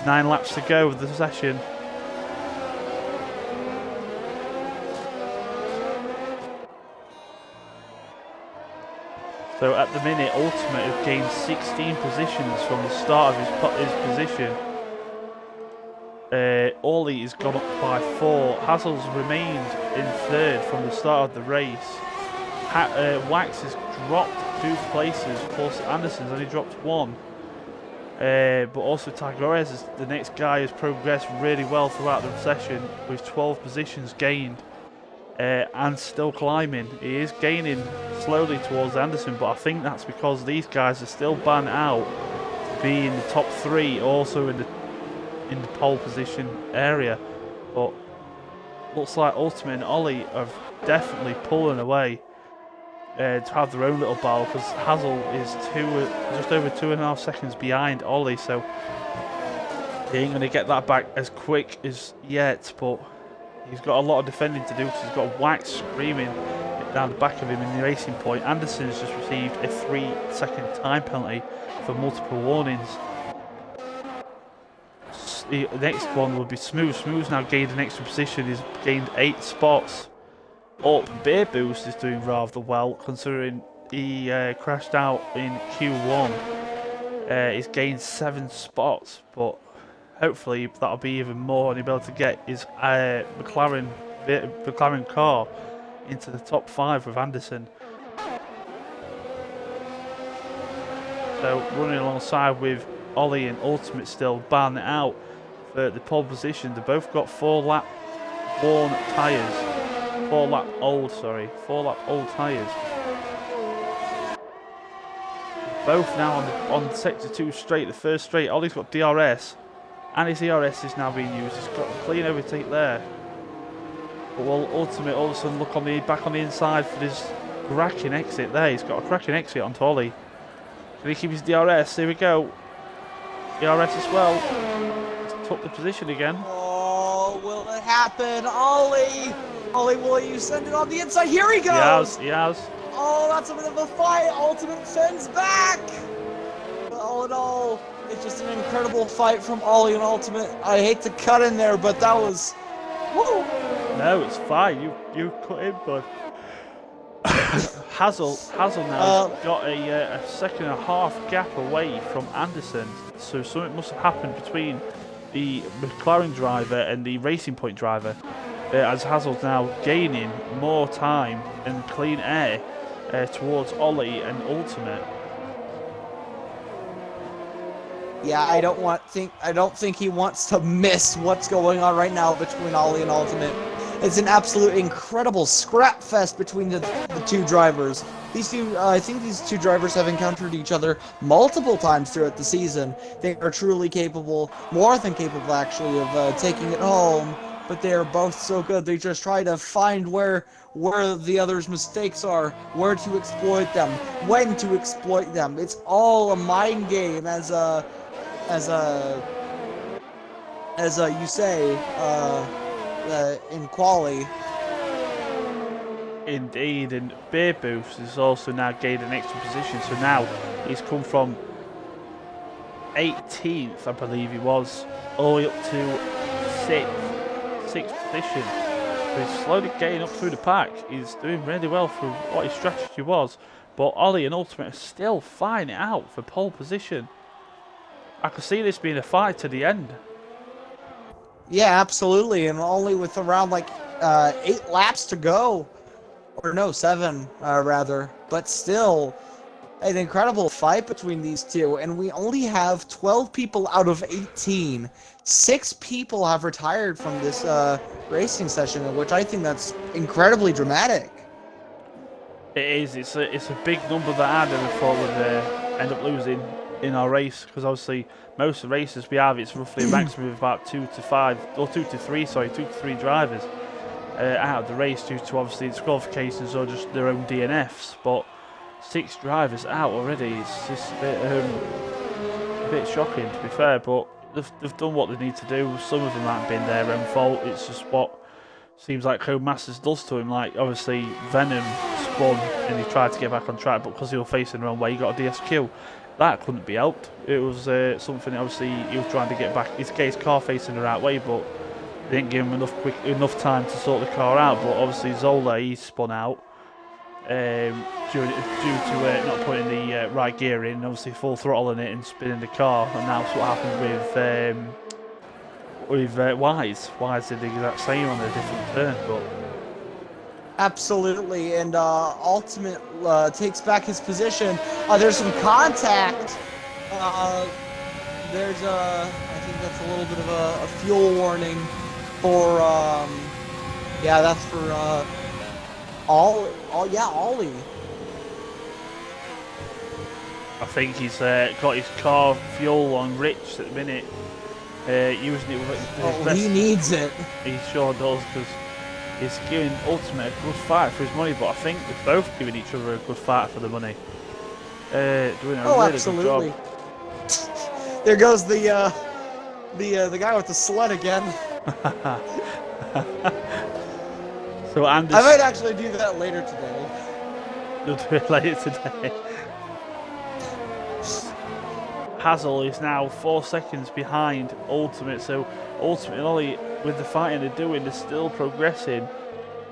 9 laps to go of the session. So at the minute, Ultimate have gained 16 positions from the start of his position. Ollie has gone up by 4. Hazel's remained in 3rd from the start of the race. Wax has dropped 2 places. Of course, Anderson's only dropped 1. But also Tygores, is the next guy, has progressed really well throughout the session with 12 positions gained. And still climbing. He is gaining slowly towards Anderson, but I think that's because these guys are still banned out to be in the top 3, also in the pole position area. But looks like Ultimate and Ollie are definitely pulling away to have their own little battle, because Hazel is just over 2.5 seconds behind Ollie, so he ain't going to get that back as quick as yet, but he's got a lot of defending to do, because he's got Wax screaming down the back of him in the racing point. Anderson's just received a 3-second time penalty for multiple warnings. The next one will be Smooth. Smooth's now gained an extra position. He's gained 8 spots. Beer Boost is doing rather well, considering he crashed out in Q1. He's gained 7 spots, but hopefully that'll be even more, and he'll be able to get his McLaren car into the top 5 with Anderson. So running alongside with Ollie and Ultimate still banned out for the pole position. They both got 4-lap worn tyres. 4-lap old tyres. Both now on sector 2 straight, the first straight. Ollie's got DRS, and his ERS is now being used. He's got a clean overtake there. But will Ultimate all of a sudden look back on the inside for this cracking exit there? He's got a cracking exit onto Ollie. Can he keep his DRS? Here we go. DRS as well. He's took the position again. Oh, will it happen? Ollie! Ollie, will you send it on the inside? Here he goes! He has. Oh, that's a bit of a fight. Ultimate fends back! But all in all, it's just an incredible fight from Ollie and Ultimate. I hate to cut in there, but that was... Woo! No, it's fine. You cut in, bud. Hazel now has got a 1.5 gap away from Anderson, so something must have happened between the McLaren driver and the Racing Point driver, as Hazel's now gaining more time and clean air towards Ollie and Ultimate. Yeah, I don't think he wants to miss what's going on right now between Ollie and Ultimate. It's an absolute incredible scrap fest between the 2 drivers. I think these 2 drivers have encountered each other multiple times throughout the season. They are truly capable, more than capable actually, of taking it home. But they are both so good. They just try to find where the other's mistakes are, where to exploit them, when to exploit them. It's all a mind game, as you say. In quali. Indeed, and Beer Boost has also now gained an extra position, so now he's come from 18th, I believe he was, all the way up to 6th position. So he's slowly getting up through the pack. He's doing really well for what his strategy was, but Ollie and Ultimate are still fighting it out for pole position. I could see this being a fight to the end. Yeah, absolutely, and only with around 8 laps to go. Or no, 7, rather. But still, an incredible fight between these 2, and we only have 12 people out of 18. 6 people have retired from this racing session, which I think that's incredibly dramatic. It is. It's a big number that I never thought would end up losing in our race, because obviously most of the races we have, it's roughly a maximum of about 2 to 5, or 2 to 3, sorry, 2 to 3 drivers out of the race due to obviously disqualifications or just their own DNFs. But 6 drivers out already, it's just a bit shocking, to be fair. But they've done what they need to do. Some of them haven't been their own fault. It's just what seems like Codemasters does to him. Like, obviously Venom spun and he tried to get back on track, but because he was facing the wrong way, he got a DSQ. That couldn't be helped. It was something, obviously, he was trying to get back, get his car facing the right way, but they didn't give him enough time to sort the car out. But obviously Zola, he spun out due to not putting the right gear in, obviously full throttling it and spinning the car, and that's what happened with Wise. Wise did the exact same on a different turn, but Absolutely, and Ultimate takes back his position. There's some contact. There's I think that's a little bit of a fuel warning for, yeah, that's for Ollie. I think he's got his car fuel on rich at the minute, using it with his best. He needs it. He sure does, because he's giving Ultimate a good fight for his money, but I think they're both giving each other a good fight for the money. Doing a really absolutely. good job. There goes the guy with the sled again. So Anderson, I might actually do that later today. you'll do it later today. Hazel is now 4 seconds behind Ultimate, so Ultimate and Ollie, with the fighting they're doing, they're still progressing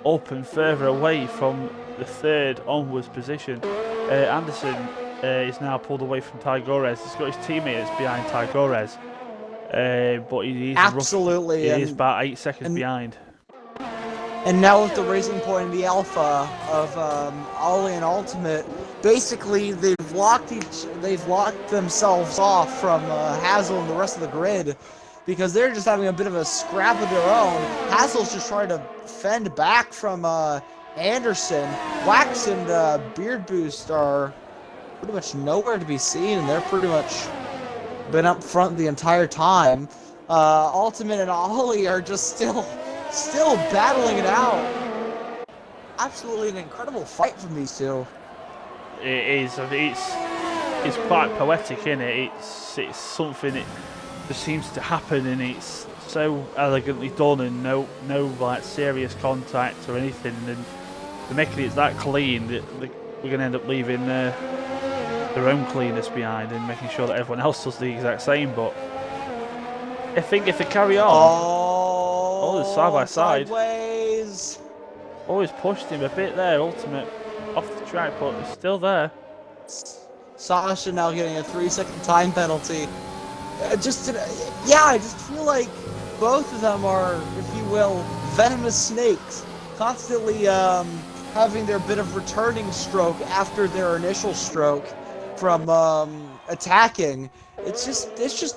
up and further away from the third onwards position. Anderson is now pulled away from Tygores. He's got his teammates behind Tygores, but he's Absolutely, he is about 8 seconds behind. And now with the Racing Point, the Alpha of Ollie and Ultimate, basically they've locked themselves off from Hazel and the rest of the grid, because they're just having a bit of a scrap of their own. Hazel's just trying to fend back from Anderson. Wax and Beard Boost are pretty much nowhere to be seen, and they're pretty much been up front the entire time. Ultimate and Ollie are just still battling it out. Absolutely an incredible fight from these two. It is. It's quite poetic, isn't it? It's something that just seems to happen, and it's so elegantly done, and no like serious contact or anything. And they're making it that clean that we're going to end up leaving their own cleaners behind and making sure that everyone else does the exact same. But I think if they carry on, it's side by side. Sideways. Always pushed him a bit there, Ultimate off the track, but it's still there. Sasha now getting a 3-second time penalty. I just feel like both of them are, if you will, venomous snakes, constantly having their bit of returning stroke after their initial stroke from attacking. It's just.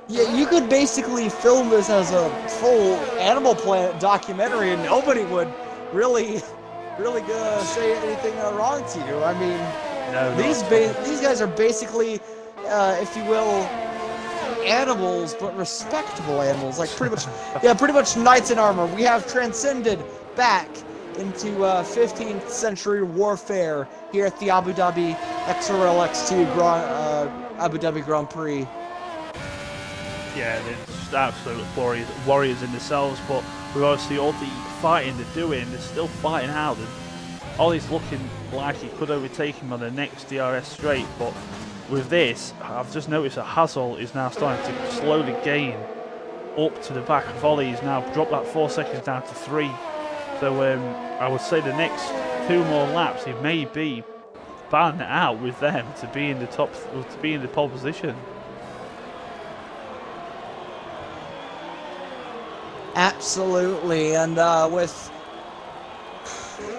Yeah, you could basically film this as a full Animal Planet documentary, and nobody would really say anything wrong to you. I mean, No, these guys are basically, if you will, animals, but respectable animals. Like pretty much knights in armor. We have transcended back into 15th century warfare here at the Abu Dhabi XRL X2 Abu Dhabi Grand Prix. Yeah, they're just absolute warriors in themselves, but with obviously all the fighting they're doing, they're still fighting out. And Ollie's looking like he could overtake him on the next DRS straight, but with this, I've just noticed that Hazel is now starting to slowly gain up to the back of Ollie. He's now dropped that 4 seconds down to 3. So I would say the next 2 more laps, he may be banned out with them to be in the pole position. Absolutely, and with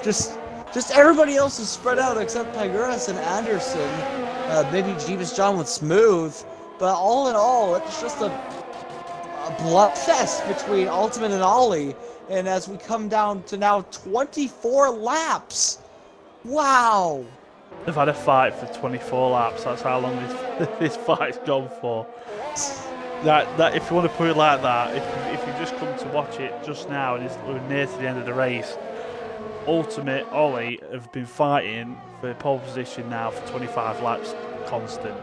just everybody else is spread out except Tigris and Anderson, maybe Jeebus John with Smooth, but all in all, it's just a bloodfest between Ultimate and Ollie, and as we come down to now 24 laps, wow, They've had a fight for 24 laps. That's how long this fight's gone for. That if you want to put it like that, if you just come to watch it just now and we're near to the end of the race, Ultimate Ollie have been fighting for pole position now for 25 laps constant.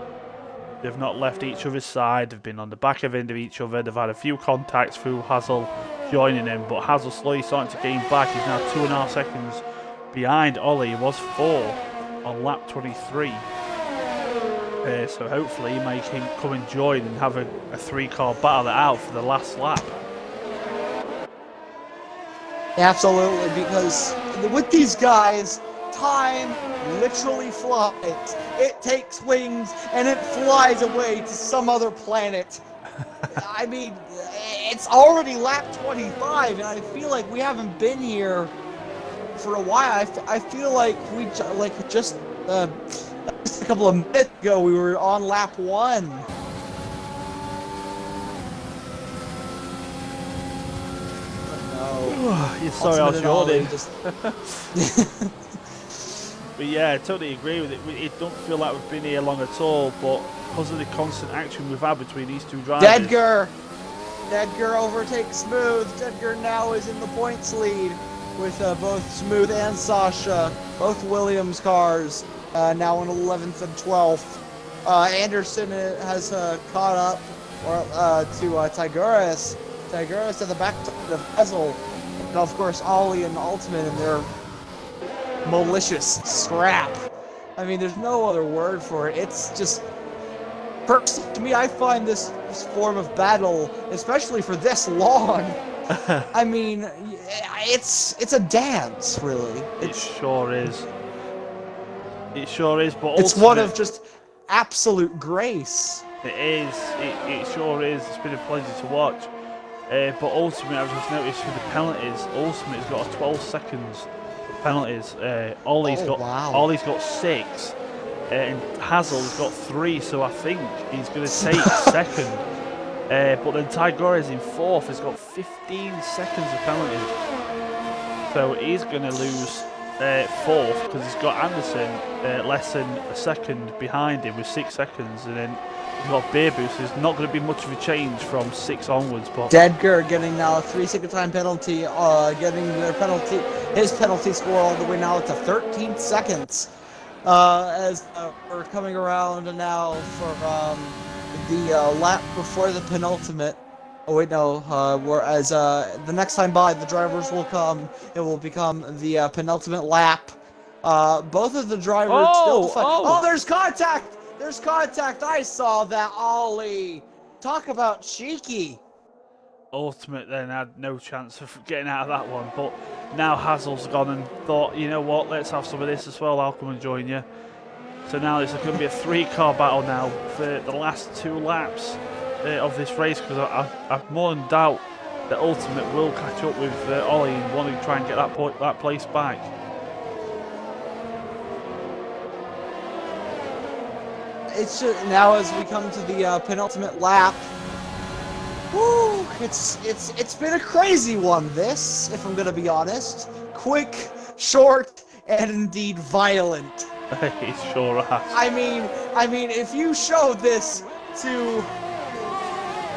They've not left each other's side. They've been on the back end of each other. They've had a few contacts through Hazel joining him, but Hazel slowly starting to gain back. He's now 2.5 seconds behind Ollie. He was 4 on lap 23. So hopefully he may come and join and have a 3-car battle it out for the last lap. Absolutely, because with these guys, time literally flies. It takes wings and it flies away to some other planet. I mean, it's already lap 25, and I feel like we haven't been here for a while. I feel like just a couple of minutes ago we were on lap 1. You're sorry I was yawning. But yeah, I totally agree with it. It don't feel like we've been here long at all, but because of the constant action we've had between these two drivers. Dedger overtakes Smooth. Dedger now is in the points lead with both Smooth and Sasha, both Williams cars, now in 11th and 12th. Anderson has caught up to Tigueras. Tigueras at the back of Hazel. And of course, Ollie and Ultimate in their malicious scrap. I mean, there's no other word for it. It's just, personally, to me, I find this form of battle, especially for this long, I mean, it's a dance, really. It sure is. It sure is, but it's one of just absolute grace. It is. It sure is. It's been a pleasure to watch. But ultimately, I've just noticed for the penalties, Ultimate's got a 12 seconds for penalties. Ollie's got 6, and Hazel's got 3. So I think he's going to take second. But then Tigueras in 4th has got 15 seconds of penalties. So he's going to lose 4th because he's got Anderson less than a second behind him with 6 seconds, and then he's got Beer Boost. There's not going to be much of a change from 6 onwards. But Dedger getting now a 3-second time penalty, getting his penalty score all the way now to 13 seconds. As we're coming around now for the lap before the penultimate. Oh wait, no. Whereas the next time by, the drivers will come. It will become the penultimate lap. Both of the drivers still fight. Oh, there's contact! There's contact! I saw that, Ollie! Talk about cheeky! Ultimate then had no chance of getting out of that one, but now Hazel's gone and thought, you know what, let's have some of this as well, I'll come and join you. So now it's going to be a 3-car battle now for the last 2 laps of this race, because I've more than doubt that Ultimate will catch up with Ollie and want to try and get that place back. It's just, now as we come to the penultimate lap. Woo! It's been a crazy one, this, if I'm gonna be honest. Quick, short, and indeed violent. It sure has. I mean, if you showed this to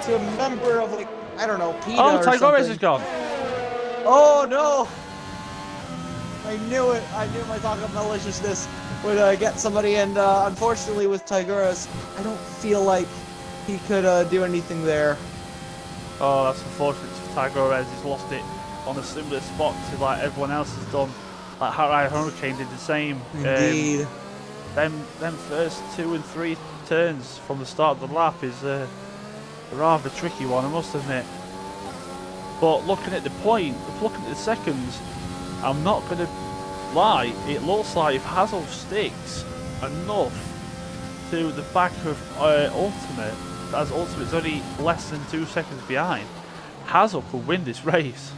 a member of, like, I don't know, PETA or something. Oh, Tigueras is gone. Oh no! I knew it. I knew my talk of maliciousness would get somebody, and unfortunately with Tigueras, I don't feel like he could do anything there. Oh, that's unfortunate for Tigueras. He's lost it on a similar spot to like everyone else has done. Like Hurricane did the same. Indeed. Them first 2 and 3 turns from the start of the lap is a rather tricky one, I must admit. But looking at the point, looking at the seconds, I'm not going to lie, it looks like if Hazel sticks enough to the back of Ultimate, as Ultimate's only less than 2 seconds behind, Hazel could win this race.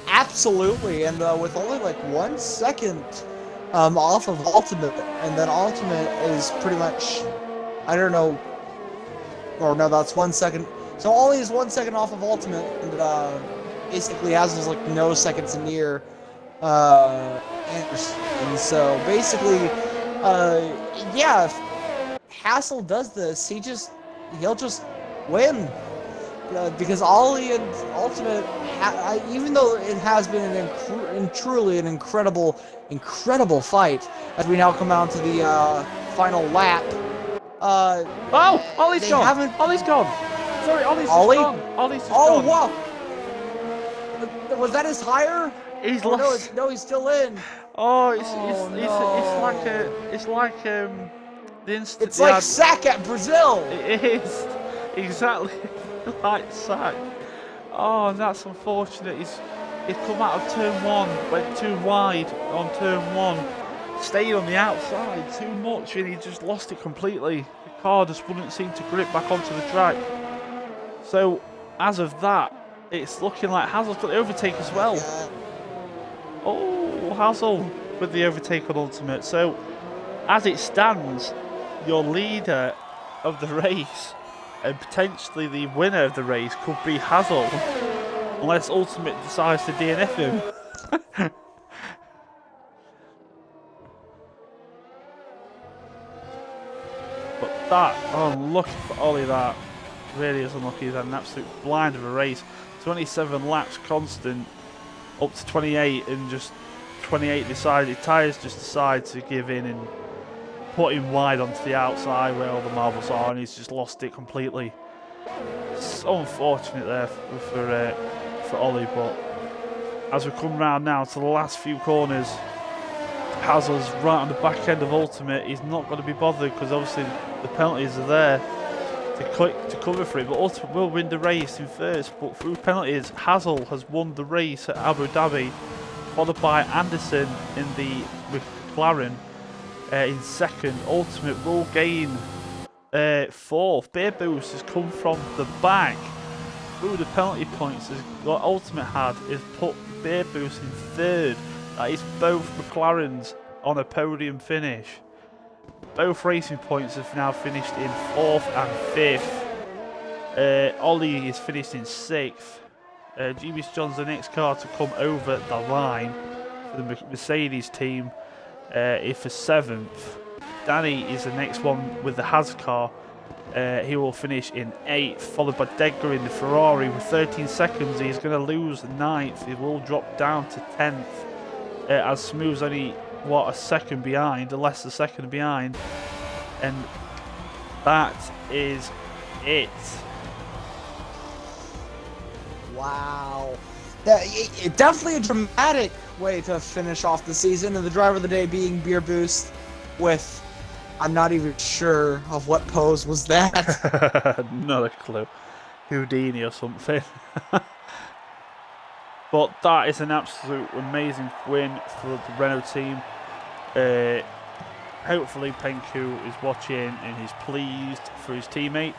Absolutely, and with only like 1 second off of Ultimate, and then Ultimate is pretty much, I don't know, or no, that's 1 second. So Ollie is 1 second off of Ultimate, and basically Hazel's like no seconds near. Anderson. And so basically, yeah, if Hassel does this, he'll just win. Because Ollie and Ultimate, even though it has been truly an incredible fight, as we now come down to the final lap. Oh, Ollie's They gone. haven't. Ollie's gone. Sorry, Ollie's Ollie? just gone. Ollie's just Oh gone. wow! Was that his tire? He's Oh, lost. no, he's still in. Oh, Oh, it's like the instant. It's like Sack at Brazil. It is exactly like Sack. Oh, and that's unfortunate. He's come out of turn one, went too wide on turn one, stayed on the outside too much, and he just lost it completely. The car just wouldn't seem to grip back onto the track. So, as of that, it's looking like Hazel's got the overtake as well. Oh, Hazel with the overtake on Ultimate. So, as it stands, your leader of the race and potentially the winner of the race could be Hazel, unless Ultimate decides to DNF him. But that, unlucky for Ollie, that really is unlucky. He's had an absolute blind of a race. 27 laps constant, up to 28, and just 28 decided, tyres just decide to give in and put him wide onto the outside where all the marbles are, and he's just lost it completely. So unfortunate there for Ollie, but as we come round now to the last few corners, Hazel's right on the back end of Ultimate. He's not going to be bothered because obviously the penalties are there to cover for it, but Ultimate will win the race in first, but through penalties Hazel has won the race at Abu Dhabi, followed by Anderson in the McLaren in second. Ultimate will gain fourth. Beer Boost has come from the back through the penalty points. What Ultimate had is put Beer Boost in third. That is both McLarens on a podium finish. Both racing points have now finished in fourth and fifth. Ollie is finished in sixth. GB's John's the next car to come over the line for the Mercedes team is for seventh. Danny is the next one with the Haas car. He will finish in 8th, followed by Degger in the Ferrari with 13 seconds. He's going to lose 9th. He will drop down to 10th as Smooth's only, a second behind, less than a second behind. And that is it. Wow. Definitely a dramatic way to finish off the season, and the driver of the day being Beer Boost with, I'm not even sure of what pose was that. Not a clue. Houdini or something. But that is an absolute amazing win for the Renault team. Hopefully Penku is watching and he's pleased for his teammate,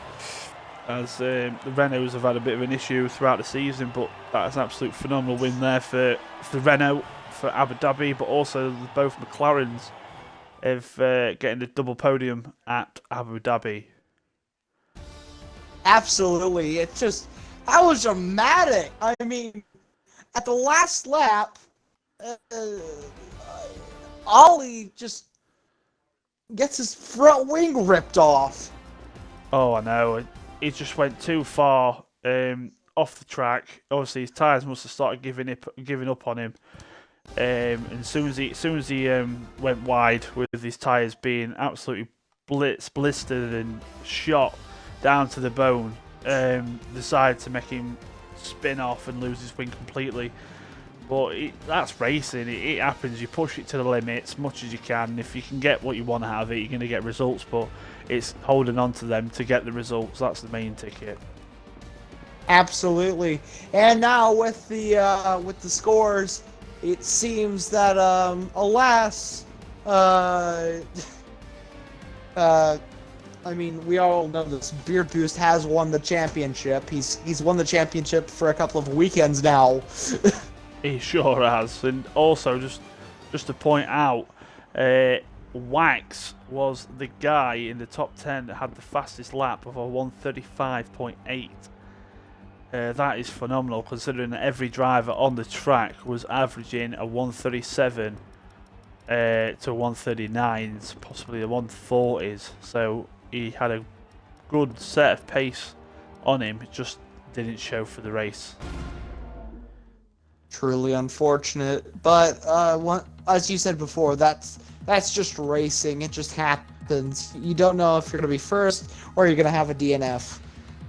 as the Renaults have had a bit of an issue throughout the season, but that's an absolute phenomenal win there for Renault, for Abu Dhabi, but also both McLarens of getting the double podium at Abu Dhabi. Absolutely. That was dramatic. I mean, at the last lap, Ollie just gets his front wing ripped off. Oh, I know. He just went too far off the track. Obviously, his tyres must have started giving up on him. And as soon as he went wide with his tyres being absolutely blistered and shot down to the bone, decided to make him spin off and lose his wing completely. But that's racing. It happens. You push it to the limit as much as you can. If you can get what you want out of it, you're going to get results. But it's holding on to them to get the results. That's the main ticket. Absolutely. And now with the scores, it seems that alas, I mean, we all know this. Beer Boost has won the championship. He's won the championship for a couple of weekends now. He sure has. And also, just to point out, Wax was the guy in the top 10 that had the fastest lap of a 1:35.8. That is phenomenal, considering that every driver on the track was averaging a 137 to 139s, possibly the 140s. So he had a good set of pace on him, it just didn't show for the race. Truly unfortunate, but as you said before, that's just racing. It just happens. You don't know if you're gonna be first or you're gonna have a DNF.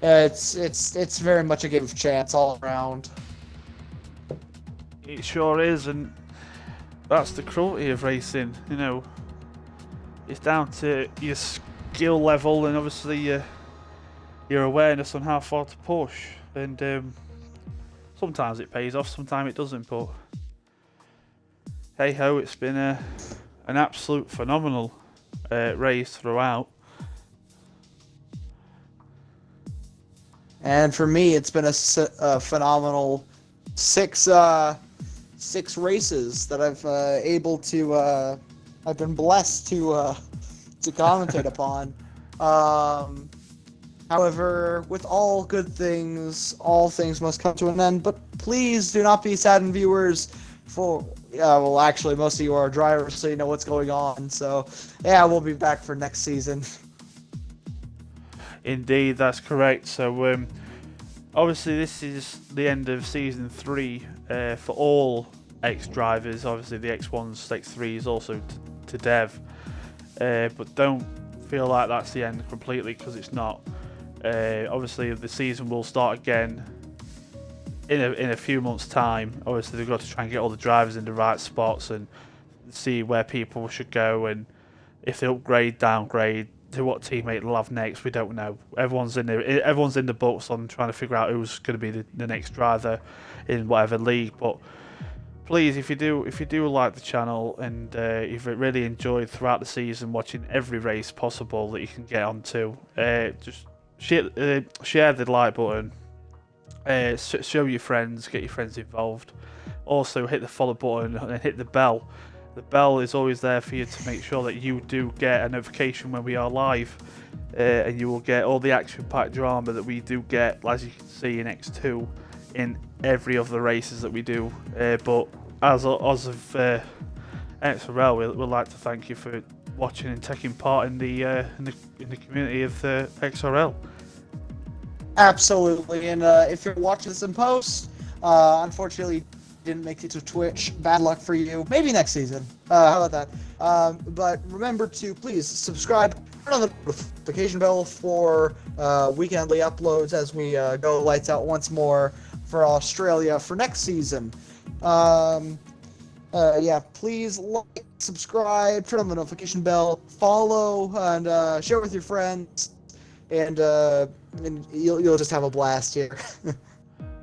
It's very much a game of chance all around. It sure is, and that's the cruelty of racing. You know, it's down to your skill level and obviously your awareness on how far to push. And sometimes it pays off, sometimes it doesn't. But hey ho, it's been an absolute phenomenal race throughout. And for me, it's been a phenomenal six races that I've been blessed to commentate upon. However, with all good things, all things must come to an end. But please do not be saddened, viewers. Well, actually, most of you are drivers, so you know what's going on. So, yeah, we'll be back for next season. Indeed, that's correct. So, obviously, this is the end of season 3 for all X drivers. Obviously, the X1s, X3s, also to Dev. But don't feel like that's the end completely, because it's not. Obviously, the season will start again in a few months' time. Obviously, they've got to try and get all the drivers in the right spots and see where people should go, and if they upgrade, downgrade, to what teammate they'll have next. We don't know. Everyone's in the books on trying to figure out who's going to be the next driver in whatever league. But please, if you do like the channel and you've really enjoyed throughout the season watching every race possible that you can get onto, just share the like button, show your friends, get your friends involved. Also hit the follow button and hit the bell. The bell is always there for you to make sure that you do get a notification when we are live, and you will get all the action-packed drama that we do get, as you can see in X2, in every of the races that we do. But as of XRL, we'd like to thank you for watching and taking part in the community of XRL. Absolutely, and if you're watching this in post, unfortunately didn't make it to Twitch. Bad luck for you. Maybe next season. How about that? But remember to please subscribe, turn on the notification bell for weekendly uploads as we go lights out once more for Australia for next season. Yeah, please like, subscribe, turn on the notification bell, follow, and share with your friends, and you'll just have a blast here.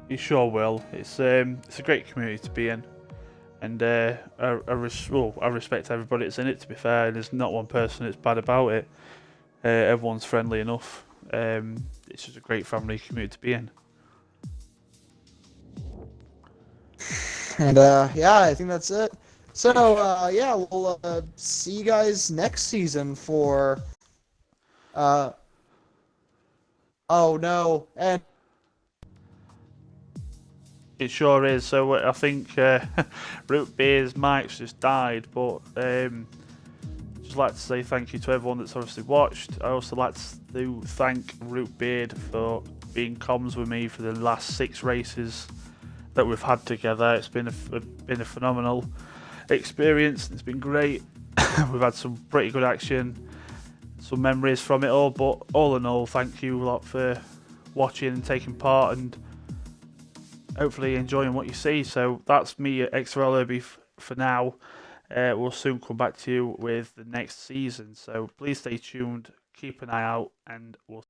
You sure will. It's a great community to be in, and I respect everybody that's in it. To be fair, there's not one person that's bad about it. Everyone's friendly enough. It's just a great family community to be in. And yeah, I think that's it. So yeah, we'll see you guys next season for oh no, and It sure is. So I think Root Beer's mic's just died, but just like to say thank you to everyone that's obviously watched. I also like to thank Root Beard for being comms with me for the last 6 races that we've had together. It's been a phenomenal experience. It's been great. We've had some pretty good action, some memories from it all. But all in all, thank you a lot for watching and taking part, and hopefully enjoying what you see. So that's me at XRL Derby for now. We'll soon come back to you with the next season. So please stay tuned, keep an eye out, and we'll